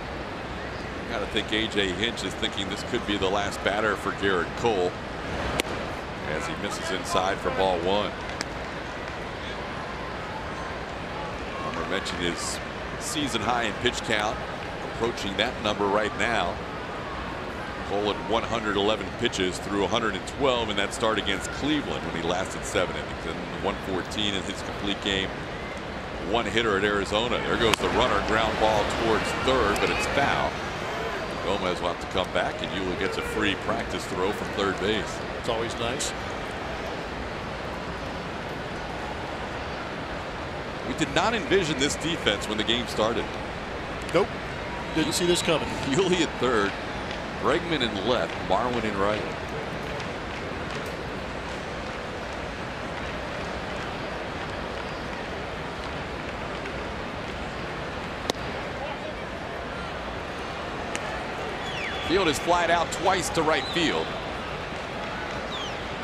Got to think A.J. Hinch is thinking this could be the last batter for Garrett Cole, as he misses inside for ball 1. Homer mentioned his season high in pitch count, approaching that number right now. Cole at 111 pitches through 112 in that start against Cleveland when he lasted 7 innings, and 114 in his complete game. 1 hitter at Arizona. There goes the runner, ground ball towards third, but it's foul. Gomez will have to come back, and Yuli gets a free practice throw from third base. It's always nice. We did not envision this defense when the game started. Nope. Didn't see this coming. Yuli at third, Bregman in left, Marwin in right. Field is flied out twice to right field.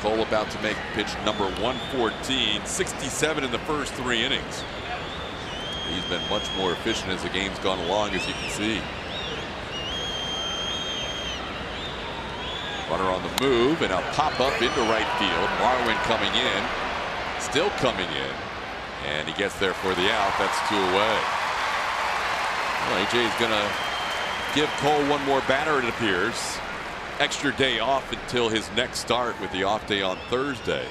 Cole about to make pitch number 114, 67 in the first 3 innings. He's been much more efficient as the game's gone along, as you can see. Runner on the move, and a pop up into right field. Marwin coming in, still coming in, and he gets there for the out. That's 2 away. Well, AJ is going to give Cole 1 more batter, it appears. Extra day off until his next start with the off day on Thursday.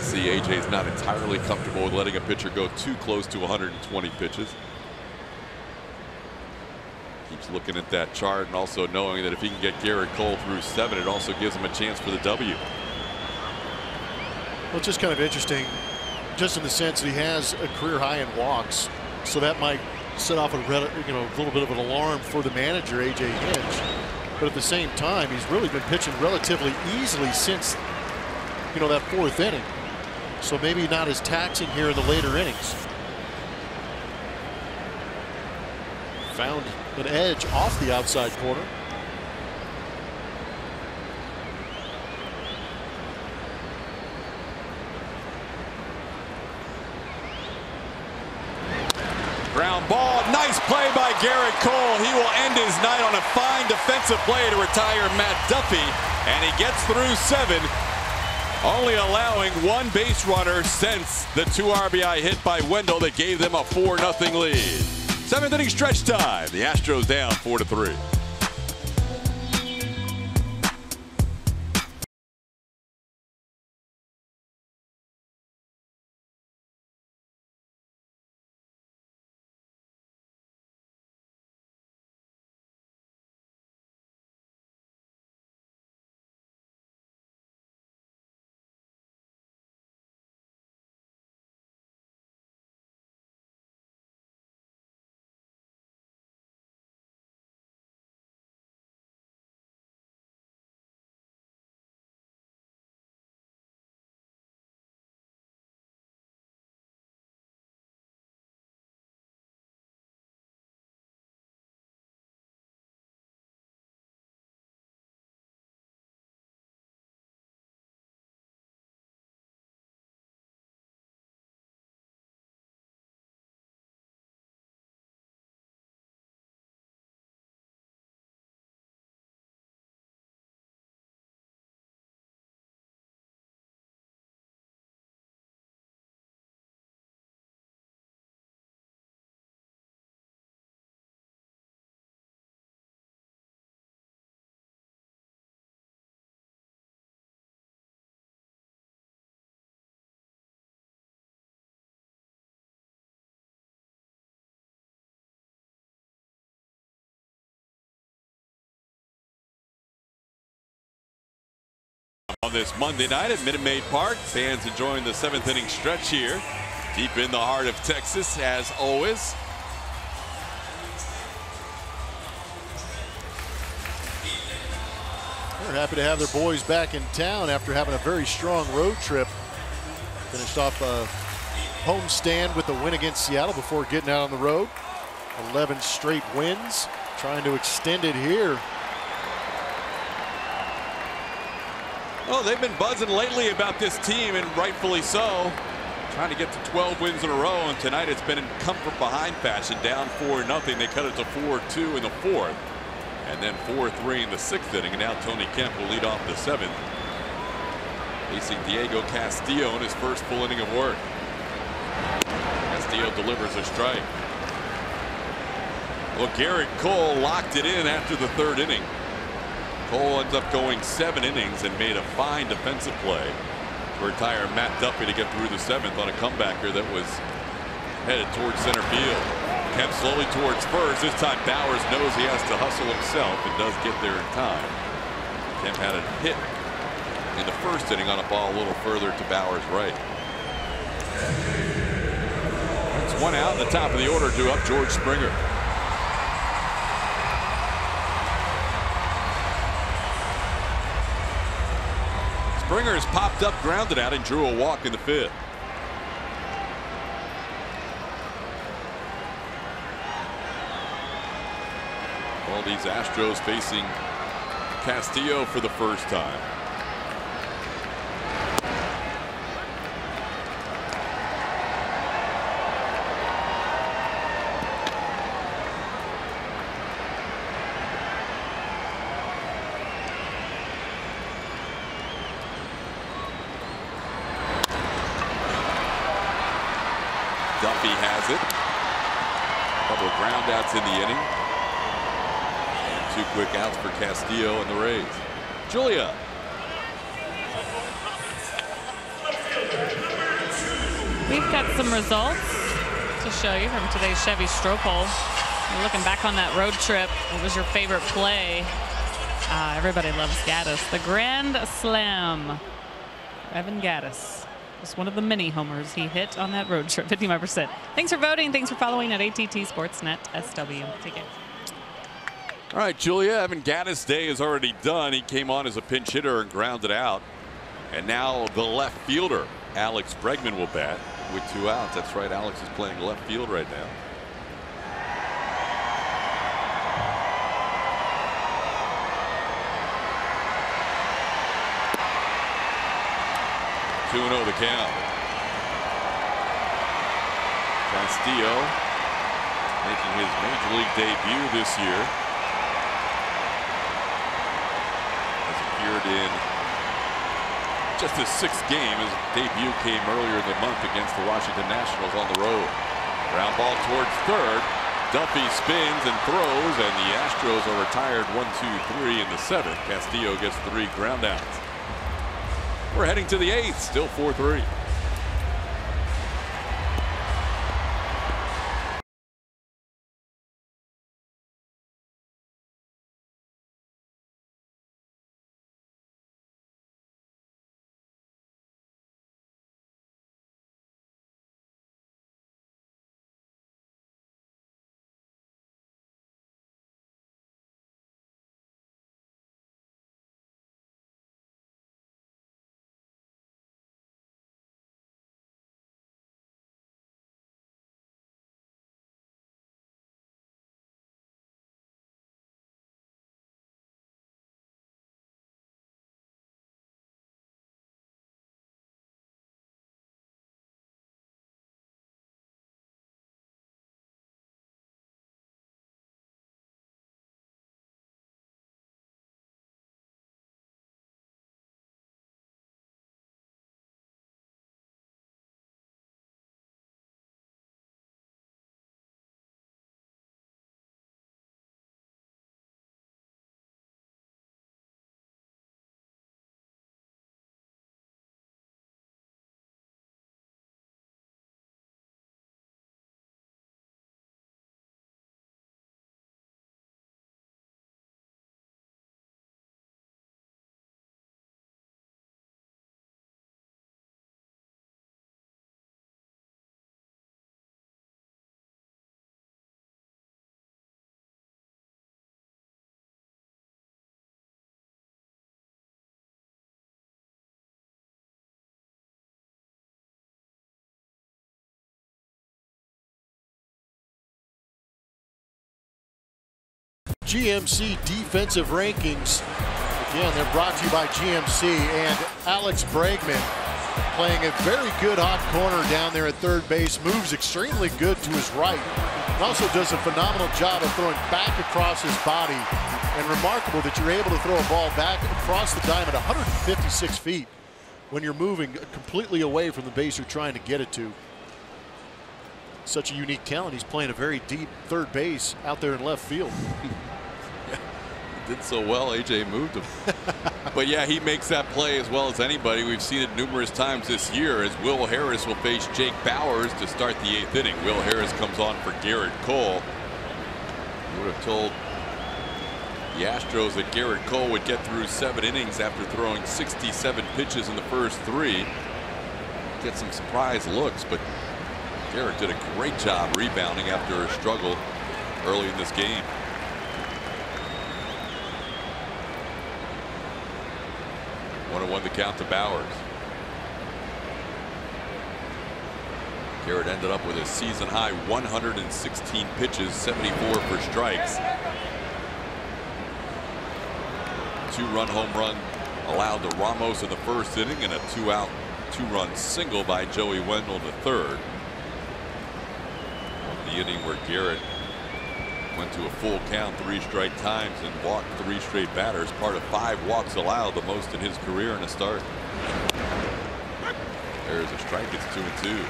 See, AJ's not entirely comfortable with letting a pitcher go too close to 120 pitches. Keeps looking at that chart and also knowing that if he can get Garrett Cole through 7, it also gives him a chance for the W. Well, it's just kind of interesting, just in the sense that he has a career high in walks, so that might set off a little bit of an alarm for the manager, A.J. Hinch. But at the same time, he's really been pitching relatively easily since, that 4th inning. So maybe not as taxing here in the later innings. Found an edge off the outside corner. Ground ball, nice play by Garrett Cole. He will end his night on a fine defensive play to retire Matt Duffy, and he gets through 7, only allowing 1 base runner since the 2 RBI hit by Wendell that gave them a 4-0 lead. 7th inning stretch time. The Astros down 4-3. this Monday night at Minute Maid Park. Fans enjoying the 7th inning stretch here, deep in the heart of Texas, as always. They're happy to have their boys back in town after having a very strong road trip. Finished off a home stand with a win against Seattle before getting out on the road. 11 straight wins, trying to extend it here. Well, they've been buzzing lately about this team, and rightfully so. Trying to get to 12 wins in a row, and tonight it's been in comfort behind fashion, down 4-0. They cut it to 4-2 in the 4th, and then 4-3 in the 6th inning. And now Tony Kemp will lead off the 7th, facing Diego Castillo in his first full inning of work. Castillo delivers a strike. Well, Garrett Cole locked it in after the 3rd inning. Cole ends up going 7 innings and made a fine defensive play to retire Matt Duffy to get through the 7th on a comebacker that was headed towards center field. Kemp slowly towards first. This time Bowers knows he has to hustle himself and does get there in time. Kemp had a hit in the 1st inning on a ball a little further to Bowers' right. It's 1 out in the top of the order, due up George Springer. Springer has popped up, grounded out, and drew a walk in the 5th. All these Astros facing Castillo for the first time. Duffy has it. A couple of ground outs in the inning. And 2 quick outs for Castillo and the Rays. Julia. We've got some results to show you from today's Chevy Stroh Poll. You're looking back on that road trip. What was your favorite play? Everybody loves Gaddis. The Grand Slam. Evan Gaddis was one of the many homers he hit on that road trip. 55%. Thanks for voting. Thanks for following at ATT Sportsnet SW. Take care. All right, Julia. Evan Gaddis' day is already done. He came on as a pinch hitter and grounded out. And now the left fielder, Alex Bregman, will bat with 2 outs. That's right. Alex is playing left field right now. The count. Castillo making his major league debut this year. Has appeared in just his 6th game. His debut came earlier in the month against the Washington Nationals on the road. Ground ball towards 3rd. Duffy spins and throws, and the Astros are retired 1-2-3 in the 7th. Castillo gets 3 groundouts. We're heading to the 8th, still 4-3. GMC defensive rankings. Again, they're brought to you by GMC, and Alex Bregman playing a very good hot corner down there at third base. Moves extremely good to his right. And also does a phenomenal job of throwing back across his body. And remarkable that you're able to throw a ball back across the diamond 156 feet when you're moving completely away from the base you're trying to get it to. Such a unique talent. He's playing a very deep third base out there in left field. Did so well, AJ moved him. But yeah, he makes that play as well as anybody. We've seen it numerous times this year as Will Harris will face Jake Bauers to start the 8th inning. Will Harris comes on for Garrett Cole. You would have told the Astros that Garrett Cole would get through 7 innings after throwing 67 pitches in the first 3. Get some surprise looks, but Garrett did a great job rebounding after a struggle early in this game. 1-1 the count to Bauers. Garrett ended up with a season high 116 pitches, 74 for strikes. 2-run home run allowed to Ramos in the first inning, and a 2-out 2-run single by Joey Wendell in the third. The inning where Garrett went to a full count 3 straight times and walked 3 straight batters, part of 5 walks allowed, the most in his career in a start. There's a strike. It's 2-2.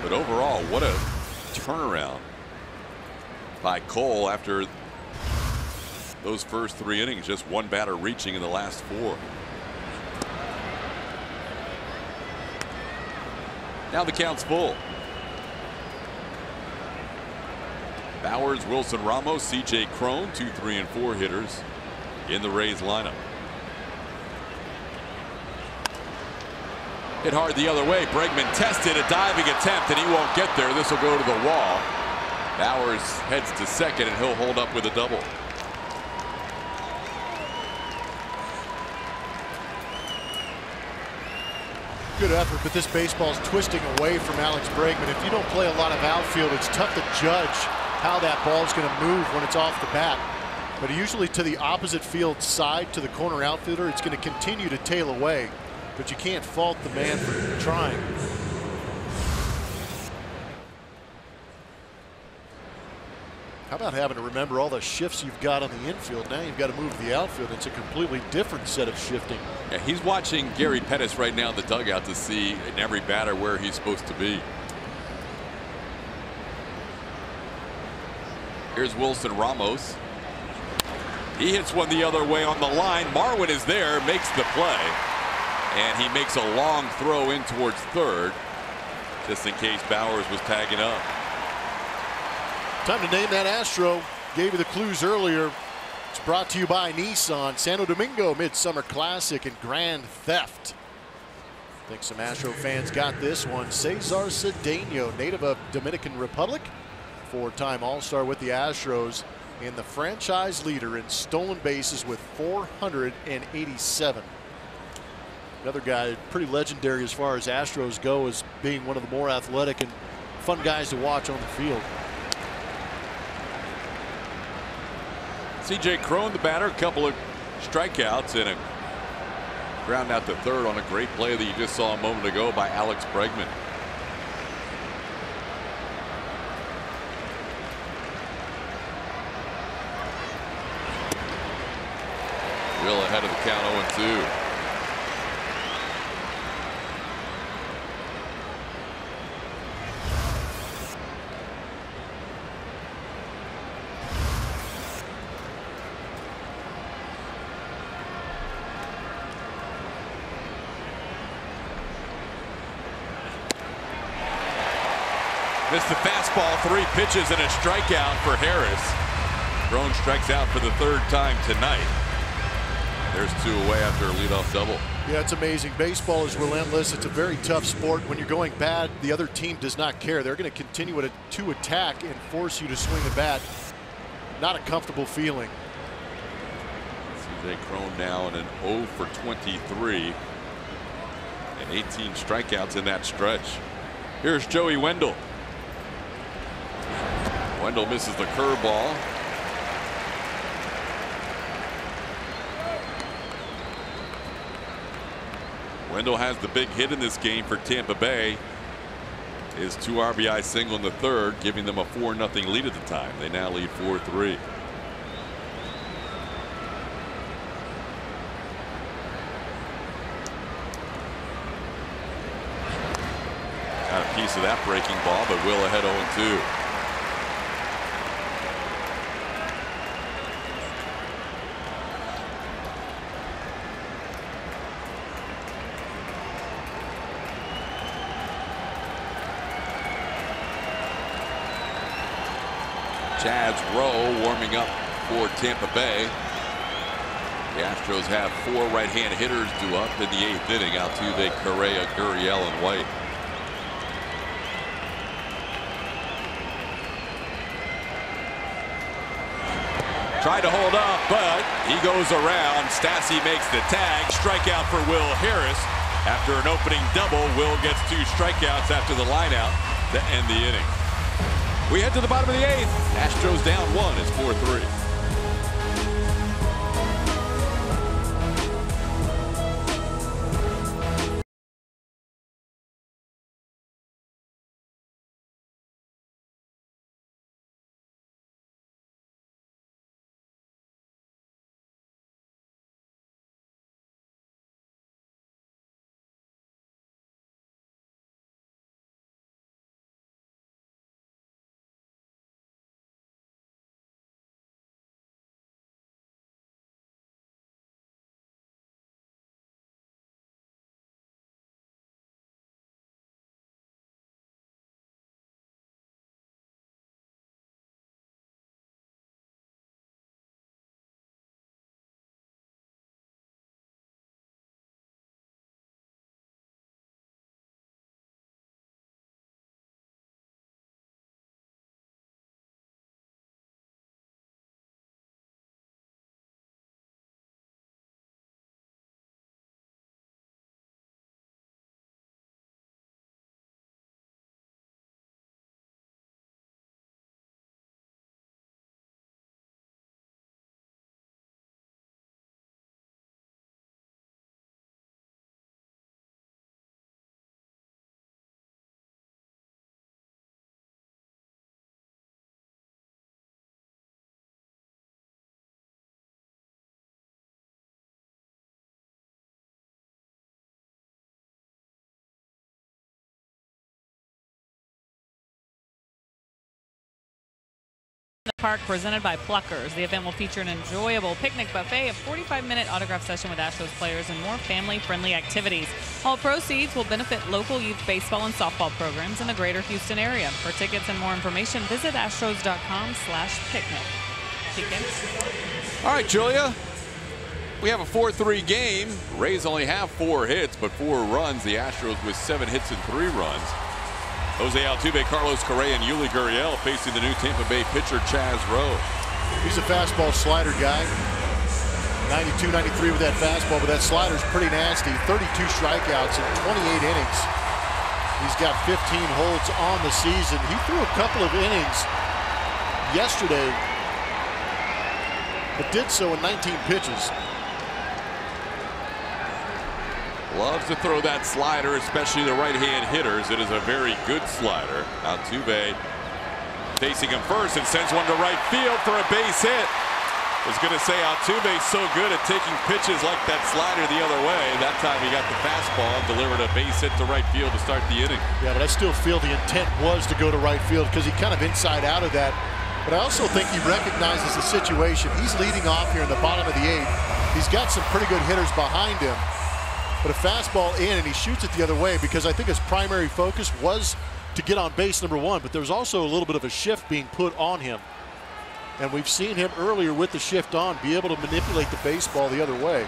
But overall, what a turnaround by Cole after those first 3 innings. Just 1 batter reaching in the last 4. Now the count's full. Bauers, Wilson Ramos, C.J. Cron, 2, 3, and 4 hitters in the Rays lineup. Hit hard the other way. Bregman tested a diving attempt, and he won't get there. This will go to the wall. Bauers heads to second, and he'll hold up with a double. Good effort, but this baseball's twisting away from Alex Bregman. If you don't play a lot of outfield, it's tough to judge how that ball's going to move when it's off the bat. But usually to the opposite field side, to the corner outfielder, it's going to continue to tail away. But you can't fault the man for trying. How about having to remember all the shifts you've got on the infield? Now you've got to move to the outfield. It's a completely different set of shifting. Yeah, he's watching Gary Pettis right now in the dugout to see in every batter where he's supposed to be. Here's Wilson Ramos. He hits one the other way on the line. Marwin is there, makes the play, and he makes a long throw in towards third, just in case Bauers was tagging up. Time to name that Astro. Gave you the clues earlier. It's brought to you by Nissan, Santo Domingo Midsummer Classic, and Grand Theft. I think some Astro fans got this one. Cesar Cedeno, native of Dominican Republic, 4-time All-Star with the Astros, and the franchise leader in stolen bases with 487. Another guy pretty legendary as far as Astros go, as being one of the more athletic and fun guys to watch on the field. C.J. Cron, the batter, a couple of strikeouts and a ground out to third on a great play that you just saw a moment ago by Alex Bregman. Real ahead of the count, 0-2. Missed the fastball, 3 pitches and a strikeout for Harris. Cron strikes out for the 3rd time tonight. There's 2 away after a leadoff double. Yeah, it's amazing. Baseball is relentless. It's a very tough sport. When you're going bad, the other team does not care. They're going to continue to attack and force you to swing the bat. Not a comfortable feeling. C.J. Cron now in an 0 for 23 and 18 strikeouts in that stretch. Here's Joey Wendell. Wendell misses the curveball. Wendell has the big hit in this game for Tampa Bay. His 2 RBI single in the third, giving them a 4-0 lead at the time. They now lead 4-3. Got a piece of that breaking ball, but Will ahead 0-2. Chaz Rowe warming up for Tampa Bay. The Astros have 4 right-hand hitters due up in the 8th inning. Altuve, Correa, Gurriel, and White. Tried to hold up, but he goes around. Stassi makes the tag. Strikeout for Will Harris. After an opening double, Will gets 2 strikeouts after the lineout to end the inning. We head to the bottom of the 8th. Astros down 1. It's 4-3. The park presented by Pluckers. The event will feature an enjoyable picnic buffet, a 45-minute autograph session with Astros players, and more family-friendly activities. All proceeds will benefit local youth baseball and softball programs in the greater Houston area. For tickets and more information, visit astros.com/picnic. All right, Julia. We have a 4-3 game. Rays only have 4 hits, but 4 runs. The Astros with 7 hits and 3 runs. Jose Altuve, Carlos Correa, and Yuli Gurriel facing the new Tampa Bay pitcher Chaz Rowe. He's a fastball slider guy. 92, 93 with that fastball, but that slider's pretty nasty. 32 strikeouts in 28 innings. He's got 15 holds on the season. He threw a couple of innings yesterday, but did so in 19 pitches. Loves to throw that slider, especially the right-hand hitters. It is a very good slider. Altuve facing him first and sends one to right field for a base hit. I was going to say Altuve's so good at taking pitches like that slider the other way. That time he got the fastball and delivered a base hit to right field to start the inning. Yeah, but I still feel the intent was to go to right field because he kind of inside out of that. But I also think he recognizes the situation. He's leading off here in the bottom of the 8th. He's got some pretty good hitters behind him. But a fastball in, and he shoots it the other way because I think his primary focus was to get on base number 1. But there's also a little bit of a shift being put on him. And we've seen him earlier with the shift on be able to manipulate the baseball the other way.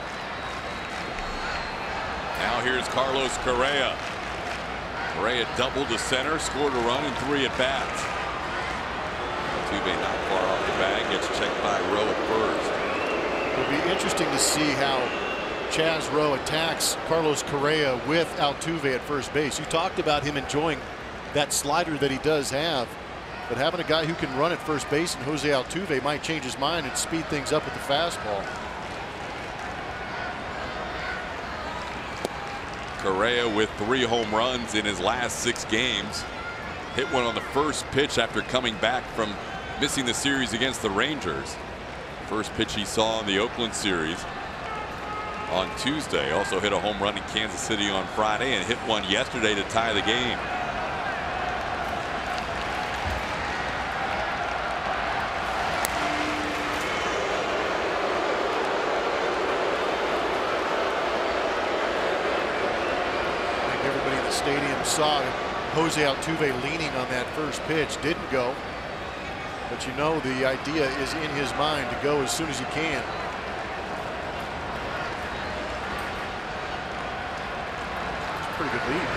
Now here's Carlos Correa. Correa doubled to center, scored a run in 3 at-bats. Altuve not far off the bag, gets checked by Rowe at first. It'll be interesting to see how Chaz Rowe attacks Carlos Correa with Altuve at first base. You talked about him enjoying that slider that he does have. But having a guy who can run at first base and Jose Altuve might change his mind and speed things up with the fastball. Correa with 3 home runs in his last 6 games. Hit one on the first pitch after coming back from missing the series against the Rangers. First pitch he saw in the Oakland series on Tuesday. Also hit a home run in Kansas City on Friday and hit one yesterday to tie the game. Stadium saw Jose Altuve leaning on that first pitch. Didn't go, but you know the idea is in his mind to go as soon as he can. It's a pretty good lead.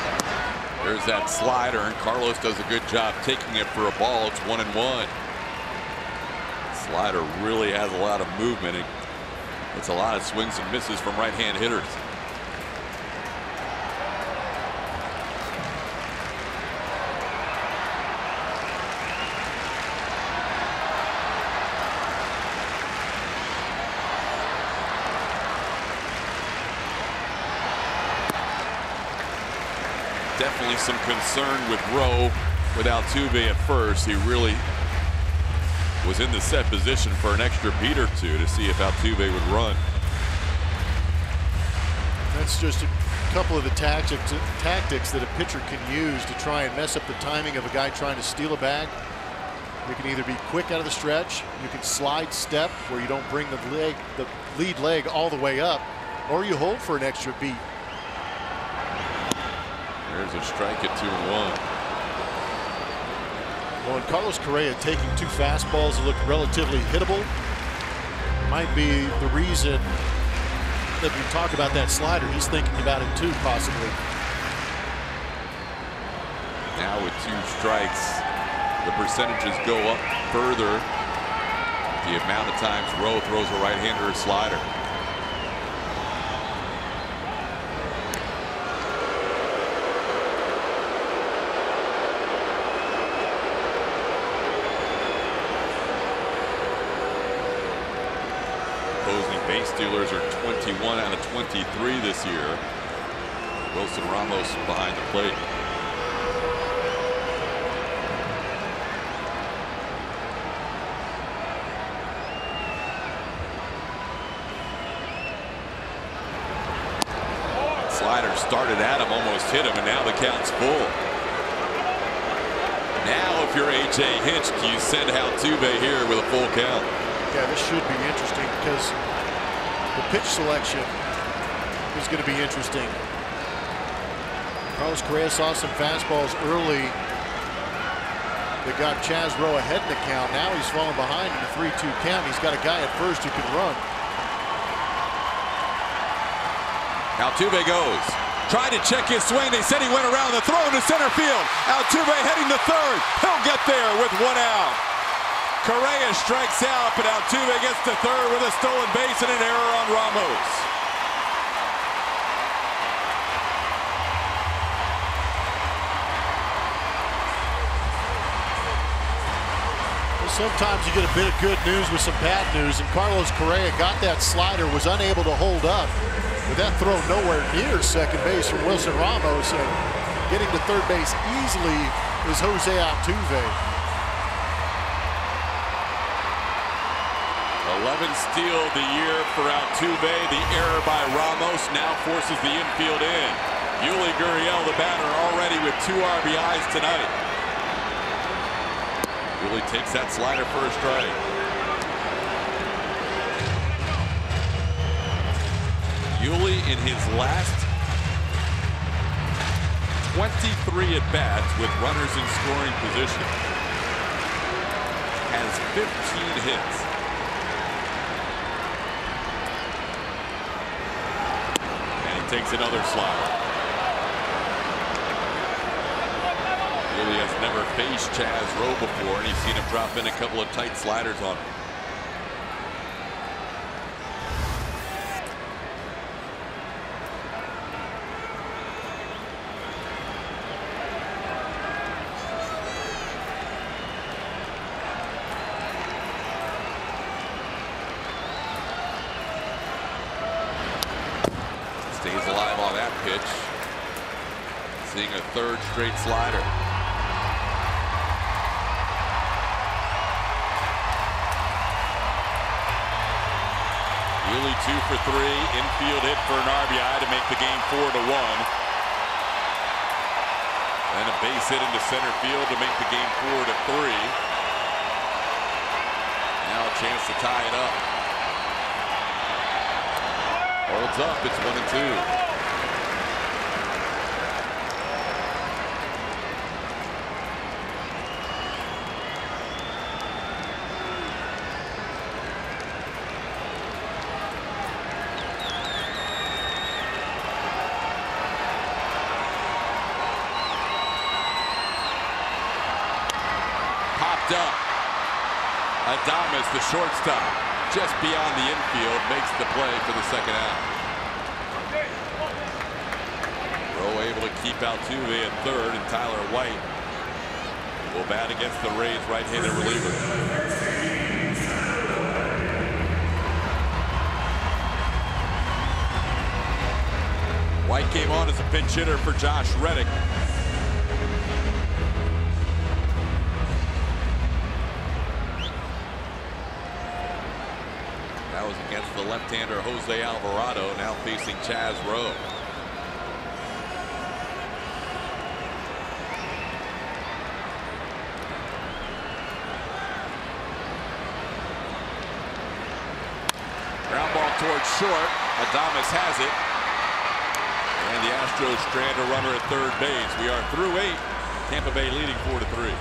There's that slider, and Carlos does a good job taking it for a ball. It's 1-1. Slider really has a lot of movement. It's a lot of swings and misses from right-hand hitters. Definitely some concern with Rowe with Altuve at first. He really was in the set position for an extra beat or two to see if Altuve would run. That's just a couple of the tactics that a pitcher can use to try and mess up the timing of a guy trying to steal a bag. You can either be quick out of the stretch, you can slide step where you don't bring the lead leg all the way up, or you hold for an extra beat. There's a strike at 2-1. Well, and Carlos Correa taking 2 fastballs that look relatively hittable might be the reason that we talk about that slider. He's thinking about it too, possibly. Now with 2 strikes, the percentages go up further. The amount of times Rowe throws a right-hander or slider. Base stealers are 21 out of 23 this year. Wilson Ramos behind the plate. Slider started at him, almost hit him, and now the count's full. Now if you're A.J. Hinch, do you send Altuve here with a full count? Yeah, this should be interesting because the pitch selection is going to be interesting. Carlos Correa saw some fastballs early that got Chaz Rowe ahead in the count. Now he's falling behind in the 3-2 count. He's got a guy at first who can run. Altuve goes. Tried to check his swing. They said he went around the throw into center field. Altuve heading to third. He'll get there with 1 out. Correa strikes out, but Altuve gets to third with a stolen base and an error on Ramos. Well, sometimes you get a bit of good news with some bad news, and Carlos Correa got that slider, was unable to hold up. With that throw nowhere near second base from Wilson Ramos, and getting to third base easily is Jose Altuve. 11 steal the year for Altuve. The error by Ramos now forces the infield in. Yuli Gurriel, the batter, already with 2 RBIs tonight. Yuli takes that slider for a strike. Yuli in his last 23 at-bats with runners in scoring position has 15 hits. Takes another slider. Yuli has never faced Chaz Rowe before, and he's seen him drop in a couple of tight sliders on him. that pitch. Seeing a third straight slider. Yuli 2 for 3. Infield hit for an RBI to make the game 4-1. And a base hit into center field to make the game 4-3. Now a chance to tie it up. Holds up. It's 1-2. Up. Adames, the shortstop, just beyond the infield, makes the play for the second out. Rowe able to keep Altuve at third, and Tyler White will bat against the Rays right-handed reliever. White came on as a pinch hitter for Josh Reddick. That was against the left-hander Jose Alvarado, now facing Chaz Rowe. Ground ball towards short. Adames has it. And the Astros strand a runner at third base. We are through 8. Tampa Bay leading 4-3.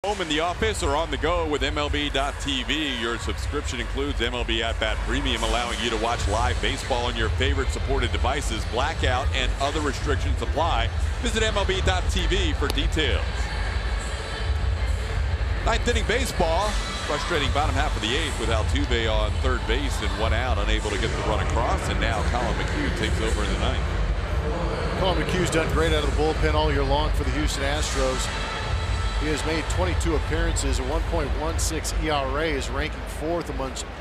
Home, in the office, or on the go with MLB.tv. Your subscription includes MLB At Bat Premium, allowing you to watch live baseball on your favorite supported devices. Blackout and other restrictions apply. Visit MLB.tv for details. Ninth inning baseball. Frustrating bottom half of the 8th with Altuve on third base and 1 out, unable to get the run across. And now Colin McHugh takes over in the 9th. Colin McHugh's done great out of the bullpen all year long for the Houston Astros. He has made 22 appearances, a 1.16 ERA, is ranking 4th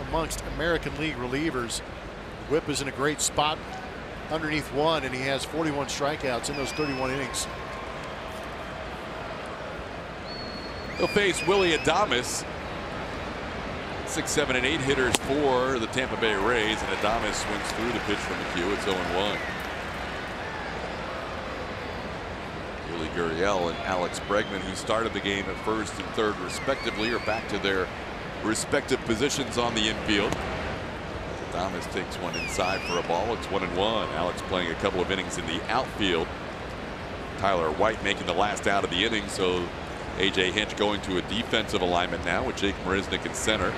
amongst American League relievers. The whip is in a great spot underneath 1, and he has 41 strikeouts in those 31 innings. He'll face Willie Adames. 6, 7, and 8 hitters for the Tampa Bay Rays, and Adames swings through the pitch from McHugh. It's 0-1. Gurriel and Alex Bregman, who started the game at first and third respectively, are back to their respective positions on the infield. Adames takes one inside for a ball. It's 1-1. Alex playing a couple of innings in the outfield. Tyler White making the last out of the inning, so A.J. Hinch going to a defensive alignment now with Jake Marisnick in center.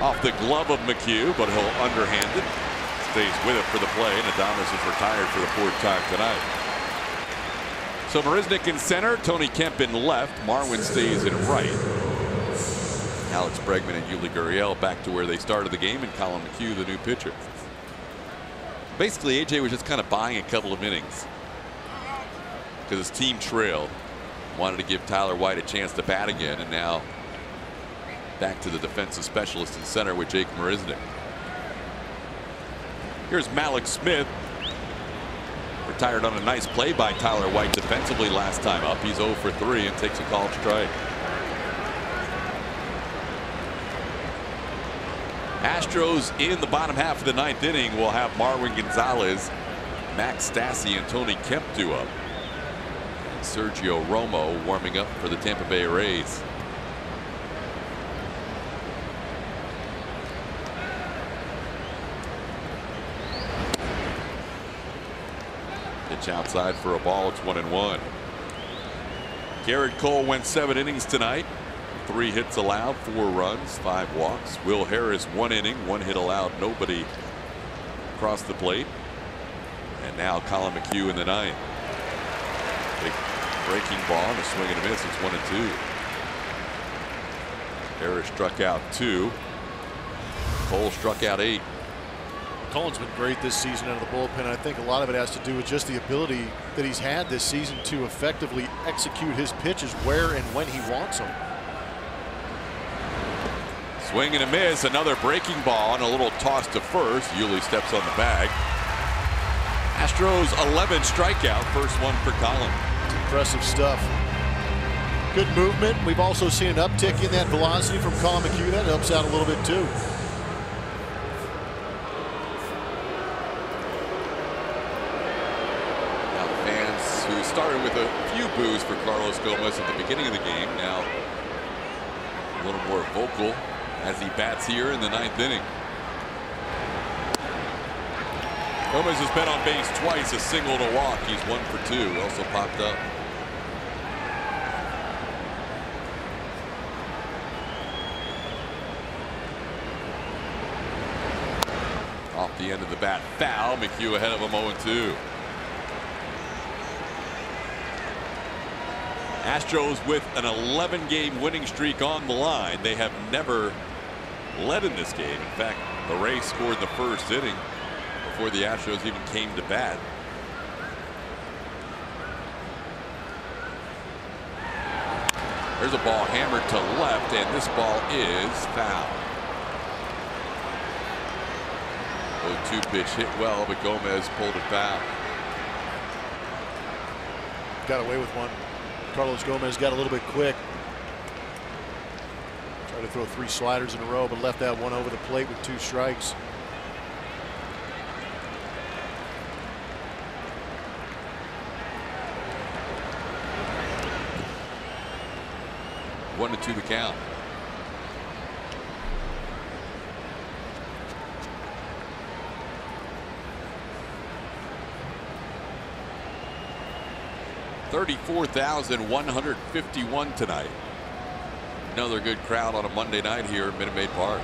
Off the glove of McHugh, but he'll underhand it. Stays with it for the play, and Adames is retired for the 4th time tonight. So Marisnick in center, Tony Kemp in left, Marwin stays in right. Alex Bregman and Yuli Gurriel back to where they started the game, and Colin McHugh, the new pitcher. Basically, AJ was just kind of buying a couple of innings because his team trailed. Wanted to give Tyler White a chance to bat again, and now back to the defensive specialist in center with Jake Marisnick. Here's Malik Smith. Retired on a nice play by Tyler White defensively last time up. He's 0 for 3 and takes a called strike. Astros in the bottom half of the 9th inning will have Marwin Gonzalez, Max Stassi, and Tony Kemp due up. And Sergio Romo warming up for the Tampa Bay Rays. Pitch outside for a ball. It's 1-1. Garrett Cole went 7 innings tonight. 3 hits allowed, 4 runs, 5 walks. Will Harris 1 inning, 1 hit allowed, nobody across the plate. And now Colin McHugh in the 9th. Big breaking ball and a swing and a miss. It's 1-2. Harris struck out 2. Cole struck out 8. Colin's been great this season out of the bullpen. I think a lot of it has to do with just the ability that he's had this season to effectively execute his pitches where and when he wants them. Swing and a miss. Another breaking ball and a little toss to first. Yuli steps on the bag. Astros 11 strikeout. First one for Colin. It's impressive stuff. Good movement. We've also seen an uptick in that velocity from Colin McHugh. That helps out a little bit too. Now the fans who started with a few boos for Carlos Gomez at the beginning of the game now a little more vocal as he bats here in the 9th inning. Gomez has been on base twice, a single and a walk. He's 1 for 2. Also popped up. Off the end of the bat, foul. McHugh ahead of him, 0-2. Astros with an 11-game winning streak on the line. They have never led in this game. In fact, the Rays scored the first inning before the Astros even came to bat. There's a ball hammered to left, and this ball is foul. 0-2 pitch hit well, but Gomez pulled it foul. Got away with one. Carlos Gomez got a little bit quick. Tried to throw 3 sliders in a row, but left that one over the plate with 2 strikes. One to 2 the count. $34,151 tonight. Another good crowd on a Monday night here at Minute Maid Park.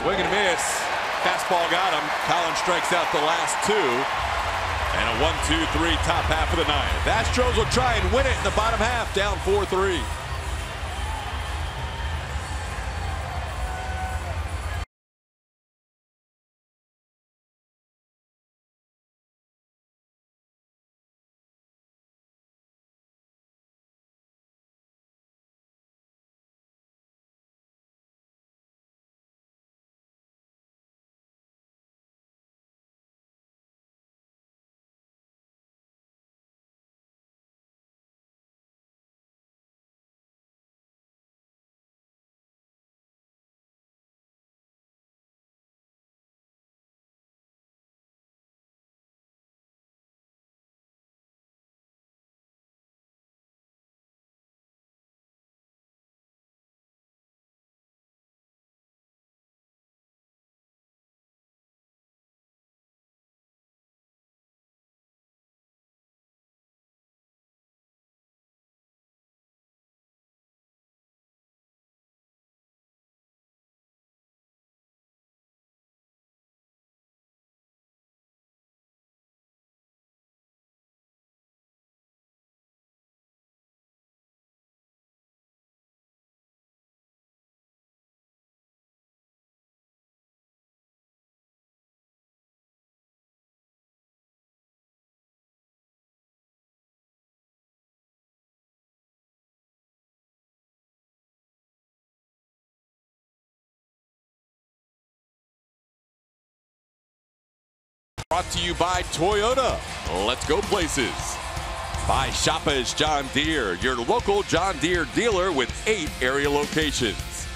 Swing and a miss. Fastball got him. Collins strikes out the last 2. And a 1-2-3 top half of the 9th. The Astros will try and win it in the bottom half, down 4-3. Brought to you by Toyota. Let's go places. By Shoppers John Deere, your local John Deere dealer with 8 area locations.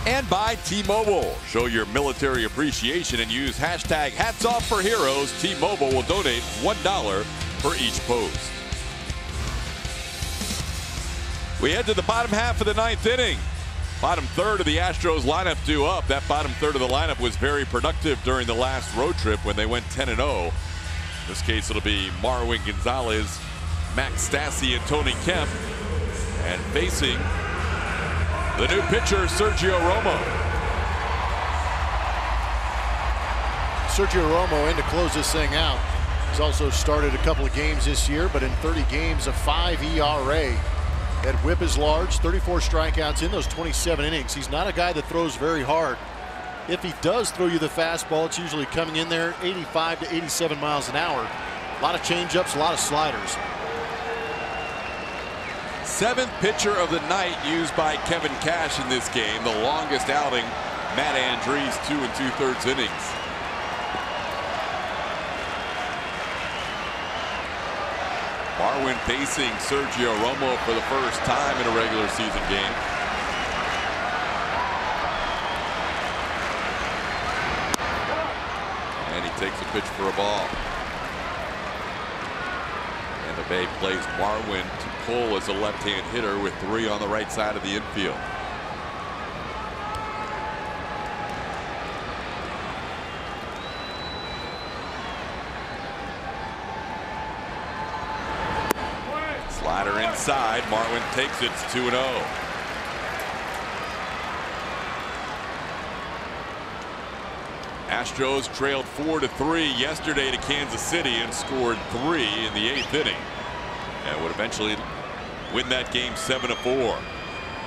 And by T-Mobile. Show your military appreciation and use hashtag HatsOffForHeroes. T-Mobile will donate $1 for each post. We head to the bottom half of the 9th inning. Bottom third of the Astros lineup due up. That bottom third of the lineup was very productive during the last road trip when they went 10-0. In this case, it'll be Marwin Gonzalez, Max Stassi, and Tony Kemp. And facing the new pitcher, Sergio Romo. Sergio Romo in to close this thing out. He's also started a couple of games this year, but in 30 games, a 5 ERA. That whip is large, 34 strikeouts in those 27 innings. He's not a guy that throws very hard. If he does throw you the fastball, it's usually coming in there 85 to 87 miles an hour. A lot of changeups, a lot of sliders. 7th pitcher of the night used by Kevin Cash in this game. The longest outing, Matt Andrees, 2 2/3 innings. Marwin facing Sergio Romo for the first time in a regular season game. And he takes a pitch for a ball. And the Bay plays Marwin to pull as a left-hand hitter with 3 on the right side of the infield. Slider inside. Marwin takes it. It's 2-0. Astros trailed 4-3 yesterday to Kansas City and scored 3 in the 8th inning. And would eventually win that game 7-4.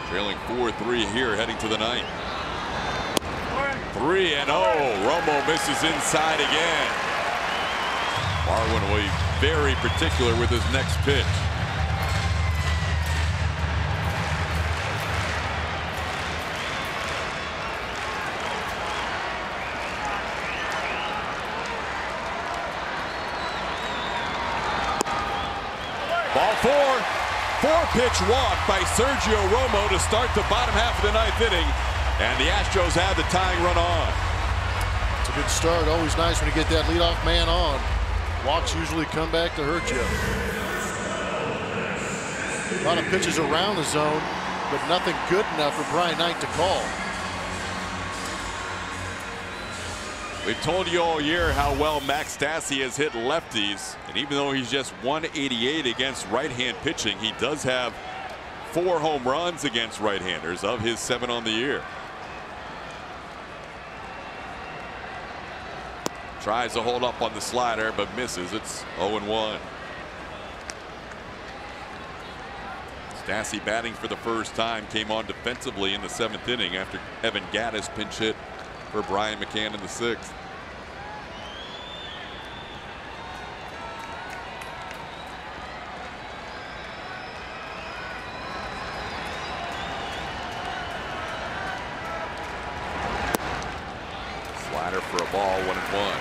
Trailing 4-3 here heading to the 9th. 3-0. Romo misses inside again. Marwin will be very particular with his next pitch. Ball 4. 4-pitch walk by Sergio Romo to start the bottom half of the 9th inning. And the Astros have the tying run on. It's a good start. Always nice when you get that leadoff man on. Walks usually come back to hurt you. A lot of pitches around the zone, but nothing good enough for Brian Knight to call. We've told you all year how well Max Stassi has hit lefties, and even though he's just 188 against right-hand pitching, he does have 4 home runs against right-handers of his 7 on the year. Tries to hold up on the slider, but misses. It's 0-1. Stassi batting for the first time, came on defensively in the 7th inning after Evan Gattis pinch hit for Brian McCann in the 6th. Slider for a ball, 1-1.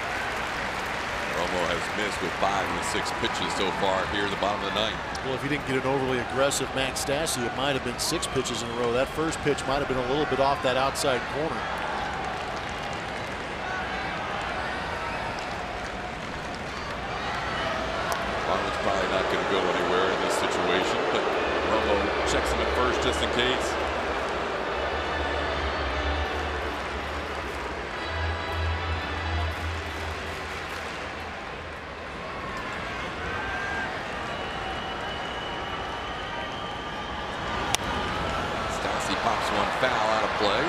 Romo has missed with 5 of the 6 pitches so far here at the bottom of the 9th. Well, if he didn't get an overly aggressive Max Stassi, it might have been 6 pitches in a row. That first pitch might have been a little bit off that outside corner. Marwin's probably not going to go anywhere in this situation, but Romo checks him at first just in case. Stassi pops one foul out of play.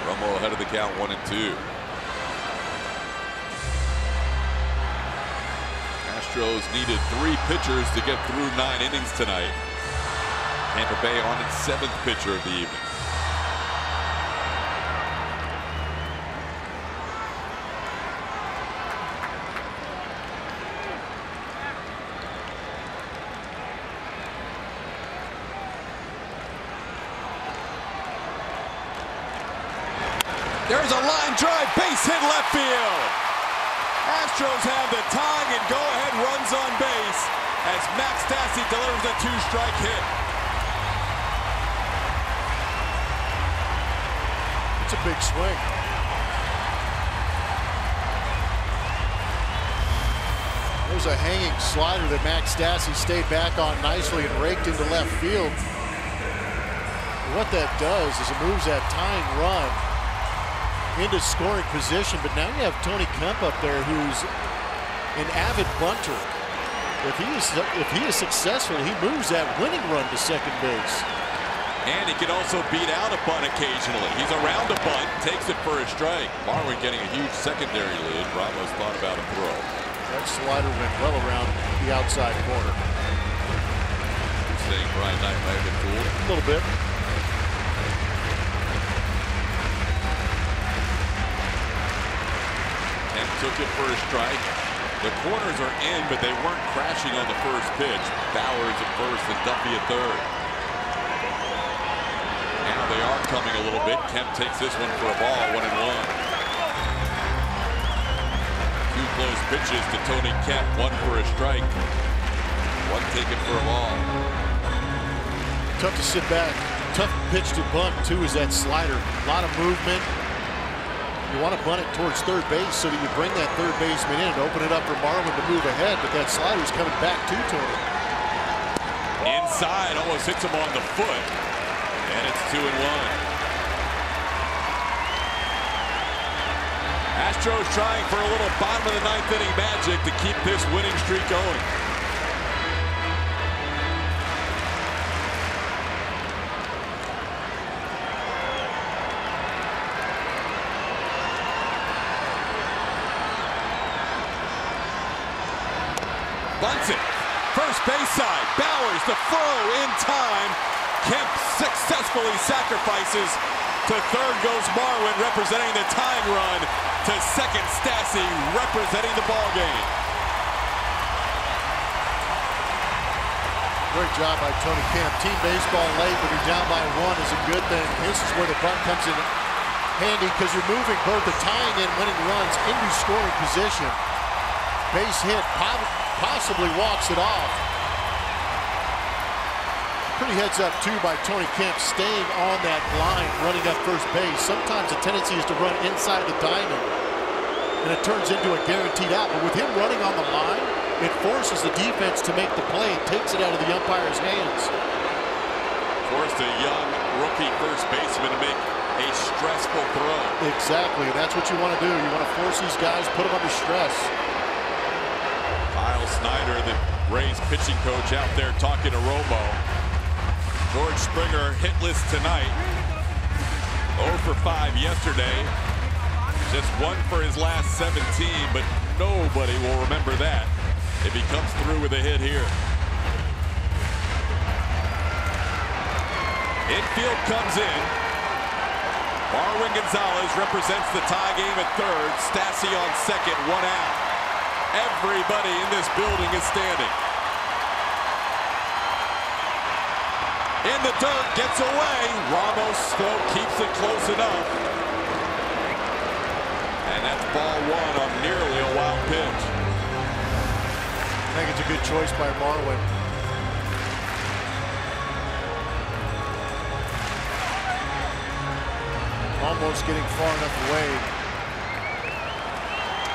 Romo ahead of the count, 1-2. Astros needed 3 pitchers to get through 9 innings tonight. Tampa Bay on its 7th pitcher of the evening. There's a line drive, base hit left field. Astros have the tying and go-ahead runs on base as Max Stassi delivers a 2-strike hit. It's a big swing. There's a hanging slider that Max Stassi stayed back on nicely and raked into left field. What that does is it moves that tying run into scoring position, but now you have Tony Kemp up there who's an avid bunter. If he is successful, he moves that winning run to second base. And he can also beat out a bunt occasionally. He's around a bunt, takes it for a strike. Marwin getting a huge secondary lead. Ramos thought about a throw. That slider went well around the outside corner. You're saying Brian Knight might have been fooled? A little bit. Kemp took it for a strike. The corners are in, but they weren't crashing on the first pitch. Bowers at first and Duffy at third. Now they are coming a little bit. Kemp takes this one for a ball, 1-1. Two close pitches to Tony Kemp, one for a strike. One taken for a ball. Tough to sit back. Tough pitch to bunt, too, is that slider. A lot of movement. You want to bunt it towards third base so that you bring that third baseman in and open it up for Marwin to move ahead, but that slider's coming back to Tony. Inside, almost hits him on the foot. And it's 2-1. Astros trying for a little bottom of the ninth inning magic to keep this winning streak going. Bunts it. First base side. Bowers the throw in time. Kemp successfully sacrifices. To third goes Marwin representing the tying run. To second, Stassi representing the ball game. Great job by Tony Kemp. Team baseball late, but you're down by 1 is a good thing. This is where the bunt comes in handy because you're moving both the tying and winning runs into scoring position. Base hit, possibly walks it off. Pretty heads up too by Tony Kemp staying on that line, running up first base. Sometimes the tendency is to run inside the diamond and it turns into a guaranteed out. But with him running on the line, it forces the defense to make the play and takes it out of the umpire's hands. Forced a young rookie first baseman to make a stressful throw. Exactly, and that's what you want to do. You want to force these guys, put them under stress. Kyle Snyder, the Rays pitching coach, out there talking to Romo. George Springer hitless tonight. 0 for 5 yesterday. Just 1 for his last 17, but nobody will remember that if he comes through with a hit here. Infield comes in. Marwin Gonzalez represents the tie game at third. Stassi on second, 1 out. Everybody in this building is standing. In the dirt, gets away. Ramos still keeps it close enough. And that's ball 1 on nearly a wild pitch. I think it's a good choice by Marwin. Almost getting far enough away.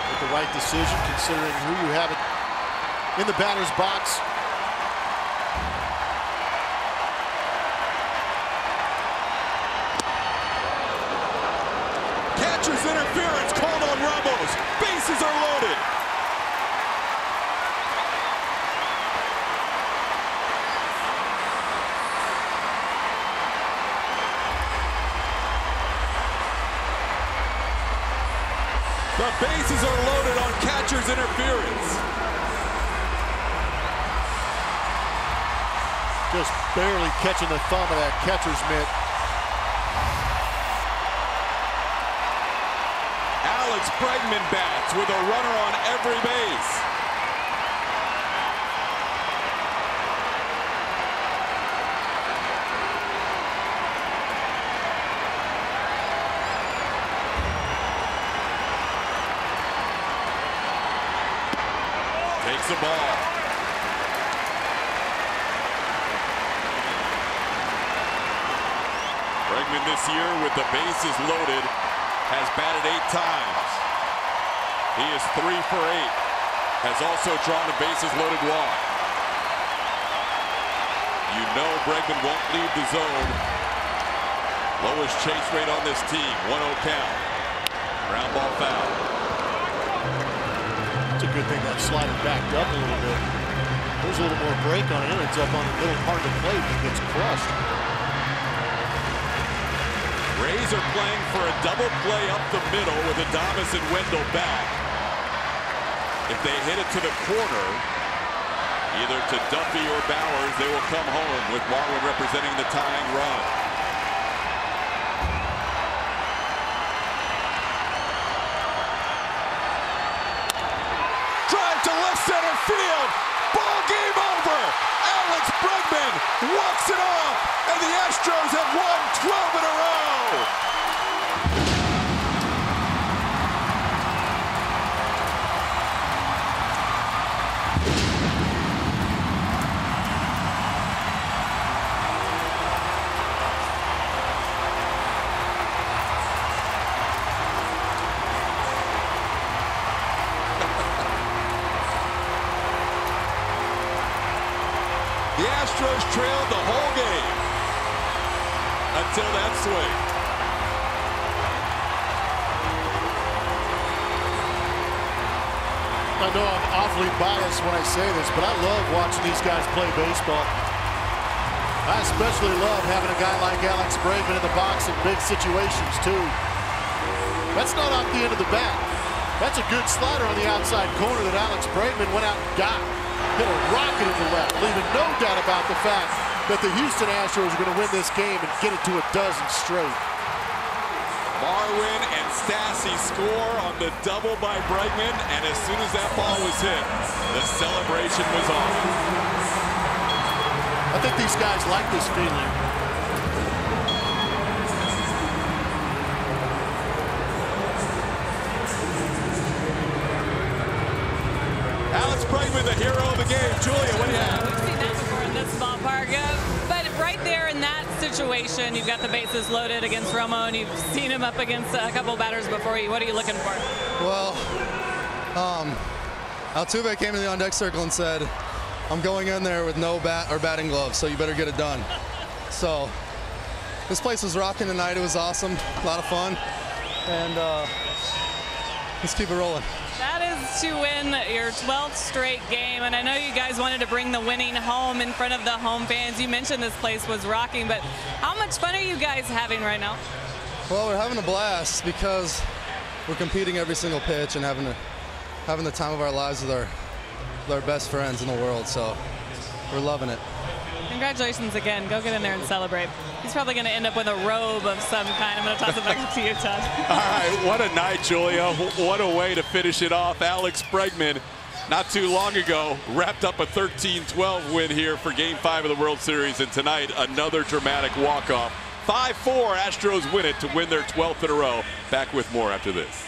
With the right decision, considering who you have it in the batter's box. Catcher's interference called on Ramos. Bases are loaded. The bases are loaded on catcher's interference. Just barely catching the thumb of that catcher's mitt. Bregman bats with a runner on every base. Takes the ball. Bregman this year with the bases loaded has batted 8 times. He is 3 for 8. Has also drawn a bases loaded walk. You know Bregman won't leave the zone. Lowest chase rate on this team. 1-0 count. Ground ball foul. It's a good thing that slided backed up a little bit. There's a little more break on it. It's up on the middle part of the plate and gets crushed. Rays are playing for a double play up the middle with Adames and Wendell back. If they hit it to the corner, either to Duffy or Bowers, they will come home with Marwin representing the tying run. Drive to left center field. Ball game over. Alex Bregman walks it off, and the Astros have won 12 in a row. The Astros trailed the whole game until that swing. I know I'm awfully biased when I say this, but I love watching these guys play baseball. I especially love having a guy like Alex Bregman in the box in big situations, too. That's not off the end of the bat. That's a good slider on the outside corner that Alex Bregman went out and got. Hit a rocket in the left, leaving no doubt about the fact that the Houston Astros are going to win this game and get it to a dozen straight. Marwin and Stassi score on the double by Bregman, and as soon as that ball was hit, the celebration was on. I think these guys like this feeling. Alex Bregman, the hero of the game. Julia, what do you have? We've seen that before in this ballpark. But right there in that situation, you've got the bases loaded against Romo, and you've seen him up against a couple batters before you. What are you looking for? Well, Altuve came to the on-deck circle and said, I'm going in there with no bat or batting gloves, so you better get it done. So this place was rocking tonight. It was awesome, a lot of fun, and let's keep it rolling. That is to win your 12th straight game, and I know you guys wanted to bring the winning home in front of the home fans. You mentioned this place was rocking, but how much fun are you guys having right now? Well, we're having a blast because we're competing every single pitch and having the time of our lives with our best friends in the world, so we're loving it. Congratulations again. Go get in there and celebrate. He's probably going to end up with a robe of some kind. I'm going to toss it back to you, Todd. All right, what a night, Julia. What a way to finish it off. Alex Bregman, not too long ago, wrapped up a 13-12 win here for Game 5 of the World Series, and tonight, another dramatic walk-off. 5-4, Astros win it to win their 12th in a row. Back with more after this.